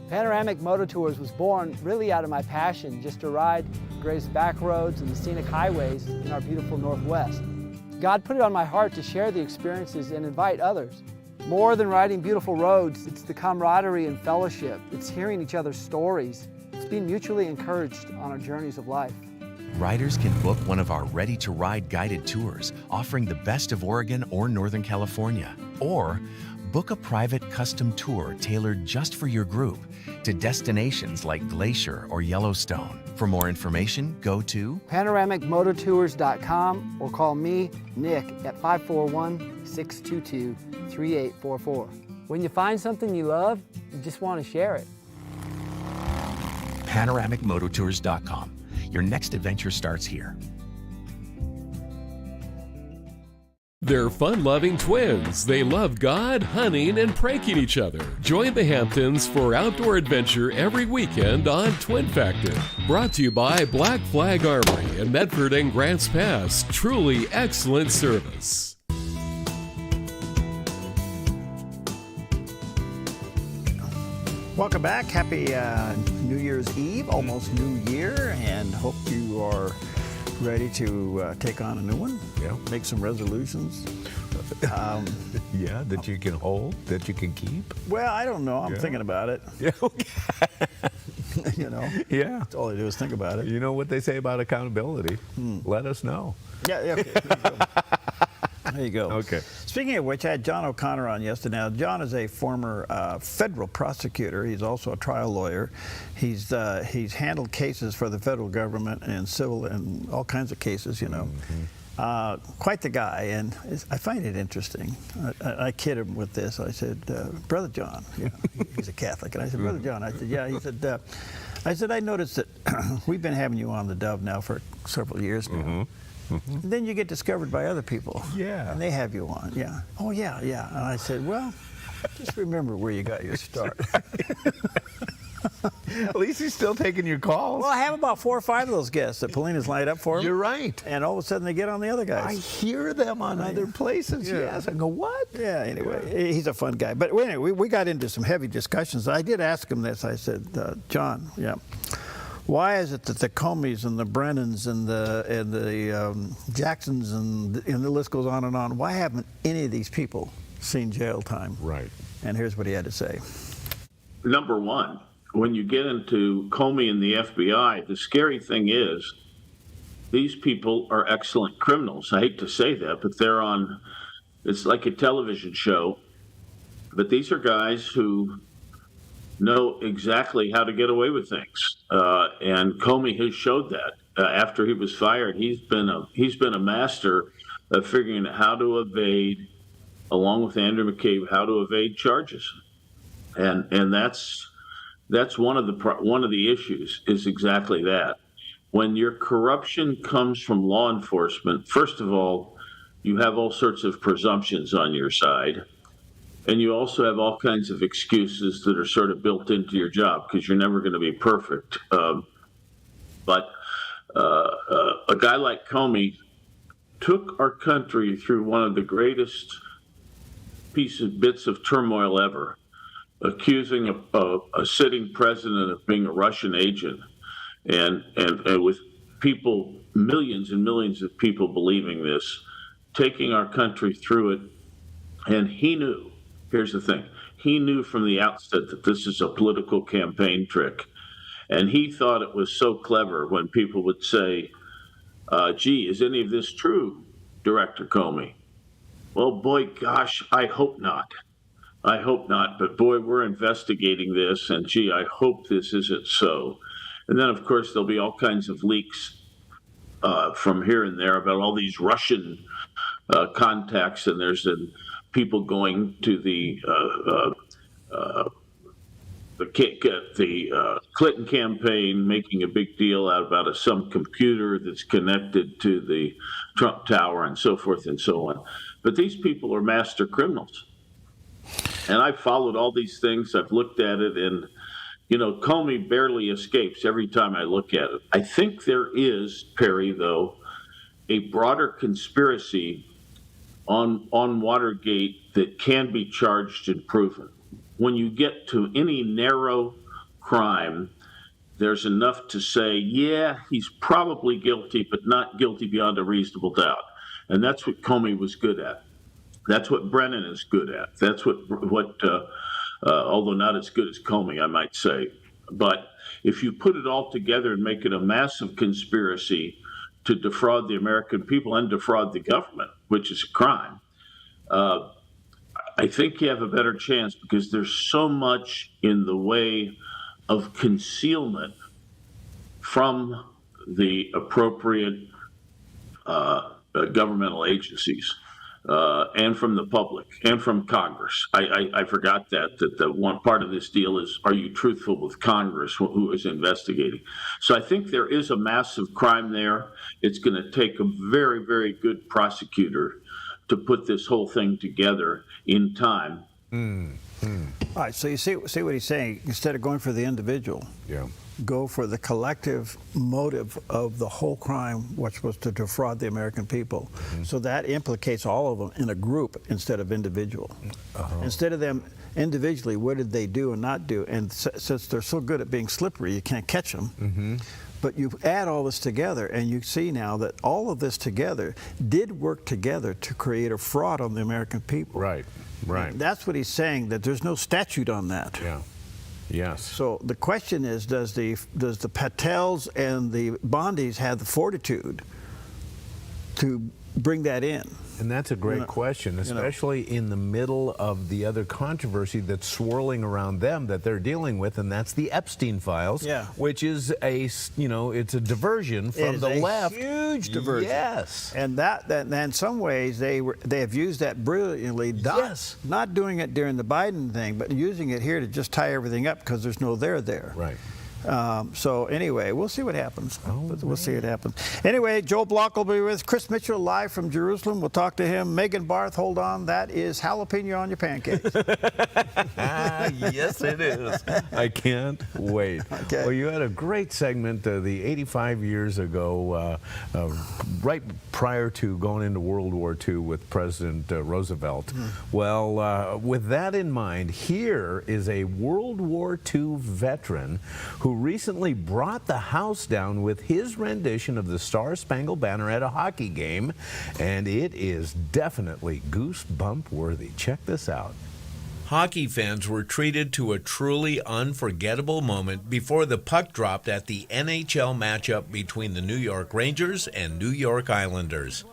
Panoramic Moto Tours was born really out of my passion just to ride Gray's back roads and the scenic highways in our beautiful Northwest. God put it on my heart to share the experiences and invite others. More than riding beautiful roads, it's the camaraderie and fellowship. It's hearing each other's stories. It's being mutually encouraged on our journeys of life. Riders can book one of our ready-to-ride guided tours offering the best of Oregon or Northern California. Or book a private custom tour tailored just for your group to destinations like Glacier or Yellowstone. For more information, go to panoramicmototours.com or call me, Nick, at 541-622-3844. When you find something you love, you just want to share it. panoramicmototours.com. Your next adventure starts here. They're fun-loving twins. They love God, hunting, and pranking each other. Join the Hamptons for outdoor adventure every weekend on Twin Factor. Brought to you by Black Flag Armory in Medford and Grants Pass. Truly excellent service. Welcome back. Happy New Year's Eve, almost New Year, and hope you are ready to take on a new one. Yeah. Make some resolutions. Yeah, that you can hold, that you can keep? Well, I don't know. I'm Yeah. thinking about it. Yeah, You know? yeah. That's all I do is think about it. You know what they say about accountability? Let us know. Yeah, okay. There you go. Okay. Speaking of which, I had John O'Connor on yesterday. Now, John is a former federal prosecutor. He's also a trial lawyer. He's handled cases for the federal government and civil and all kinds of cases, you know. Quite the guy, and I find it interesting. I kid him with this. I said, Brother John, you know, he's a Catholic, and I said, Brother John, I said, yeah. He said, I noticed that we've been having you on the Dove now for several years now. And then you get discovered by other people. Yeah. And they have you on. Yeah. Oh, yeah, yeah. And I said, well, just remember where you got your start. At least he's still taking your calls. Well, I have about 4 or 5 of those guests that Paulina's lined up for him. You're right. And all of a sudden they get on the other guys. I hear them on other places, yes. I go, what? Yeah, anyway, he's a fun guy. But anyway, we got into some heavy discussions. I did ask him this. I said, John, why is it that the Comeys and the Brennans and the Jacksons and the list goes on and on, why haven't any of these people seen jail time? Right. And here's what he had to say. Number one, when you get into Comey and the FBI, the scary thing is these people are excellent criminals. I hate to say that, but they're on, it's like a television show. But these are guys who know exactly how to get away with things. And Comey has showed that. After he was fired, he's been a master of figuring out how to evade, along with Andrew McCabe, how to evade charges. And that's one of the issues is exactly that. When your corruption comes from law enforcement, first of all, you have all sorts of presumptions on your side. And you also have all kinds of excuses that are sort of built into your job because you're never going to be perfect. But a guy like Comey took our country through one of the greatest bits of turmoil ever, accusing a sitting president of being a Russian agent, and with people, millions and millions of people believing this, taking our country through it. And he knew, here's the thing, he knew from the outset that this is a political campaign trick. And he thought it was so clever when people would say, gee, is any of this true, Director Comey? Well, boy, gosh, I hope not. I hope not, but boy, we're investigating this, and gee, I hope this isn't so. And then, of course, there'll be all kinds of leaks from here and there about all these Russian contacts, and there's people going to the Clinton campaign, making a big deal out about some computer that's connected to the Trump Tower and so forth and so on. But these people are master criminals. And I've followed all these things. I've looked at it, and, Comey barely escapes every time I look at it. I think there is, Perry, though, a broader conspiracy on Watergate that can be charged and proven. When you get to any narrow crime, there's enough to say, yeah, he's probably guilty, but not guilty beyond a reasonable doubt. And that's what Comey was good at. That's what Brennan is good at. That's what although not as good as Comey, I might say. But if you put it all together and make it a massive conspiracy to defraud the American people and defraud the government, which is a crime, I think you have a better chance because there's so much in the way of concealment from the appropriate governmental agencies. And from the public and from Congress. I forgot that the one part of this deal is, are you truthful with Congress who is investigating? So I think there is a massive crime there. It's going to take a very, very good prosecutor to put this whole thing together in time. All right, so you see what he's saying. Instead of going for the individual, go for the collective motive of the whole crime, which was to defraud the American people. So that implicates all of them in a group instead of individual. Instead of them individually, what did they do and not do? And since they're so good at being slippery, you can't catch them. But you add all this together, and you see now that all of this together did work together to create a fraud on the American people. Right, right. And that's what he's saying, that there's no statute on that. Yeah. Yes. So the question is, does the Patels and the Bondis have the fortitude to bring that in? And that's a great question, especially in the middle of the other controversy that's swirling around them that they're dealing with, and that's the Epstein files, which is it's a diversion from the left. Huge diversion. Yes. And that in some ways they have used that brilliantly. Not doing it during the Biden thing, but using it here to just tie everything up because there's no there. Right. So anyway, we'll see what happens. We'll see what happens. Anyway, Joel Block will be with Chris Mitchell live from Jerusalem. We'll talk to him. Megan Barth, hold on. That is jalapeno on your pancakes. Yes, it is. I can't wait. Okay. Well, you had a great segment the 85 years ago, right prior to going into World War II with President Roosevelt. Well, with that in mind, here is a World War II veteran who recently brought the house down with his rendition of the Star-Spangled Banner at a hockey game, and it is definitely goosebump worthy. Check this out. Hockey fans were treated to a truly unforgettable moment before the puck dropped at the NHL matchup between the New York Rangers and New York Islanders.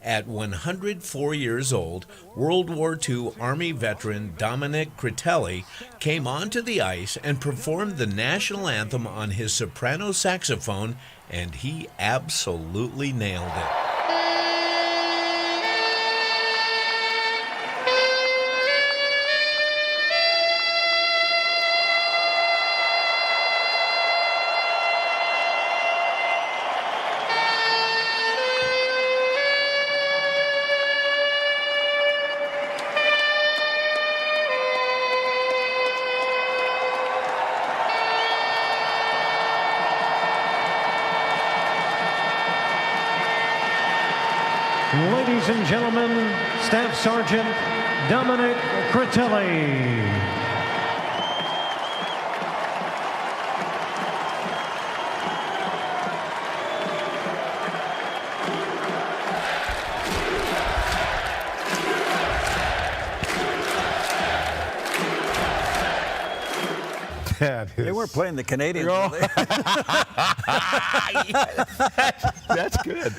At 104 years old, World War II Army veteran Dominic Critelli came onto the ice and performed the national anthem on his soprano saxophone, and he absolutely nailed it. Ladies and gentlemen, Staff Sergeant Dominic Critelli. They weren't playing the Canadians. No. Were they? That's good.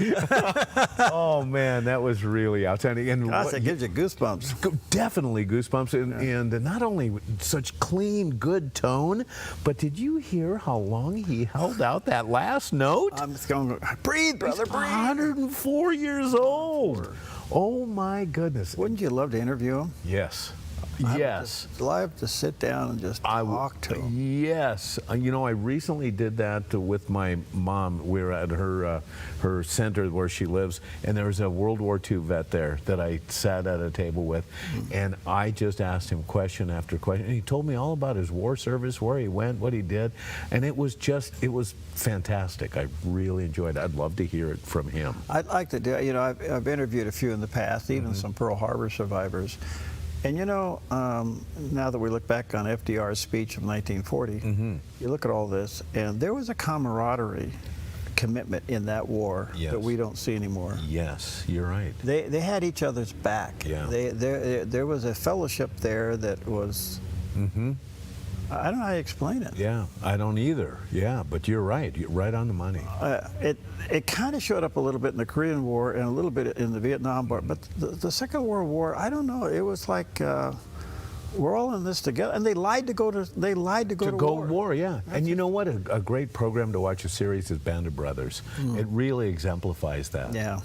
Oh man, that was really outstanding. And gosh, it gives you goosebumps. Definitely goosebumps, and not only such clean, good tone, but did you hear how long he held out that last note? I'm just going, breathe, brother, He's breathe. 104 years old. Oh my goodness. Wouldn't you love to interview him? Yes. Yes. I'd love to sit down and just talk to him. Yes. You know, I recently did that with my mom. We were at her center where she lives, and there was a World War II vet there that I sat at a table with, and I just asked him question after question, and he told me all about his war service, where he went, what he did, and it was fantastic. I really enjoyed it. I'd love to hear it from him. I'd like to do, I've interviewed a few in the past, even some Pearl Harbor survivors. And now that we look back on FDR's speech of 1940, you look at all this, and there was a camaraderie commitment in that war that we don't see anymore. Yes, you're right. They had each other's back. Yeah. There was a fellowship there that was, I don't know how to explain it. Yeah, I don't either. Yeah, but you're right. You're right on the money. It kind of showed up a little bit in the Korean War and a little bit in the Vietnam War, but the Second World War, I don't know. It was like we're all in this together, and they lied to go to war. Yeah. And you know what? A great program to watch a series is Band of Brothers. It really exemplifies that. Yeah.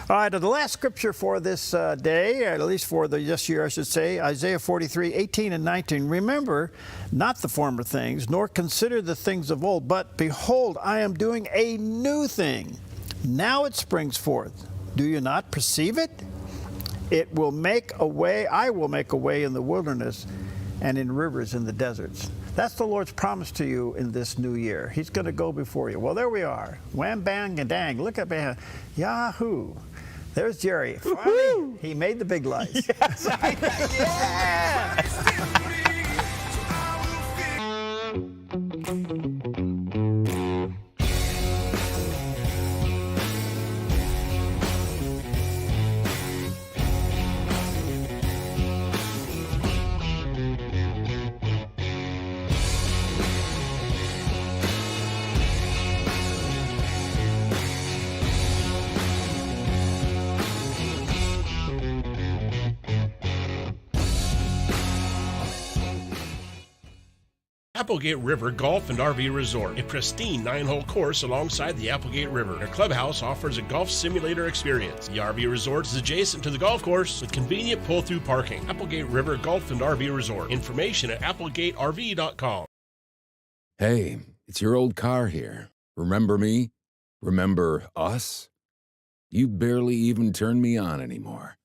All right, the last scripture for this day, at least for this year, I should say, Isaiah 43, 18 and 19. Remember not the former things, nor consider the things of old, but behold, I am doing a new thing. Now it springs forth. Do you not perceive it? It will make a way, I will make a way in the wilderness and in rivers in the deserts. That's the Lord's promise to you in this new year. He's going to go before you. Well, there we are. Wham, bang, and dang. Look at me. Yahoo. There's Jerry. Finally, he made the big lights. Yes. Applegate River Golf and RV Resort, a pristine 9-hole course alongside the Applegate River. Their clubhouse offers a golf simulator experience. The RV Resort is adjacent to the golf course with convenient pull-through parking. Applegate River Golf and RV Resort. Information at applegateRV.com. Hey, it's your old car here. Remember me? Remember us? You barely even turn me on anymore.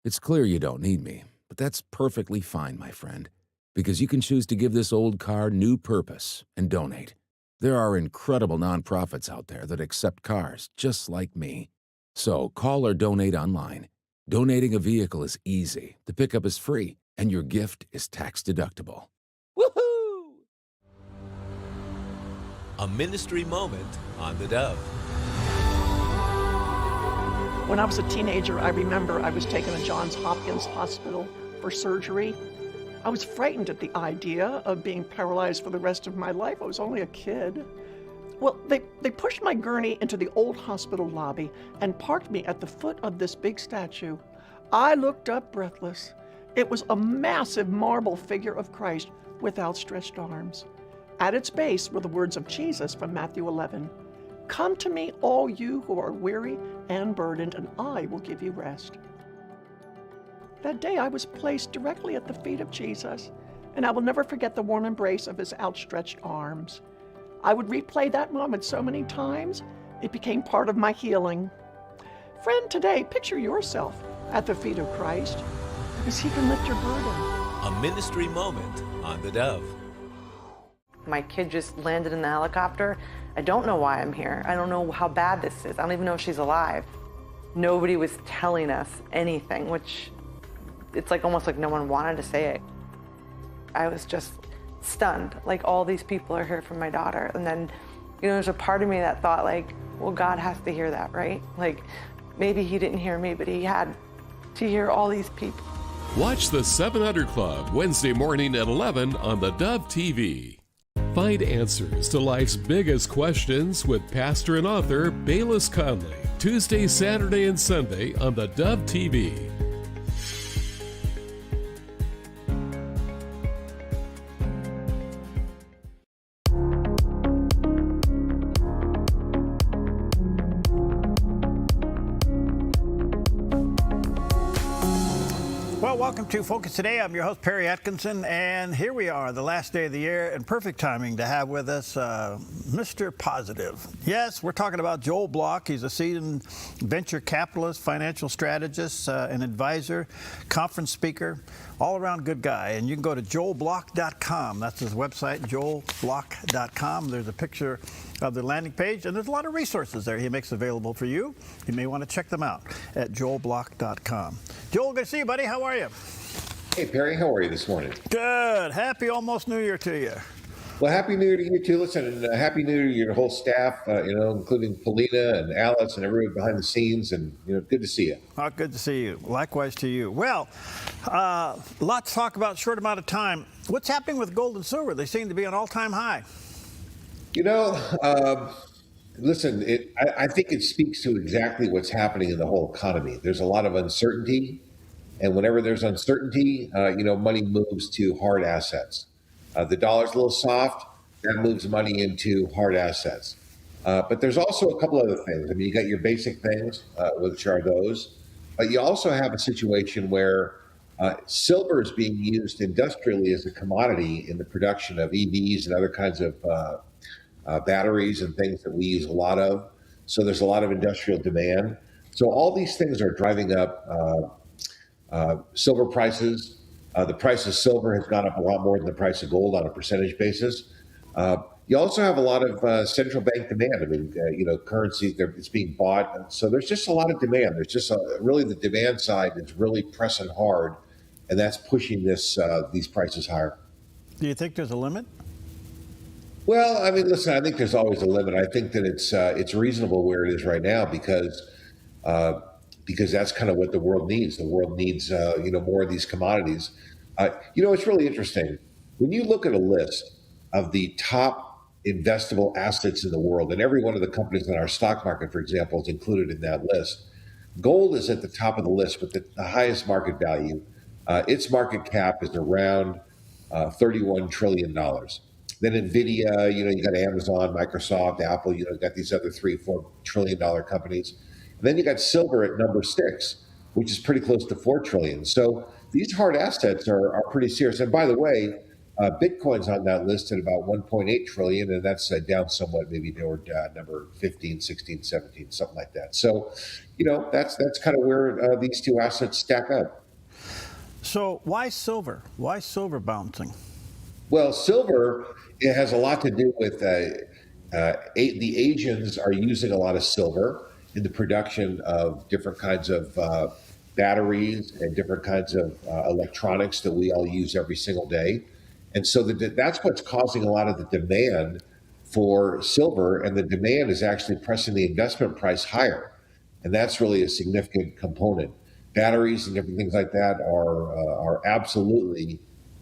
It's clear you don't need me, but that's perfectly fine, my friend, because you can choose to give this old car new purpose and donate. There are incredible nonprofits out there that accept cars just like me. So call or donate online. Donating a vehicle is easy, the pickup is free, and your gift is tax-deductible. Woohoo! A ministry moment on the Dove. When I was a teenager, I remember I was taken to Johns Hopkins Hospital for surgery. I was frightened at the idea of being paralyzed for the rest of my life. I was only a kid. Well, they pushed my gurney into the old hospital lobby and parked me at the foot of this big statue. I looked up breathless. It was a massive marble figure of Christ with outstretched arms. At its base were the words of Jesus from Matthew 11. "Come to me, all you who are weary and burdened, and I will give you rest." That day I was placed directly at the feet of Jesus, and I will never forget the warm embrace of his outstretched arms. I would replay that moment so many times, it became part of my healing. Friend, today, picture yourself at the feet of Christ, because he can lift your burden. A ministry moment on the Dove. My kid just landed in the helicopter. I don't know why I'm here. I don't know how bad this is. I don't even know if she's alive. Nobody was telling us anything, which it's like almost like no one wanted to say it. I was just stunned, like all these people are here for my daughter. And then, there's a part of me that thought like, well, God has to hear that, right? Like maybe he didn't hear me, but he had to hear all these people. Watch the 700 Club Wednesday morning at 11 on the Dove TV. Find answers to life's biggest questions with pastor and author Bayless Conley, Tuesday, Saturday, and Sunday on the Dove TV. Well, welcome to Focus Today. I'm your host, Perry Atkinson, and here we are, the last day of the year, and perfect timing to have with us Mr. Positive. Yes, we're talking about Joel Block. He's a seasoned venture capitalist, financial strategist, an advisor, conference speaker, all-around good guy. And you can go to joelblock.com. That's his website, joelblock.com. There's a picture of the landing page, and there's a lot of resources there he makes available for you. You may want to check them out at joelblock.com. Joel, good to see you, buddy. How are you? Hey, Perry. How are you this morning? Good. Happy almost New Year to you. Well, Happy New Year to you, too. Listen, and Happy New Year to your whole staff, including Paulina and Alice and everyone behind the scenes. And, good to see you. Oh, good to see you. Likewise to you. Well, lots to talk about, short amount of time. What's happening with gold and silver? They seem to be an all-time high. Listen, I think it speaks to exactly what's happening in the whole economy. There's a lot of uncertainty. And whenever there's uncertainty, money moves to hard assets. The dollar's a little soft. That moves money into hard assets. But there's also a couple other things. I mean, you got your basic things, which are those. But you also have a situation where silver is being used industrially as a commodity in the production of EVs and other kinds of batteries and things that we use a lot of. So there's a lot of industrial demand. So all these things are driving up silver prices. The price of silver has gone up a lot more than the price of gold on a percentage basis. You also have a lot of central bank demand. I mean, currency, it's being bought. So there's just a lot of demand. There's just really the demand side is really pressing hard, and that's pushing these prices higher. Do you think there's a limit? Well, I mean, listen, I think there's always a limit. I think that it's reasonable where it is right now because that's kind of what the world needs. The world needs, more of these commodities. It's really interesting. When you look at a list of the top investable assets in the world, and every one of the companies in our stock market, for example, is included in that list, gold is at the top of the list with the highest market value. Its market cap is around $31 trillion. Then Nvidia, you got Amazon, Microsoft, Apple, you got these other $3-4 trillion companies. And then you got silver at number 6, which is pretty close to 4 trillion. So these hard assets are pretty serious. And by the way, Bitcoin's on that list at about 1.8 trillion, and that's down somewhat, maybe toward number 15, 16, 17, something like that. So, that's kind of where these two assets stack up. So why silver? Why silver bouncing? Well, silver, it has a lot to do with the Asians are using a lot of silver in the production of different kinds of batteries and different kinds of electronics that we all use every single day. And so that's what's causing a lot of the demand for silver, and the demand is actually pressing the investment price higher. And that's really a significant component. Batteries and different things like that are absolutely,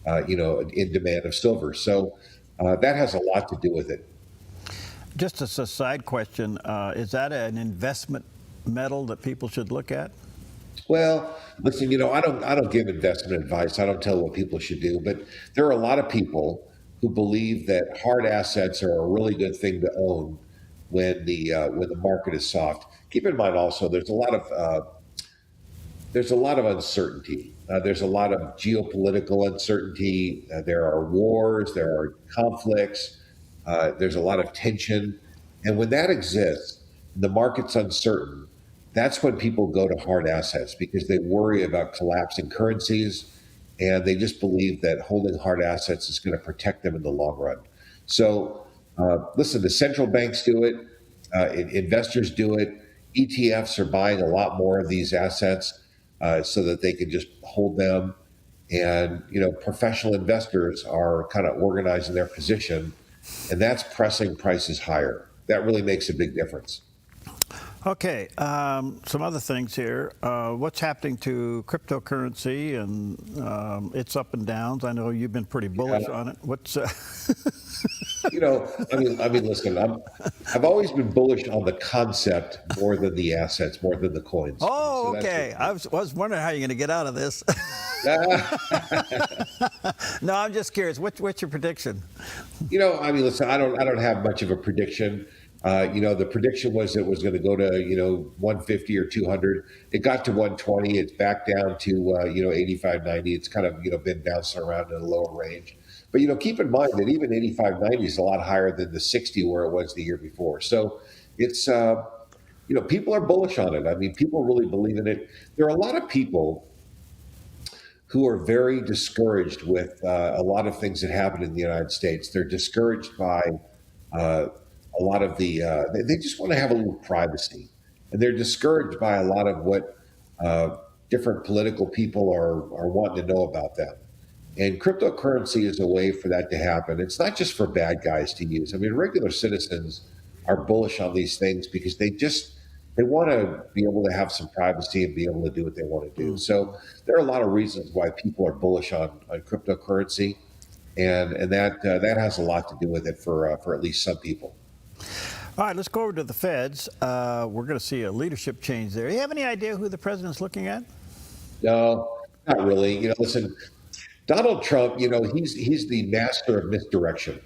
in demand of silver. So that has a lot to do with it. Just as a side question, is that an investment metal that people should look at? Well, listen, I don't give investment advice. I don't tell what people should do, but there are a lot of people who believe that hard assets are a really good thing to own when the market is soft. Keep in mind also, there's a lot of uncertainty. There's a lot of geopolitical uncertainty. There are wars. There are conflicts. There's a lot of tension, and when that exists, the market's uncertain. That's when people go to hard assets because they worry about collapsing currencies, and they just believe that holding hard assets is going to protect them in the long run. So, listen, the central banks do it, investors do it, ETFs are buying a lot more of these assets so that they can just hold them, and professional investors are kind of organizing their position, and that's pressing prices higher. That really makes a big difference. Okay, some other things here. What's happening to cryptocurrency and its up and downs? I know you've been pretty bullish on it. What's listen, I've always been bullish on the concept more than the assets, more than the coins. Oh, so okay. I was wondering how you're going to get out of this. No, I'm just curious. What's your prediction? Listen, I don't have much of a prediction. The prediction was it was going to go to 150 or 200. It got to 120. It's back down to 85, 90. It's kind of been bouncing around in a lower range. But keep in mind that even 85, 90 is a lot higher than the 60 where it was the year before. So it's people are bullish on it. I mean, people really believe in it. There are a lot of people who are very discouraged with a lot of things that happen in the United States. They're discouraged by a lot of the, they just want to have a little privacy. And they're discouraged by a lot of what different political people are wanting to know about them. And cryptocurrency is a way for that to happen. It's not just for bad guys to use. I mean, regular citizens are bullish on these things because they want to be able to have some privacy and be able to do what they want to do. So there are a lot of reasons why people are bullish on cryptocurrency. And that has a lot to do with it for at least some people. All right, let's go over to the Feds. We're going to see a leadership change there. You have any idea who the president's looking at? No, not really. Listen, Donald Trump, he's the master of misdirection,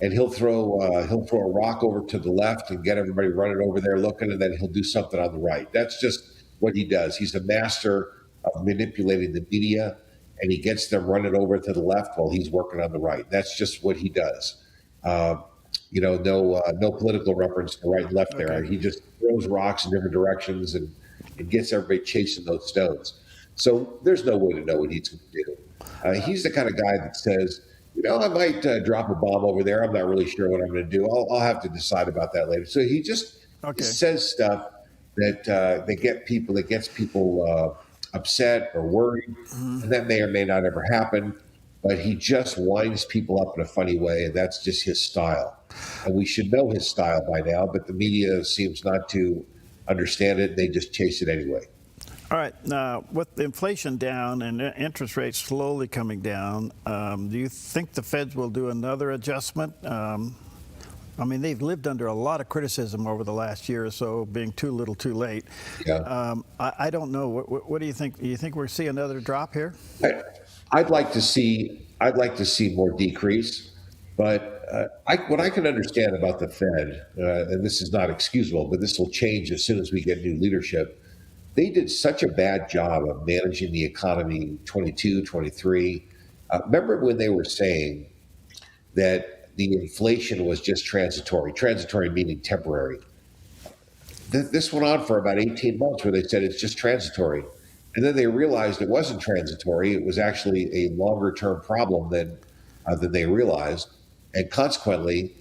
and he'll throw a rock over to the left and get everybody running over there looking, and then he'll do something on the right. That's just what he does. He's a master of manipulating the media, and he gets them running over to the left while he's working on the right. That's just what he does. No political reference to right and left there. Okay. He just throws rocks in different directions and gets everybody chasing those stones. So there's no way to know what he's going to do. He's the kind of guy that says, I might drop a bomb over there. I'm not really sure what I'm going to do. I'll have to decide about that later. So he just says stuff that gets people upset or worried, and that may or may not ever happen. But he just winds people up in a funny way, and that's just his style. And we should know his style by now, but the media seems not to understand it. They just chase it anyway. All right. Now, with inflation down and interest rates slowly coming down, do you think the Feds will do another adjustment? They've lived under a lot of criticism over the last year or so, being too little, too late. Yeah. I don't know. What do you think? Do you think we'll see another drop here? I'd like to see more decrease, but what I can understand about the Fed, and this is not excusable, but this will change as soon as we get new leadership. They did such a bad job of managing the economy in 22, 23. Remember when they were saying that the inflation was just transitory meaning temporary. This went on for about 18 months where they said it's just transitory. And then they realized it wasn't transitory. It was actually a longer term problem than they realized. And consequently,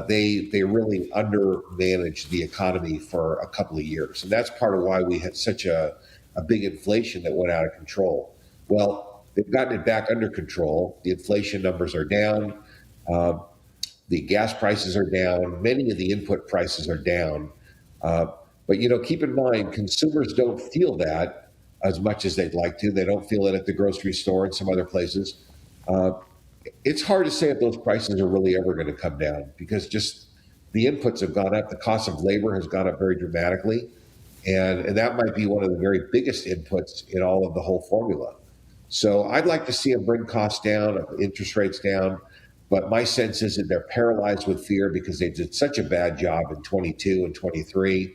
they really undermanaged the economy for a couple of years. And that's part of why we had such a big inflation that went out of control. Well, they've gotten it back under control. The inflation numbers are down. The gas prices are down. Many of the input prices are down. But, keep in mind, consumers don't feel that as much as they'd like to. They don't feel it at the grocery store and some other places. It's hard to say if those prices are really ever going to come down because just the inputs have gone up. The cost of labor has gone up very dramatically. And that might be one of the very biggest inputs in all of the whole formula. So I'd like to see them bring costs down, interest rates down. But my sense is that they're paralyzed with fear because they did such a bad job in 22 and 23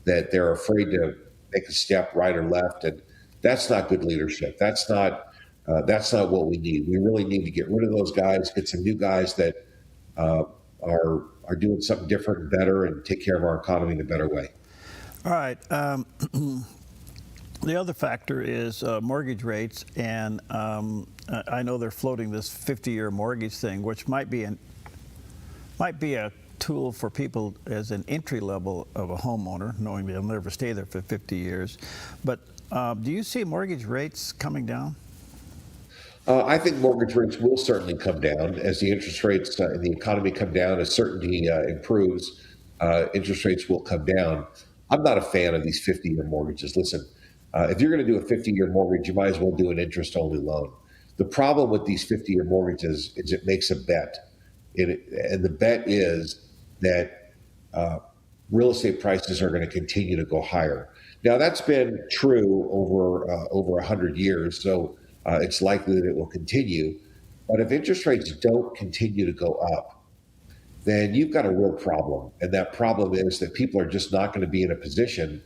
that they're afraid to make a step right or left. And that's not good leadership. That's not what we need. We really need to get rid of those guys, get some new guys that are doing something different and better and take care of our economy in a better way. All right. The other factor is mortgage rates, and I know they're floating this 50-year mortgage thing, which might be a tool for people as an entry level of a homeowner, knowing they'll never stay there for 50 years. But do you see mortgage rates coming down? I think mortgage rates will certainly come down as the interest rates in the economy come down, as certainty improves, interest rates will come down. I'm not a fan of these 50-year mortgages. Listen, if you're going to do a 50-year mortgage, you might as well do an interest-only loan. The problem with these 50-year mortgages is it makes a bet. And the bet is that real estate prices are going to continue to go higher. Now, that's been true over 100 years, so it's likely that it will continue. But if interest rates don't continue to go up, then you've got a real problem. And that problem is that people are just not going to be in a position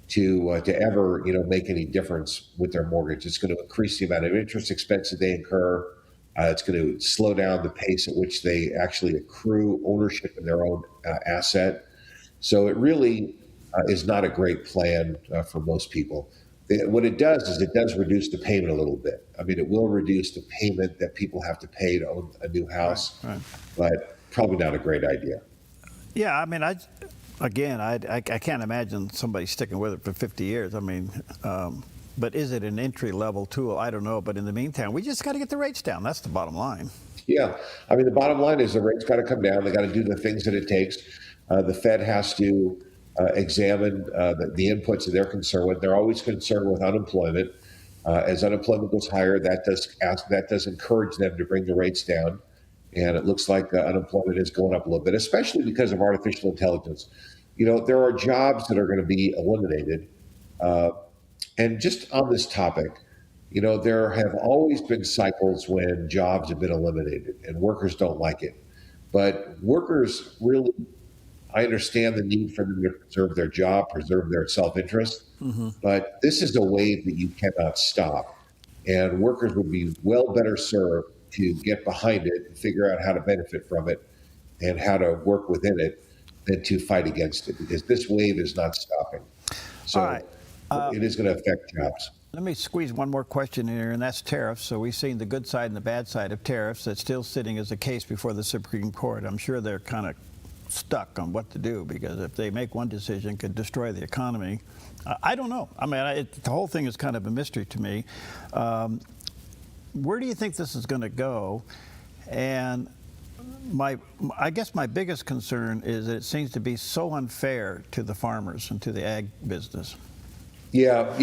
to ever make any difference with their mortgage. It's going to increase the amount of interest expense that they incur. It's going to slow down the pace at which they actually accrue ownership in their own asset. So it really is not a great plan for most people. What it does is it does reduce the payment a little bit. I mean, it will reduce the payment that people have to pay to own a new house, right. But probably not a great idea. Yeah, I mean, I can't imagine somebody sticking with it for 50 years. I mean, but is it an entry-level tool? I don't know. But in the meantime, we just got to get the rates down. That's the bottom line. Yeah. I mean, the bottom line is the rates got to come down. They got to do the things that it takes. The Fed has to examine the inputs that they're concerned with. They're always concerned with unemployment. As unemployment goes higher, that does encourage them to bring the rates down. And it looks like unemployment is going up a little bit, especially because of artificial intelligence. There are jobs that are going to be eliminated. And just on this topic, there have always been cycles when jobs have been eliminated and workers don't like it. But workers really, I understand the need for them to preserve their job, preserve their self-interest. Mm-hmm. But this is a wave that you cannot stop. And workers would be well better served to get behind it and figure out how to benefit from it and how to work within it than to fight against it, because this wave is not stopping. So it is going to affect jobs. Let me squeeze one more question in here, and that's tariffs. So we've seen the good side and the bad side of tariffs. That's still sitting as a case before the Supreme Court. I'm sure they're kind of stuck on what to do, because if they make one decision, it could destroy the economy. I don't know. I mean, the whole thing is kind of a mystery to me. Where do you think this is going to go? And I guess my biggest concern is that it seems to be so unfair to the farmers and to the ag business. Yeah,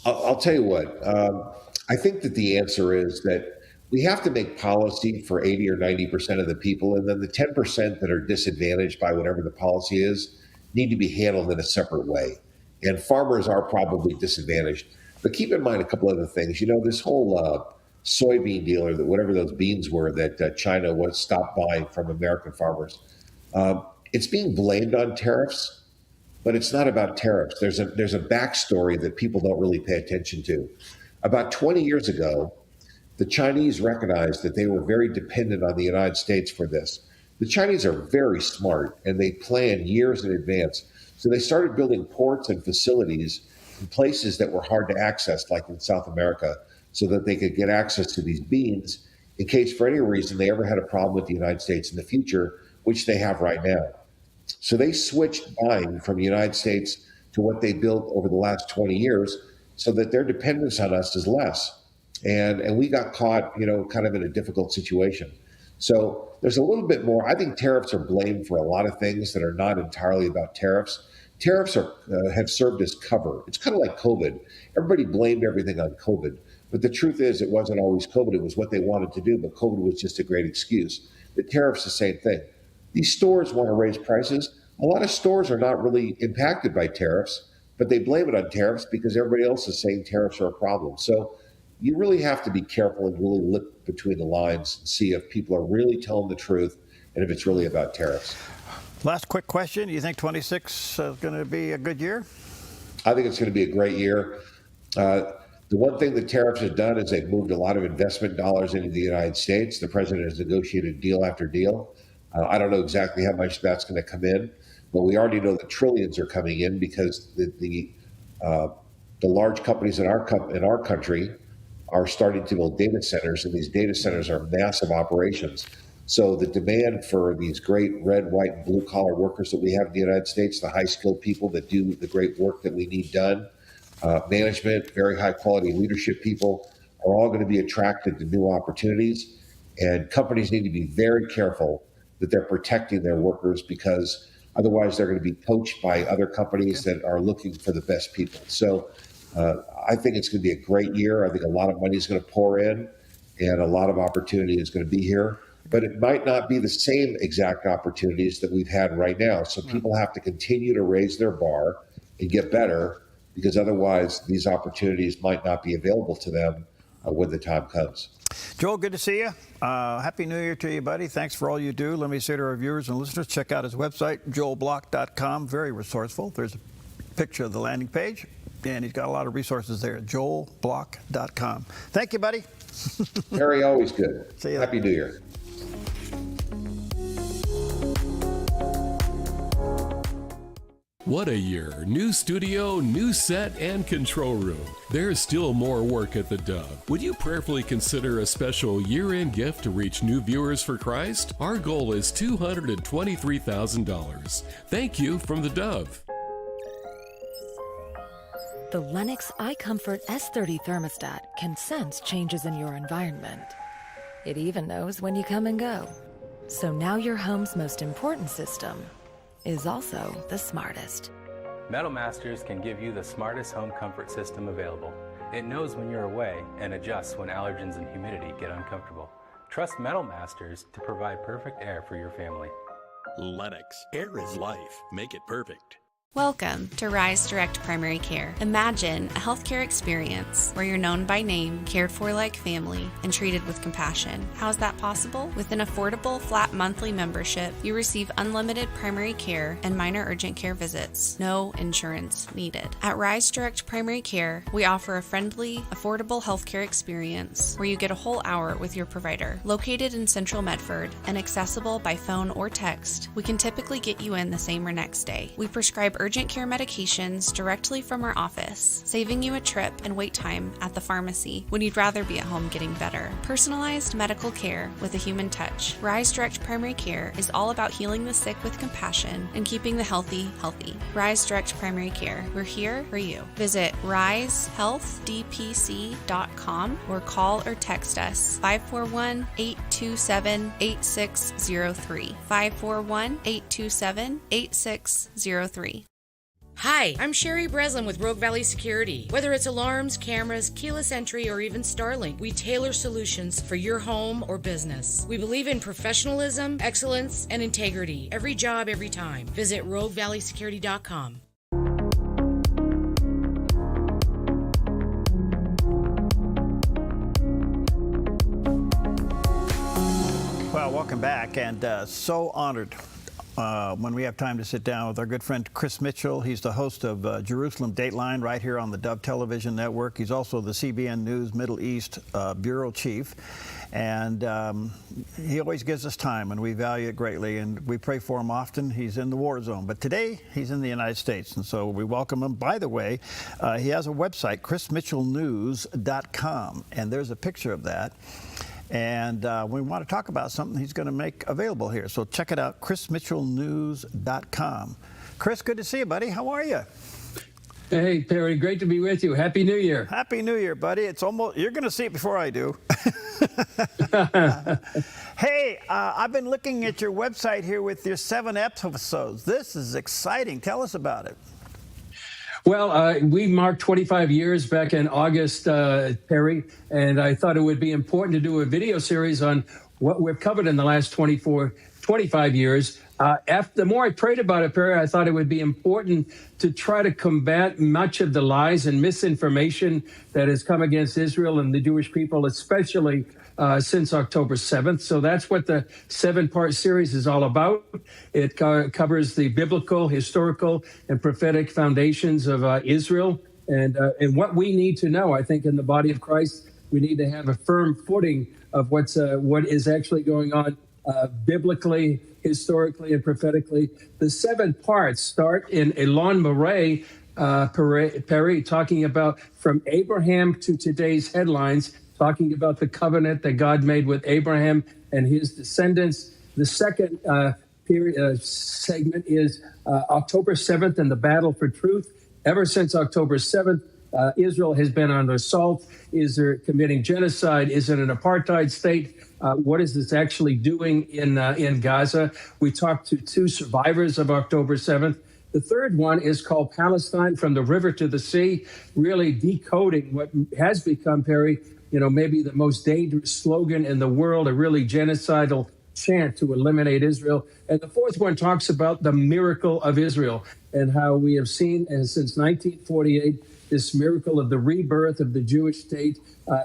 I'll tell you what. I think that the answer is that we have to make policy for 80 or 90% of the people, and then the 10% that are disadvantaged by whatever the policy is need to be handled in a separate way. And farmers are probably disadvantaged. But keep in mind a couple other things. This whole soybean deal, or whatever those beans were that China was stopped buying from American farmers. It's being blamed on tariffs, but it's not about tariffs. There's a backstory that people don't really pay attention to. About 20 years ago, the Chinese recognized that they were very dependent on the United States for this. The Chinese are very smart, and they plan years in advance. So they started building ports and facilities in places that were hard to access, like in South America, so that they could get access to these beans in case for any reason they ever had a problem with the United States in the future, which they have right now. So they switched buying from the United States to what they built over the last 20 years so that their dependence on us is less. And we got caught, kind of in a difficult situation. So there's a little bit more. I think tariffs are blamed for a lot of things that are not entirely about tariffs. Tariffs have served as cover. It's kind of like COVID. Everybody blamed everything on COVID. But the truth is, it wasn't always COVID. It was what they wanted to do, but COVID was just a great excuse. The tariffs, the same thing. These stores want to raise prices. A lot of stores are not really impacted by tariffs, but they blame it on tariffs because everybody else is saying tariffs are a problem. So you really have to be careful and really look between the lines and see if people are really telling the truth and if it's really about tariffs. Last quick question. Do you think 26 is going to be a good year? I think it's going to be a great year. The one thing that tariffs has done is they've moved a lot of investment dollars into the United States. The president has negotiated deal after deal. I don't know exactly how much that's going to come in, but we already know that trillions are coming in because the large companies in our country are starting to build data centers, and these data centers are massive operations. So the demand for these great red, white, and blue collar workers that we have in the United States, the high skilled people that do the great work that we need done, management, very high quality leadership people, are all going to be attracted to new opportunities. And companies need to be very careful that they're protecting their workers, because otherwise they're going to be poached by other companies that are looking for the best people. So I think it's going to be a great year. I think a lot of money is going to pour in and a lot of opportunity is going to be here. But it might not be the same exact opportunities that we've had right now. So people have to continue to raise their bar and get better, because otherwise these opportunities might not be available to them when the time comes. Joel, good to see you. Happy New Year to you, buddy. Thanks for all you do. Let me say to our viewers and listeners, check out his website, joelblock.com. Very resourceful. There's a picture of the landing page, and he's got a lot of resources there, joelblock.com. Thank you, buddy. Harry, always good. See you. Happy New Year. What a year. New studio, new set, and control room. There's still more work at the Dove. Would you prayerfully consider a special year-end gift to reach new viewers for Christ? Our goal is $223,000. Thank you from the Dove. The Lennox iComfort S30 thermostat can sense changes in your environment. It even knows when you come and go. So now your home's most important system is also the smartest. Metal Masters can give you the smartest home comfort system available. It knows when you're away and adjusts when allergens and humidity get uncomfortable. Trust Metal Masters to provide perfect air for your family. Lennox. Air is life. Make it perfect. Welcome to Rise Direct Primary Care. Imagine a healthcare experience where you're known by name, cared for like family, and treated with compassion. How is that possible? With an affordable, flat monthly membership, you receive unlimited primary care and minor urgent care visits. No insurance needed. At Rise Direct Primary Care, we offer a friendly, affordable healthcare experience where you get a whole hour with your provider. Located in Central Medford and accessible by phone or text, we can typically get you in the same or next day. We prescribe urgent care medications directly from our office, saving you a trip and wait time at the pharmacy when you'd rather be at home getting better. Personalized medical care with a human touch. Rise Direct Primary Care is all about healing the sick with compassion and keeping the healthy healthy. Rise Direct Primary Care. We're here for you. Visit risehealthdpc.com or call or text us 541-827-8603. 541-827-8603. Hi, I'm Sherry Breslin with Rogue Valley Security. Whether it's alarms, cameras, keyless entry, or even Starlink, we tailor solutions for your home or business. We believe in professionalism, excellence, and integrity. Every job, every time. Visit RogueValleySecurity.com. welcome back, and so honored when we have time to sit down with our good friend Chris Mitchell. He's the host of Jerusalem Dateline right here on the Dove Television Network. He's also the CBN News Middle East Bureau Chief, and he always gives us time, and we value it greatly, and we pray for him often. He's in the war zone, but today he's in the United States, and so we welcome him. By the way, he has a website, chrismitchellnews.com, and there's a picture of that. And we want to talk about something he's going to make available here. So check it out, chrismitchellnews.com. Chris, good to see you, buddy. How are you? Hey, Perry, great to be with you. Happy New Year. Happy New Year, buddy. It's almost, you're going to see it before I do. Hey, I've been looking at your website here with your 7 episodes. This is exciting. Tell us about it. Well, we marked 25 years back in August, Perry, and I thought it would be important to do a video series on what we've covered in the last 25 years. The more I prayed about it, Perry, I thought it would be important to try to combat much of the lies and misinformation that has come against Israel and the Jewish people, especially since October 7th. So that's what the 7-part series is all about. It covers the biblical, historical, and prophetic foundations of Israel and what we need to know. I think in the body of Christ, we need to have a firm footing of what is actually going on biblically, historically, and prophetically. The 7 parts start in Elon Moreh, Perry, talking about from Abraham to today's headlines, talking about the covenant that God made with Abraham and his descendants. The second segment is October 7th and the battle for truth. Ever since October 7th, Israel has been under assault. Is there committing genocide? Is it an apartheid state? What is this actually doing in Gaza? We talked to 2 survivors of October 7th. The third one is called Palestine from the River to the Sea, really decoding what has become, Perry, maybe the most dangerous slogan in the world, a really genocidal chant to eliminate Israel. And the fourth one talks about the miracle of Israel and how we have seen since 1948 this miracle of the rebirth of the Jewish state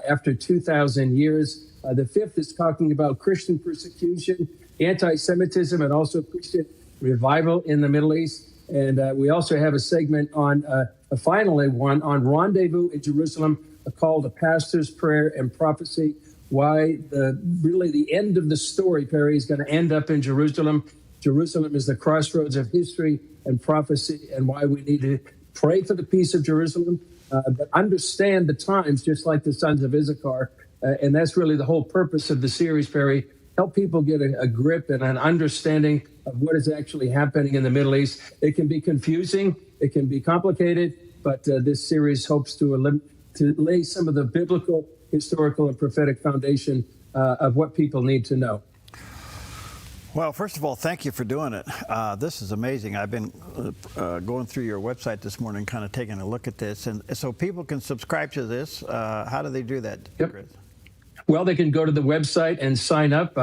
after 2,000 years. The fifth is talking about Christian persecution, anti-Semitism, and also Christian revival in the Middle East. And we also have a segment on, finally one, on rendezvous in Jerusalem, a call to pastor's prayer and prophecy, why the end of the story, Perry, is going to end up in Jerusalem. Jerusalem is the crossroads of history and prophecy, and why we need to pray for the peace of Jerusalem, but understand the times, just like the sons of Issachar. And that's really the whole purpose of the series, Perry. Help people get a grip and an understanding of what is actually happening in the Middle East. It can be confusing, it can be complicated, but this series hopes to lay some of the biblical, historical, and prophetic foundation of what people need to know. Well, first of all, thank you for doing it. This is amazing. I've been going through your website this morning, kind of taking a look at this. And so people can subscribe to this. How do they do that, Chris? Well, they can go to the website and sign up.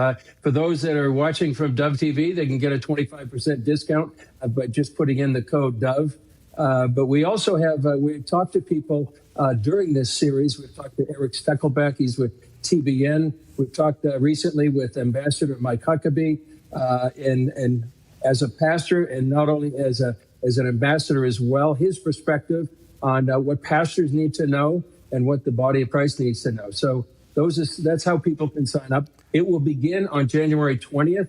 For those that are watching from Dove TV, they can get a 25% discount by just putting in the code DOVE. But we also have, we've talked to people during this series. We've talked to Eric Steckelbeck. He's with TBN. We've talked recently with Ambassador Mike Huckabee. And as a pastor, and not only as an ambassador as well, his perspective on what pastors need to know and what the body of Christ needs to know. So that's how people can sign up. It will begin on January 20th.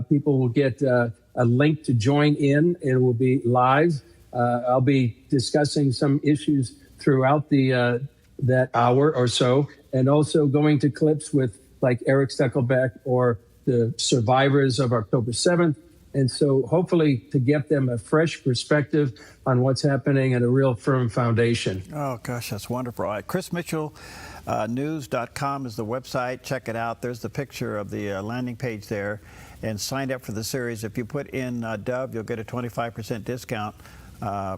People will get a link to join in. It will be live. I'll be discussing some issues throughout that hour or so, and also going to clips with like Eric Steckelbeck or the survivors of October 7th. And so hopefully to get them a fresh perspective on what's happening and a real firm foundation. Oh, gosh, that's wonderful. All right, chrismitchellnews.com is the website. Check it out. There's the picture of the landing page there. And sign up for the series. If you put in Dove, you'll get a 25% discount. To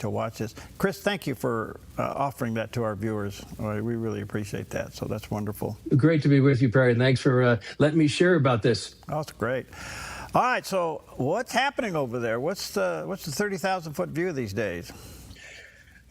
watch this. Chris, thank you for offering that to our viewers. We really appreciate that. So that's wonderful. Great to be with you, Perry. Thanks for letting me share about this. Oh, it's great. All right. So what's happening over there? What's the 30,000-foot view these days?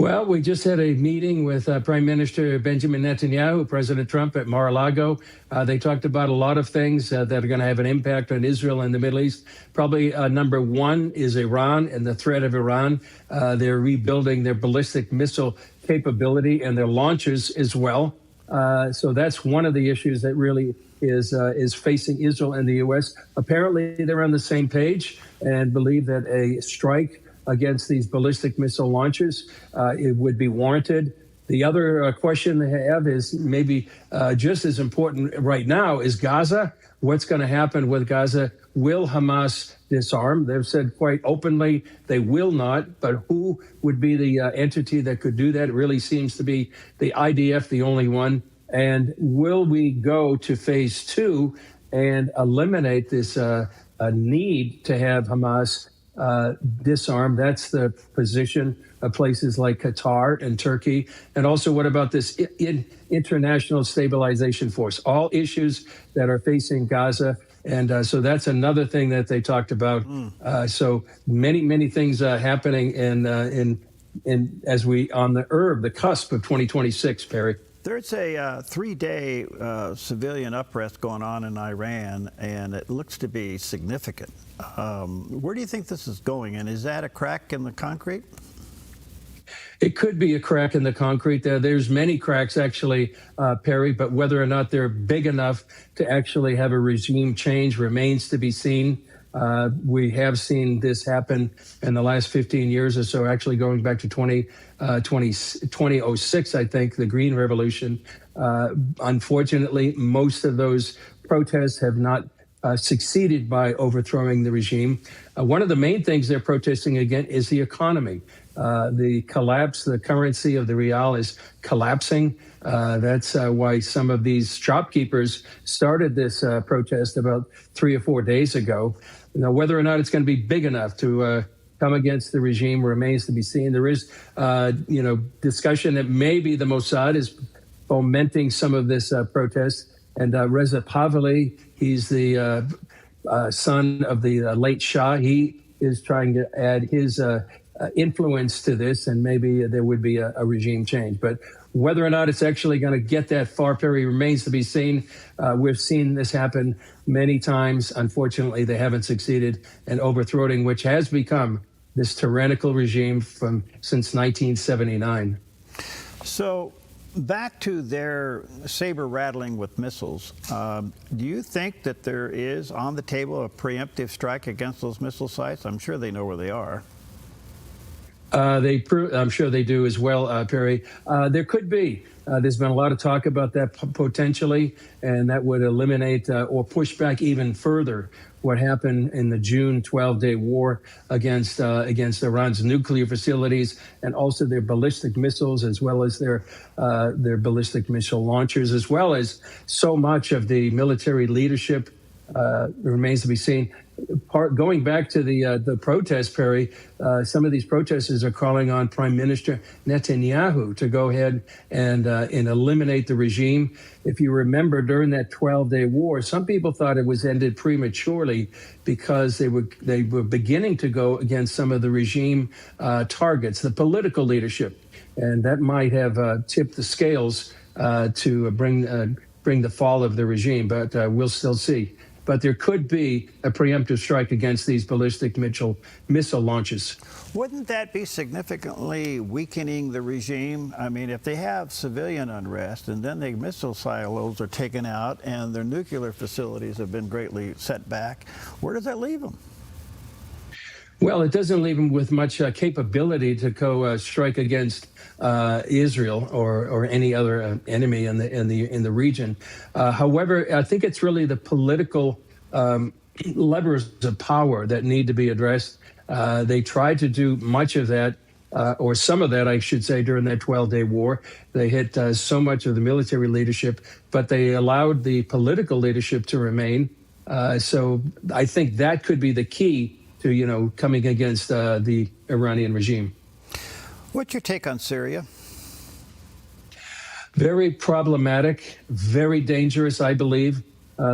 Well, we just had a meeting with Prime Minister Benjamin Netanyahu, President Trump at Mar-a-Lago. They talked about a lot of things that are going to have an impact on Israel and the Middle East. Probably number one is Iran and the threat of Iran. They're rebuilding their ballistic missile capability and their launchers as well. So that's one of the issues that really is facing Israel and the U.S. Apparently, they're on the same page and believe that a strike against these ballistic missile launchers, it would be warranted. The other question they have is maybe just as important right now is Gaza. What's going to happen with Gaza? Will Hamas disarm? They've said quite openly they will not, but who would be the entity that could do that? It really seems to be the IDF, the only one. And will we go to phase two and eliminate this need to have Hamas disarm? That's the position of places like Qatar and Turkey. And also, what about this international stabilization force? All issues that are facing Gaza. And so that's another thing that they talked about. So many things happening in as we on the cusp of 2026, Perry. There's a 3-day civilian unrest going on in Iran, and it looks to be significant. Where do you think this is going, and is that a crack in the concrete? It could be a crack in the concrete. There's many cracks, actually, Perry, but whether or not they're big enough to actually have a regime change remains to be seen. We have seen this happen in the last 15 years or so, actually going back to 2006, I think, the Green Revolution. Unfortunately, most of those protests have not succeeded by overthrowing the regime. One of the main things they're protesting against is the economy. The collapse, the currency of the real is collapsing. That's why some of these shopkeepers started this protest about 3 or 4 days ago. Now, whether or not it's going to be big enough to come against the regime remains to be seen. There is, discussion that maybe the Mossad is fomenting some of this protest. And Reza Pahlavi, he's the son of the late Shah. He is trying to add his influence to this, and maybe there would be a regime change. But whether or not it's actually going to get that far, Perry, remains to be seen. We've seen this happen many times. Unfortunately, they haven't succeeded in overthrowing, which has become this tyrannical regime since 1979. So back to their saber rattling with missiles. Do you think that there is on the table a preemptive strike against those missile sites? I'm sure they know where they are. I'm sure they do as well, Perry. There could be. There's been a lot of talk about that potentially, and that would eliminate or push back even further what happened in the June 12-day war against Iran's nuclear facilities and also their ballistic missiles, as well as their ballistic missile launchers, as well as so much of the military leadership remains to be seen. Going back to the protest, Perry, some of these protesters are calling on Prime Minister Netanyahu to go ahead and eliminate the regime. If you remember, during that 12-day war, some people thought it was ended prematurely because they were beginning to go against some of the regime targets, the political leadership, and that might have tipped the scales to bring the fall of the regime. But we'll still see. But there could be a preemptive strike against these ballistic missile launches. Wouldn't that be significantly weakening the regime? I mean, if they have civilian unrest and then the missile silos are taken out and their nuclear facilities have been greatly set back, where does that leave them? Well, it doesn't leave them with much capability to go strike against Israel or any other enemy in the region. However, I think it's really the political levers of power that need to be addressed. They tried to do much of that, or some of that, I should say, during that 12-day war. They hit so much of the military leadership, but they allowed the political leadership to remain. So I think that could be the key to, coming against the Iranian regime. What's your take on Syria? Very problematic, very dangerous, I believe.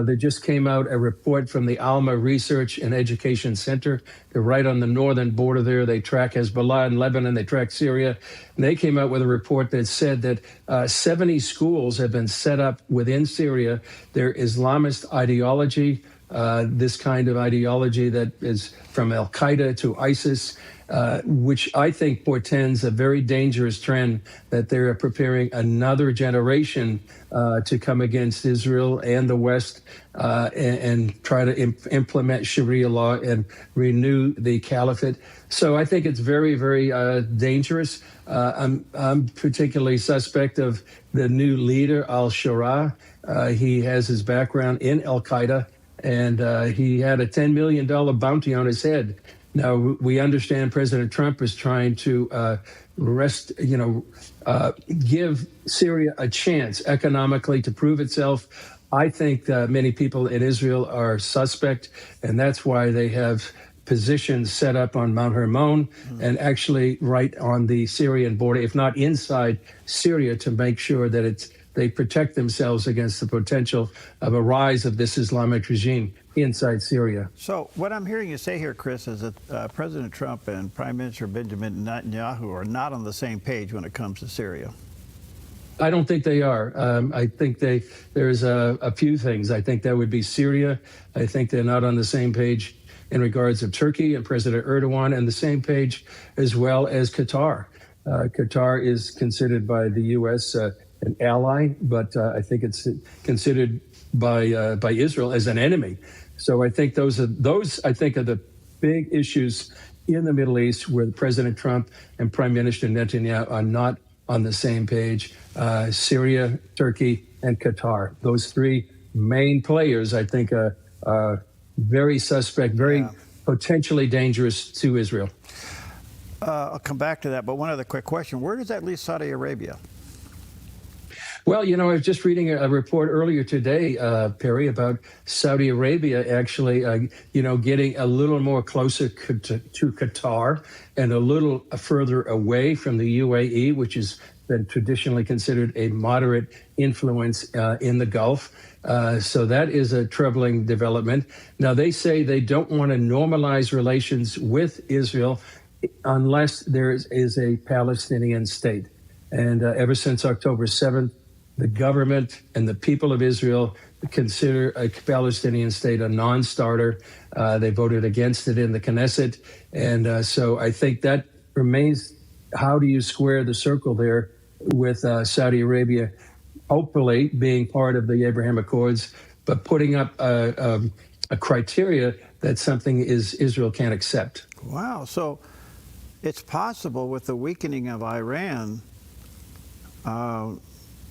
There just came out a report from the Alma Research and Education Center. They're right on the northern border there. They track Hezbollah in Lebanon. They track Syria. And they came out with a report that said that 70 schools have been set up within Syria. Their Islamist ideology, this kind of ideology that is from Al-Qaeda to ISIS, which I think portends a very dangerous trend that they're preparing another generation to come against Israel and the West and try to implement Sharia law and renew the caliphate. So I think it's very, very dangerous. I'm particularly suspect of the new leader, al-Shura. He has his background in Al-Qaeda, and he had a $10 million bounty on his head. Now, we understand President Trump is trying to give Syria a chance economically to prove itself. I think many people in Israel are suspect, and that's why they have positions set up on Mount Hermon and actually right on the Syrian border, if not inside Syria, to make sure that they protect themselves against the potential of a rise of this Islamic regime inside Syria. So what I'm hearing you say here, Chris, is that President Trump and Prime Minister Benjamin Netanyahu are not on the same page when it comes to Syria. I don't think they are. I think there's a few things. I think that would be Syria. I think they're not on the same page in regards of Turkey and President Erdogan, and the same page as well as Qatar. Qatar is considered by the U.S. An ally, but I think it's considered by Israel as an enemy. So I think those are the big issues in the Middle East where President Trump and Prime Minister Netanyahu are not on the same page. Syria, Turkey, and Qatar. Those three main players, I think, are very suspect, very potentially dangerous to Israel. I'll come back to that, but one other quick question. Where does that leave Saudi Arabia? Well, I was just reading a report earlier today, Perry, about Saudi Arabia actually, getting a little more closer to Qatar and a little further away from the UAE, which has been traditionally considered a moderate influence in the Gulf. So that is a troubling development. Now, they say they don't want to normalize relations with Israel unless there is a Palestinian state. And ever since October 7th, the government and the people of Israel consider a Palestinian state a non-starter. They voted against it in the Knesset. And so I think that remains, how do you square the circle there with Saudi Arabia, hopefully being part of the Abraham Accords, but putting up a criteria that something Israel can't accept. Wow. So it's possible with the weakening of Iran,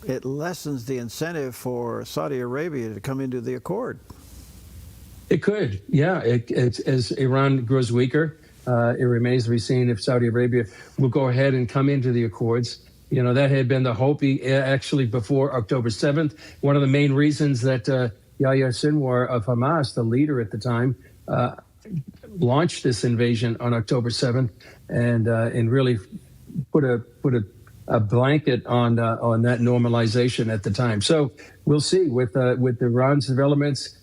it lessens the incentive for Saudi Arabia to come into the accord. It could, yeah. As Iran grows weaker, it remains to be seen if Saudi Arabia will go ahead and come into the accords. That had been the hope actually before October 7th. One of the main reasons that Yahya Sinwar of Hamas, the leader at the time, launched this invasion on October 7th and really put a blanket on that normalization at the time. So we'll see with Iran's developments.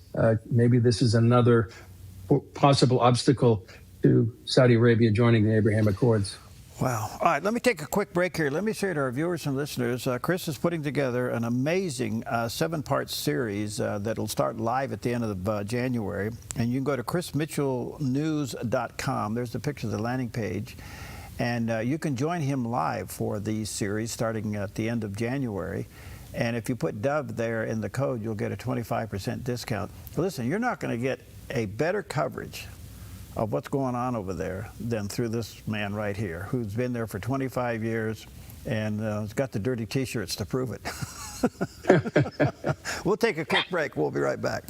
Maybe this is another possible obstacle to Saudi Arabia joining the Abraham Accords. Wow. All right, let me take a quick break here. Let me say to our viewers and listeners, Chris is putting together an amazing 7-part series that'll start live at the end of January. And you can go to chrismitchellnews.com. There's the picture of the landing page. And you can join him live for these series starting at the end of January. And if you put Dove there in the code, you'll get a 25% discount. Listen, you're not going to get a better coverage of what's going on over there than through this man right here, who's been there for 25 years and has got the dirty T-shirts to prove it. We'll take a quick break. We'll be right back.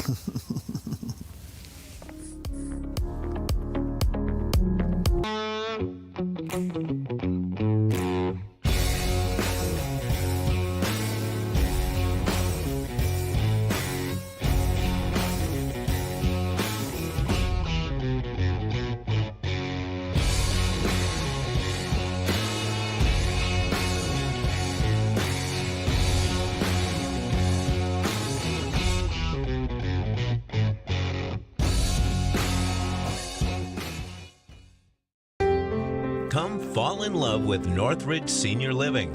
Come fall in love with Northridge Senior Living,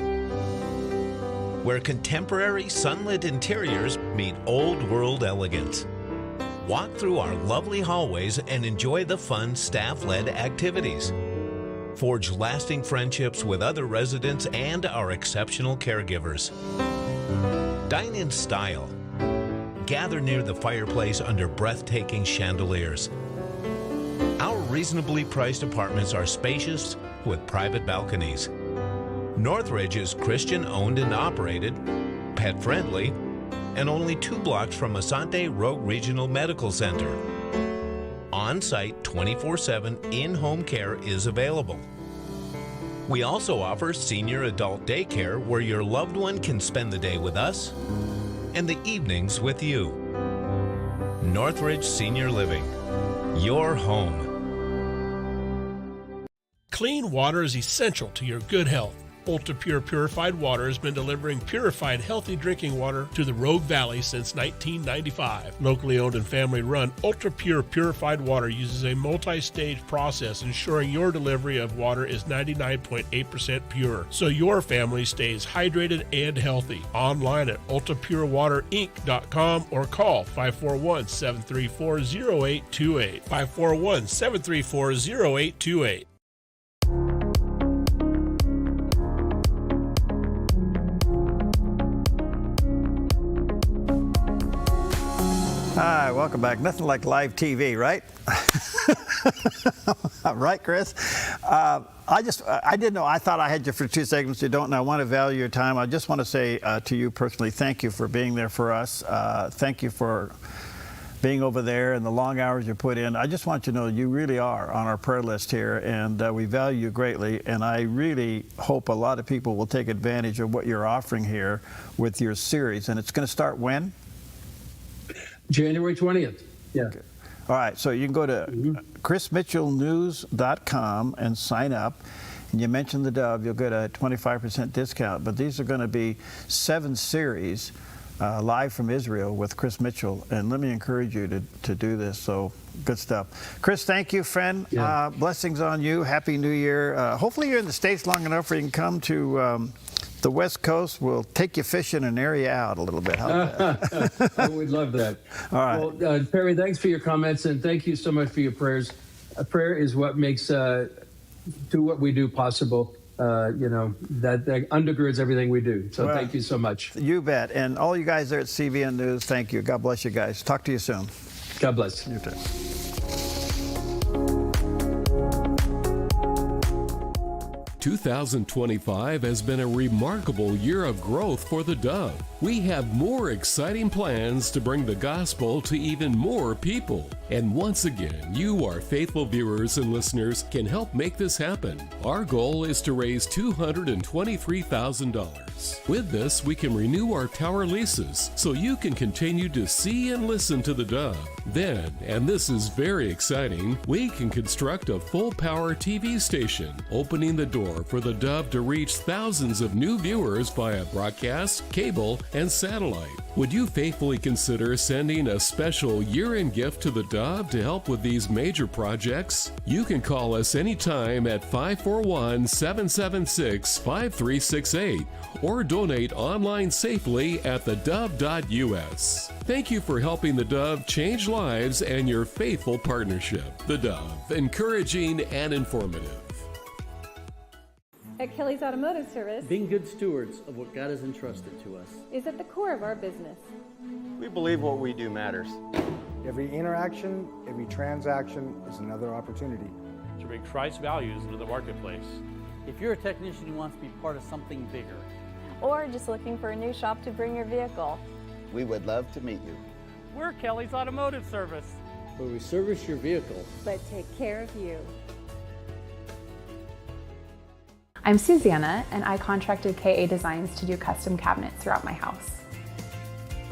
where contemporary sunlit interiors meet old world elegance. Walk through our lovely hallways and enjoy the fun staff-led activities. Forge lasting friendships with other residents and our exceptional caregivers. Dine in style. Gather near the fireplace under breathtaking chandeliers. Our reasonably priced apartments are spacious with private balconies. Northridge is Christian owned and operated, pet friendly, and only 2 blocks from Asante Rogue Regional Medical Center. On-site 24/7 in-home care is available. We also offer senior adult daycare where your loved one can spend the day with us and the evenings with you. Northridge Senior Living, your home. Clean water is essential to your good health. Ultra Pure Purified Water has been delivering purified, healthy drinking water to the Rogue Valley since 1995. Locally owned and family run, Ultra Pure Purified Water uses a multi-stage process ensuring your delivery of water is 99.8% pure, so your family stays hydrated and healthy. Online at ultrapurewaterinc.com or call 541-734-0828. 541-734-0828. Hi, welcome back. Nothing like live TV, right? Right, Chris? I didn't know. I thought I had you for 2 segments. You don't, and I want to value your time. I just want to say to you personally, thank you for being there for us. Thank you for being over there and the long hours you put in. I just want you to know you really are on our prayer list here, and we value you greatly. And I really hope a lot of people will take advantage of what you're offering here with your series. And it's going to start when? January 20th. Yeah. Okay. All right. So you can go to chrismitchellnews.com and sign up. And you mentioned the Dove, you'll get a 25% discount. But these are going to be 7 series live from Israel with Chris Mitchell. And let me encourage you to do this. So good stuff. Chris, thank you, friend. Yeah. Blessings on you. Happy New Year. Hopefully you're in the States long enough where you can come to the West Coast. We'll take you fishing and air you out a little bit. How's that? I would love that. All right. Well, Perry, thanks for your comments, and thank you so much for your prayers. Prayer is what makes do what we do possible. That undergirds everything we do. So thank you so much. You bet. And all you guys there at CVN News, thank you. God bless you guys. Talk to you soon. God bless. You too. 2025 has been a remarkable year of growth for the Dove. We have more exciting plans to bring the gospel to even more people. And once again, you, our faithful viewers and listeners, can help make this happen. Our goal is to raise $223,000. With this, we can renew our tower leases so you can continue to see and listen to the Dove. Then, and this is very exciting, we can construct a full-power TV station, opening the door for the Dove to reach thousands of new viewers via broadcast, cable, and satellite. Would you faithfully consider sending a special year-end gift to the Dove to help with these major projects? You can call us anytime at 541-776-5368 or donate online safely at thedove.us. Thank you for helping the Dove change lives and your faithful partnership. The Dove, encouraging and informative. At Kelly's Automotive Service, being good stewards of what God has entrusted to us is at the core of our business. We believe what we do matters. Every interaction, every transaction is another opportunity to bring Christ's values into the marketplace. If you're a technician who wants to be part of something bigger, or just looking for a new shop to bring your vehicle, we would love to meet you. We're Kelly's Automotive Service, where we service your vehicle, but take care of you. I'm Susanna, and I contracted KA Designs to do custom cabinets throughout my house.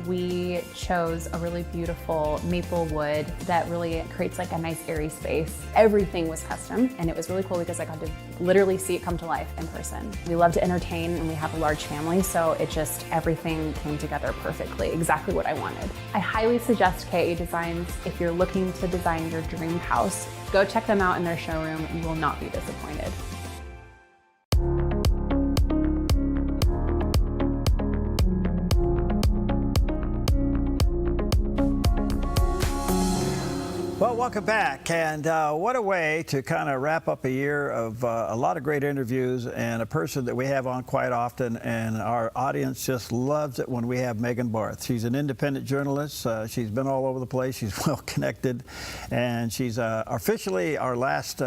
We chose a really beautiful maple wood that really creates like a nice airy space. Everything was custom, and it was really cool because I got to literally see it come to life in person. We love to entertain, and we have a large family, so everything came together perfectly, exactly what I wanted. I highly suggest KA Designs if you're looking to design your dream house. Go check them out in their showroom. You will not be disappointed. welcome back. And what a way to kind of wrap up a year of a lot of great interviews and a person that we have on quite often. And our audience just loves it when we have Megan Barth. She's an independent journalist. She's been all over the place. She's well connected. And she's officially our last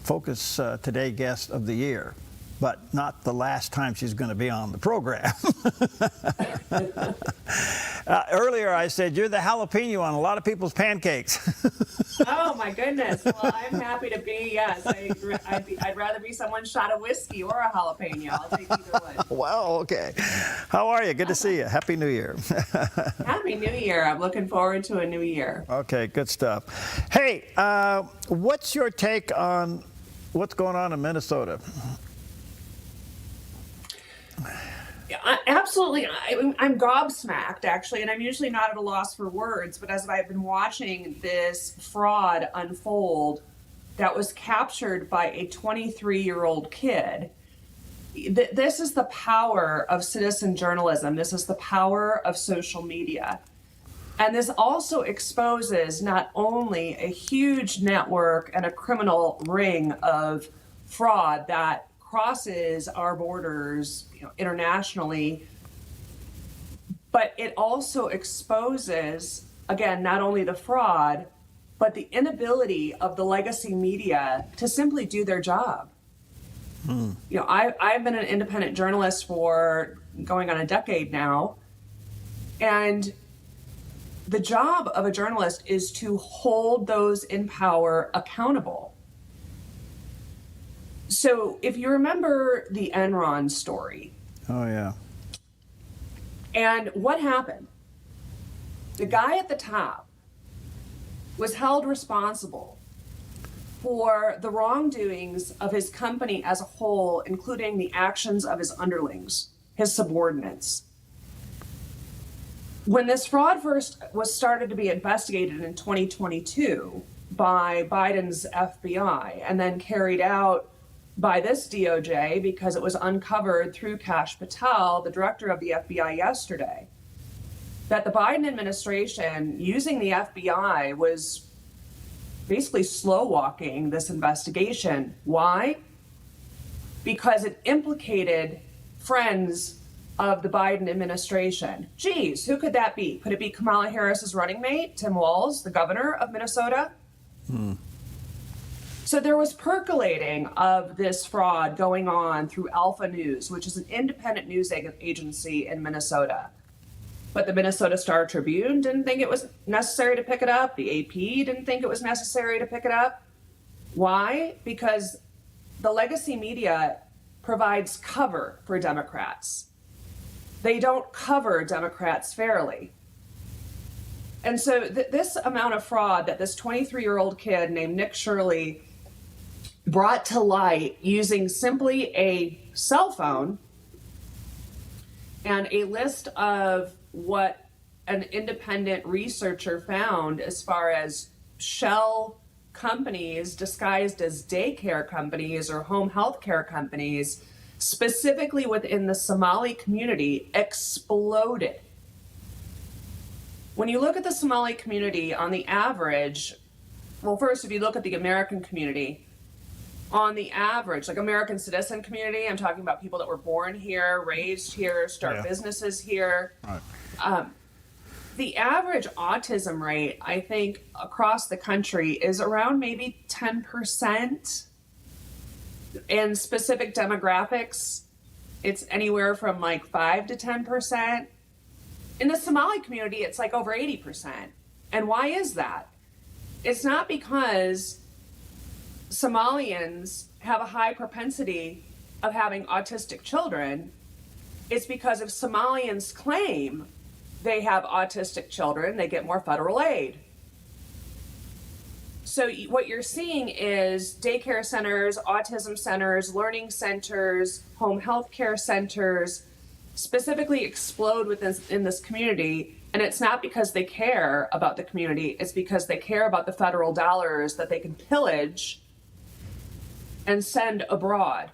Focus Today guest of the year, but not the last time she's going to be on the program. Earlier I said you're the jalapeno on a lot of people's pancakes. Oh my goodness. Well, I'm happy to be, yes. I'd rather be someone's shot of whiskey or a jalapeno. I'll take either one. Well, okay. How are you? Good to see you. Happy New Year. Happy New Year. I'm looking forward to a new year. Okay, good stuff. Hey, what's your take on what's going on in Minnesota? Absolutely. I'm gobsmacked, actually, and I'm usually not at a loss for words, but as I've been watching this fraud unfold that was captured by a 23-year-old kid, this is the power of citizen journalism. This is the power of social media. And this also exposes not only a huge network and a criminal ring of fraud that crosses our borders, internationally, but it also exposes, again, not only the fraud, but the inability of the legacy media to simply do their job. I've been an independent journalist for going on a decade now, and the job of a journalist is to hold those in power accountable. So if you remember the Enron story. Oh, yeah. And what happened? The guy at the top was held responsible for the wrongdoings of his company as a whole, including the actions of his underlings, his subordinates. When this fraud first was started to be investigated in 2022 by Biden's FBI and then carried out by this DOJ because it was uncovered through Kash Patel, the director of the FBI, yesterday, that the Biden administration, using the FBI, was basically slow walking this investigation. Why? Because it implicated friends of the Biden administration. Geez, who could that be? Could it be Kamala Harris's running mate, Tim Walz, the governor of Minnesota? So there was percolating of this fraud going on through Alpha News, which is an independent news agency in Minnesota. But the Minnesota Star Tribune didn't think it was necessary to pick it up. The AP didn't think it was necessary to pick it up. Why? Because the legacy media provides cover for Democrats. They don't cover Democrats fairly. And so this amount of fraud that this 23-year-old kid named Nick Shirley brought to light using simply a cell phone and a list of what an independent researcher found as far as shell companies disguised as daycare companies or home health care companies, specifically within the Somali community, exploded. When you look at the Somali community on the average, well, first, if you look at the American community, on the average, like American citizen community, I'm talking about people that were born here, raised here, start businesses here. Right. The average autism rate, I think, across the country is around maybe 10%. In specific demographics, it's anywhere from like 5 to 10%. In the Somali community, it's like over 80%. And why is that? It's not because Somalians have a high propensity of having autistic children. It's because if Somalians claim they have autistic children, they get more federal aid. So what you're seeing is daycare centers, autism centers, learning centers, home health care centers specifically explode within this community. And it's not because they care about the community, it's because they care about the federal dollars that they can pillage and send abroad.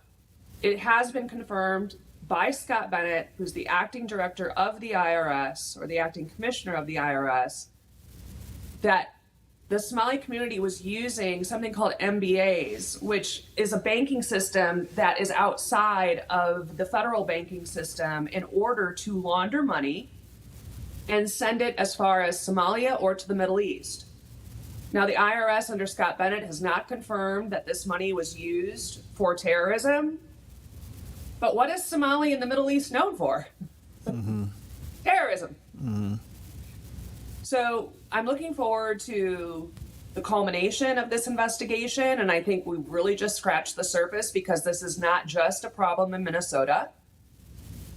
It has been confirmed by Scott Bennett, who's the acting director of the IRS, or the acting commissioner of the IRS, that the Somali community was using something called MBAs, which is a banking system that is outside of the federal banking system, in order to launder money and send it as far as Somalia or to the Middle East. Now, the IRS under Scott Bennett has not confirmed that this money was used for terrorism. But what is Somalia and the Middle East known for? Terrorism. So I'm looking forward to the culmination of this investigation, and I think we really just scratched the surface, because this is not just a problem in Minnesota.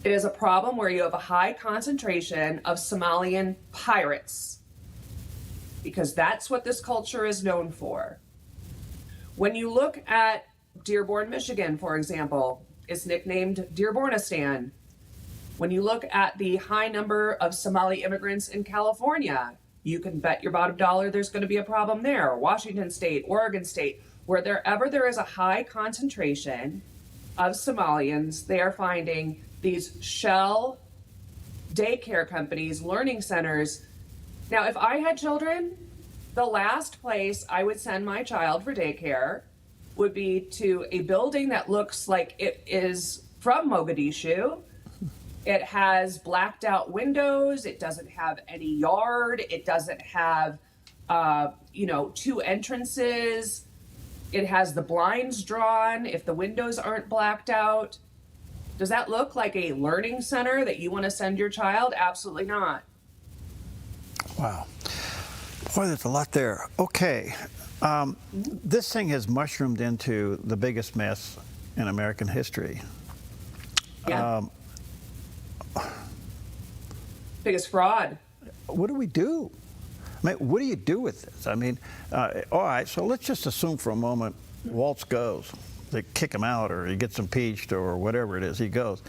It is a problem where you have a high concentration of Somalian pirates, because that's what this culture is known for. When you look at Dearborn, Michigan, for example, it's nicknamed Dearbornistan. When you look at the high number of Somali immigrants in California, you can bet your bottom dollar there's going to be a problem there. Washington State, Oregon State, wherever there is a high concentration of Somalians, they are finding these shell daycare companies, learning centers. Now, if I had children, the last place I would send my child for daycare would be to a building that looks like it is from Mogadishu. It has blacked out windows. It doesn't have any yard. It doesn't have, two entrances. It has the blinds drawn if the windows aren't blacked out. Does that look like a learning center that you want to send your child? Absolutely not. Wow. Boy, there's a lot there. Okay. This thing has mushroomed into the biggest mess in American history. Yeah. Biggest fraud. What do we do? I mean, what do you do with this? I mean, all right, so let's just assume for a moment Waltz goes. They kick him out, or he gets impeached, or whatever it is, he goes.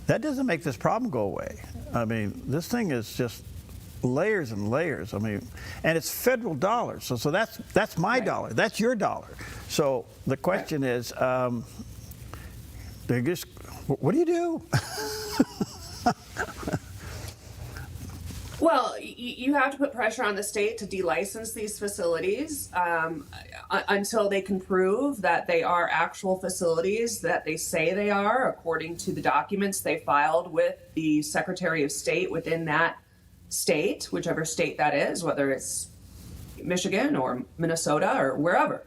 That doesn't make this problem go away. I mean, this thing is just layers and layers. I mean, and it's federal dollars. So that's my dollar. That's your dollar. So the question is, they just, what do you do? Well, you have to put pressure on the state to delicense these facilities until they can prove that they are actual facilities that they say they are, according to the documents they filed with the Secretary of State within that state, whichever state that is, whether it's Michigan or Minnesota or wherever.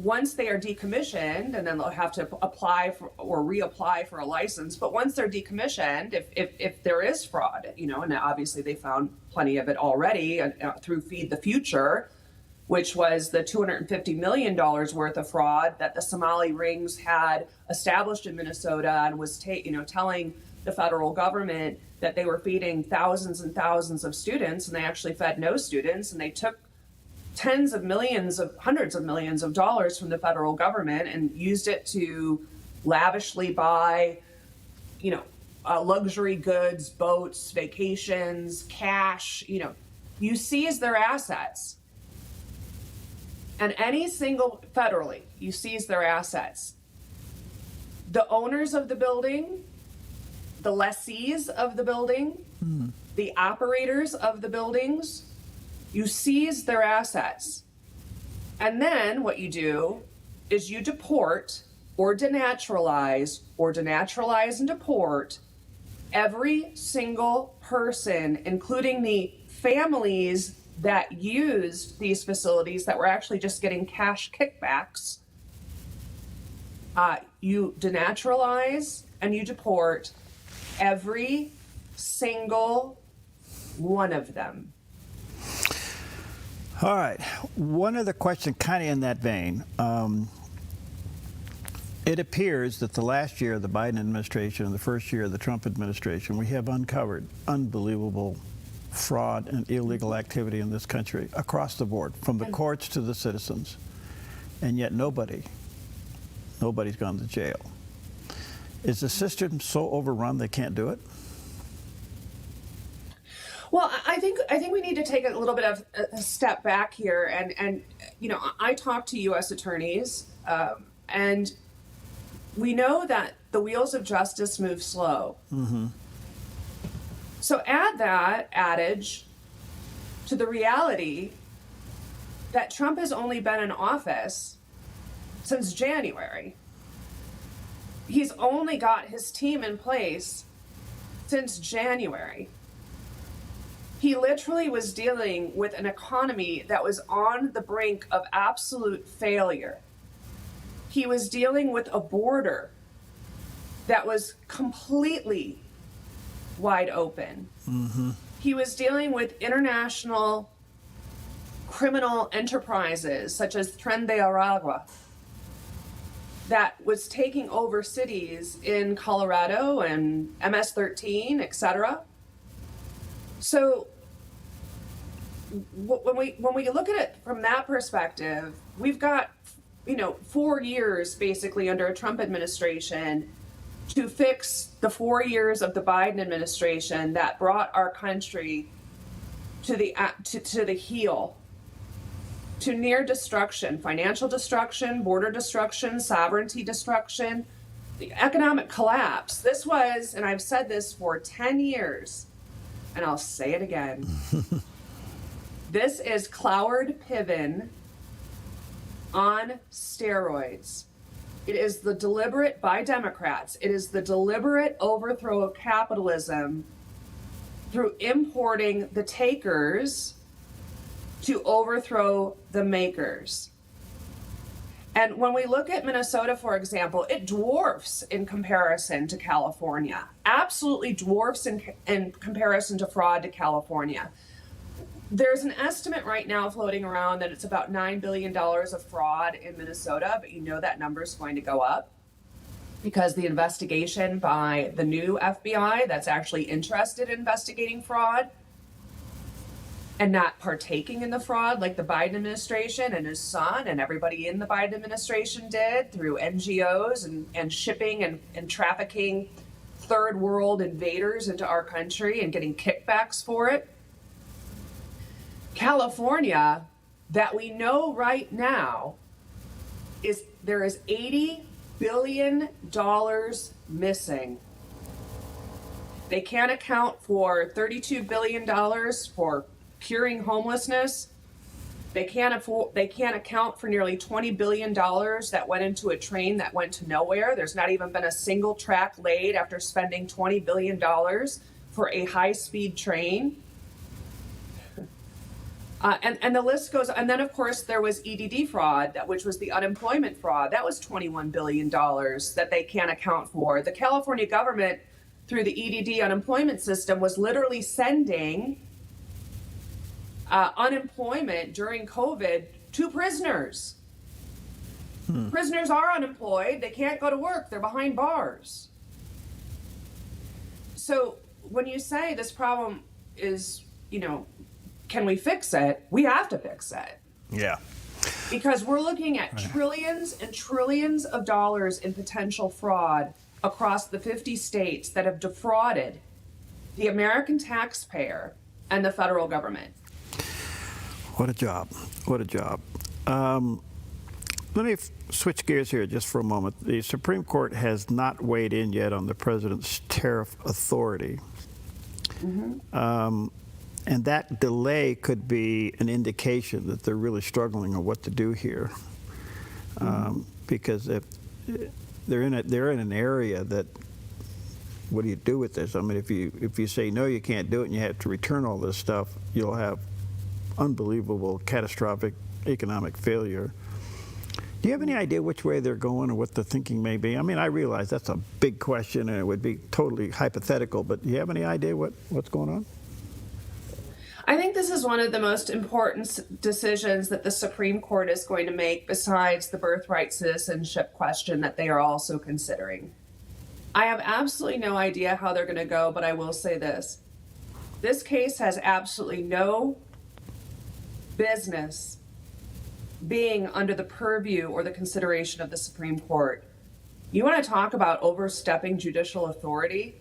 Once they are decommissioned, and then they'll have to apply for or reapply for a license. But once they're decommissioned, if there is fraud, and obviously they found plenty of it already through Feed the Future, which was the $250 million worth of fraud that the Somali rings had established in Minnesota, and was telling the federal government that they were feeding thousands and thousands of students, and they actually fed no students, and they took hundreds of millions of dollars from the federal government and used it to lavishly buy, luxury goods, boats, vacations, cash. You seize their assets. And federally, you seize their assets. The owners of the building, the lessees of the building, the operators of the buildings, you seize their assets. And then what you do is you deport or denaturalize and deport every single person, including the families that used these facilities that were actually just getting cash kickbacks. You denaturalize and you deport every single one of them. All right. One other question kind of in that vein. It appears that the last year of the Biden administration and the first year of the Trump administration, we have uncovered unbelievable fraud and illegal activity in this country across the board, from the courts to the citizens. And yet nobody's gone to jail. Is the system so overrun they can't do it? Well, I think we need to take a little bit of a step back here, and I talk to U.S. attorneys, and we know that the wheels of justice move slow. So add that adage to the reality that Trump has only been in office since January. He's only got his team in place since January. He literally was dealing with an economy that was on the brink of absolute failure. He was dealing with a border that was completely wide open. He was dealing with international criminal enterprises such as Tren de Aragua that was taking over cities in Colorado and MS-13, etc. So when we look at it from that perspective, we've got 4 years basically under a Trump administration to fix the 4 years of the Biden administration that brought our country to the heel, to near destruction, financial destruction, border destruction, sovereignty destruction, the economic collapse. This was, and I've said this for 10 years, and I'll say it again. This is Cloward Piven on steroids. It is the deliberate, by Democrats, it is the deliberate overthrow of capitalism through importing the takers to overthrow the makers. And when we look at Minnesota, for example, it dwarfs in comparison to California, absolutely dwarfs in comparison to fraud to California. There's an estimate right now floating around that it's about $9 billion of fraud in Minnesota, but you know that number is going to go up because the investigation by the new FBI that's actually interested in investigating fraud and not partaking in the fraud like the Biden administration and his son and everybody in the Biden administration did through NGOs and shipping and trafficking third world invaders into our country and getting kickbacks for it. California, that we know right now, there is $80 billion missing. They can't account for $32 billion for curing homelessness. They can't account for nearly $20 billion that went into a train that went to nowhere. There's not even been a single track laid after spending $20 billion for a high-speed train. And the list goes, and then of course there was EDD fraud, which was the unemployment fraud. That was $21 billion that they can't account for. The California government, through the EDD unemployment system, was literally sending unemployment during COVID to prisoners. Prisoners are unemployed. They can't go to work. They're behind bars. So when you say this problem is, can we fix it? We have to fix it. Yeah. Because we're looking at trillions and trillions of dollars in potential fraud across the 50 states that have defrauded the American taxpayer and the federal government. What a job. What a job. Let me switch gears here just for a moment. The Supreme Court has not weighed in yet on the president's tariff authority. And that delay could be an indication that they're really struggling on what to do here, because if they're in an area that, what do you do with this? I mean, if you say no, you can't do it, and you have to return all this stuff, you'll have unbelievable, catastrophic economic failure. Do you have any idea which way they're going or what the thinking may be? I mean, I realize that's a big question and it would be totally hypothetical, but do you have any idea what's going on? I think this is one of the most important decisions that the Supreme Court is going to make, besides the birthright citizenship question that they are also considering. I have absolutely no idea how they're going to go, but I will say this. This case has absolutely no business being under the purview or the consideration of the Supreme Court. You want to talk about overstepping judicial authority?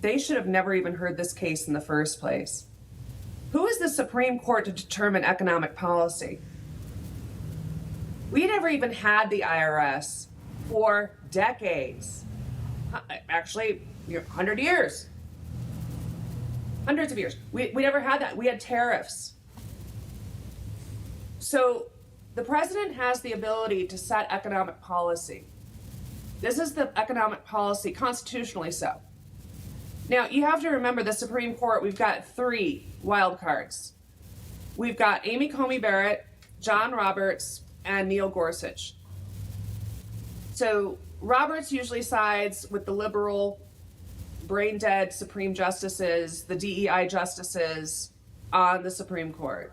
They should have never even heard this case in the first place. Who is the Supreme Court to determine economic policy? We never even had the IRS for decades. Actually, 100 years. Hundreds of years. We never had that. We had tariffs. So the president has the ability to set economic policy. This is the economic policy, constitutionally so. Now, you have to remember the Supreme Court, we've got 3 wild cards. We've got Amy Coney Barrett, John Roberts, and Neil Gorsuch. So Roberts usually sides with the liberal, brain-dead Supreme Justices, the DEI justices on the Supreme Court.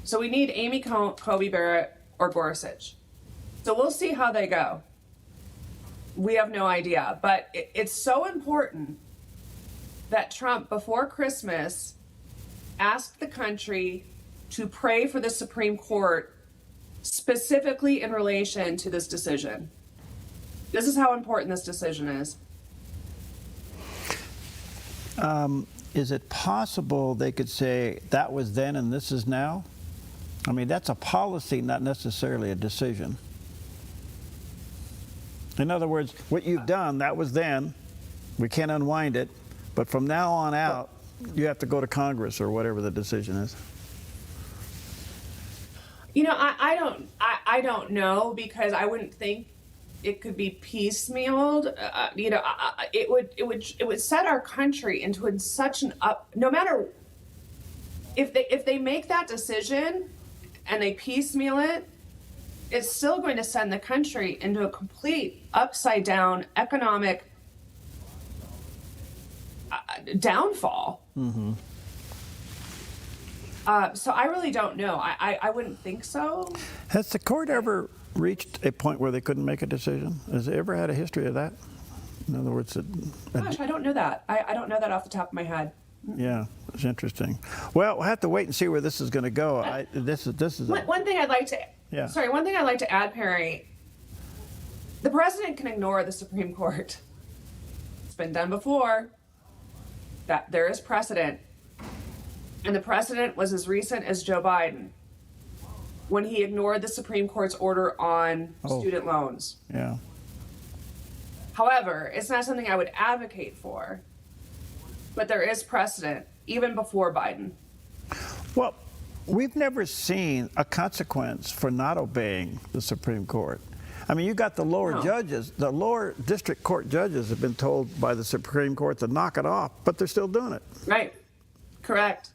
So we need Amy Coney Barrett or Gorsuch. So we'll see how they go. We have no idea, but it's so important that Trump, before Christmas, asked the country to pray for the Supreme Court specifically in relation to this decision. This is how important this decision is. Is it possible they could say that was then and this is now? I mean, that's a policy, not necessarily a decision. In other words, what you've done, that was then. We can't unwind it. But from now on out, you have to go to Congress or whatever the decision is. You know, I don't know, because I wouldn't think it could be piecemealed. You know, it would set our country into such an up. No matter if they make that decision and they piecemeal it, it's still going to send the country into a complete upside down economic downfall. Mm-hmm. So I really don't know. I wouldn't think so. Has the court ever reached a point where they couldn't make a decision? Has it ever had a history of that? In other words, Gosh, I don't know that. I don't know that off the top of my head. Yeah, it's interesting. Well, we'll have to wait and see where this is going to go. This is one thing I'd like to. Yeah. Sorry, one thing I'd like to add, Perry. The president can ignore the Supreme Court. It's been done before. That there is precedent. And the precedent was as recent as Joe Biden, when he ignored the Supreme Court's order on student loans. Yeah. However, it's not something I would advocate for, but there is precedent, even before Biden. Well, we've never seen a consequence for not obeying the Supreme Court. I mean, you got the lower judges, the lower district court judges have been told by the Supreme Court to knock it off, but they're still doing it. Right. Correct.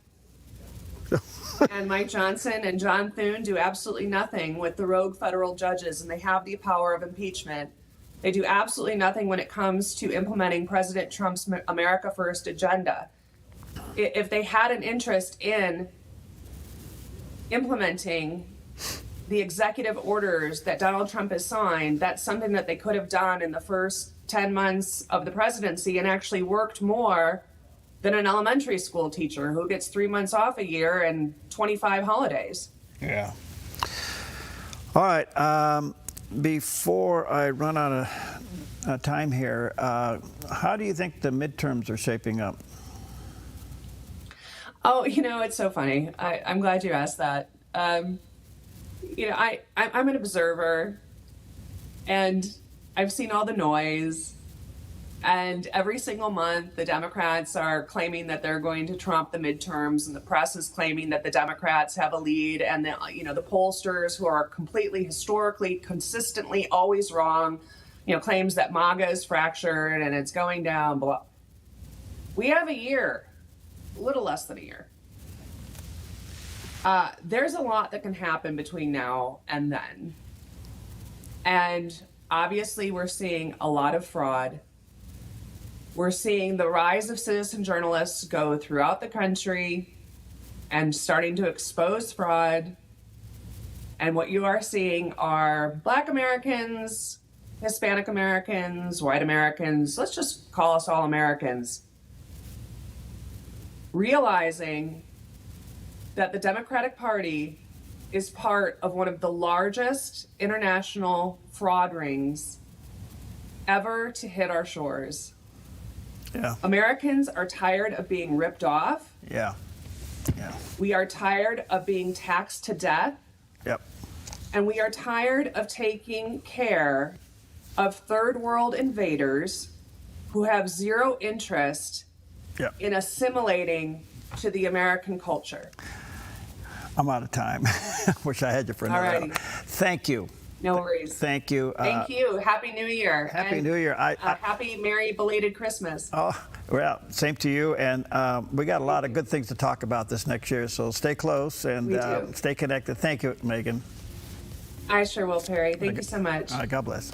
And Mike Johnson and John Thune do absolutely nothing with the rogue federal judges, and they have the power of impeachment. They do absolutely nothing when it comes to implementing President Trump's America First agenda. If they had an interest in implementing the executive orders that Donald Trump has signed, that's something that they could have done in the first 10 months of the presidency and actually worked more than an elementary school teacher who gets 3 months off a year and 25 holidays. Yeah. All right. Before I run out of time here, how do you think the midterms are shaping up? Oh, you know, it's so funny. I'm glad you asked that. You know, I'm an observer, and I've seen all the noise. And every single month, the Democrats are claiming that they're going to trump the midterms, and the press is claiming that the Democrats have a lead, and the pollsters, who are completely, historically, consistently always wrong, claims that MAGA is fractured and it's going down. Blah. We have a year, a little less than a year. There's a lot that can happen between now and then, and obviously, we're seeing a lot of fraud. We're seeing the rise of citizen journalists go throughout the country and starting to expose fraud. And what you are seeing are Black Americans, Hispanic Americans, white Americans, let's just call us all Americans, realizing that the Democratic Party is part of one of the largest international fraud rings ever to hit our shores. Yeah. Americans are tired of being ripped off. Yeah. Yeah. We are tired of being taxed to death. Yep. And we are tired of taking care of third world invaders who have zero interest in assimilating to the American culture. I'm out of time. Wish I had you for another hour. Thank you. No worries. Thank you. Thank you. Happy New Year. Happy New Year. Happy Merry Belated Christmas. Oh, well, same to you. And we got a lot of good things to talk about this next year. So stay close and stay connected. Thank you, Megan. I sure will, Perry. Thank you so much. God bless.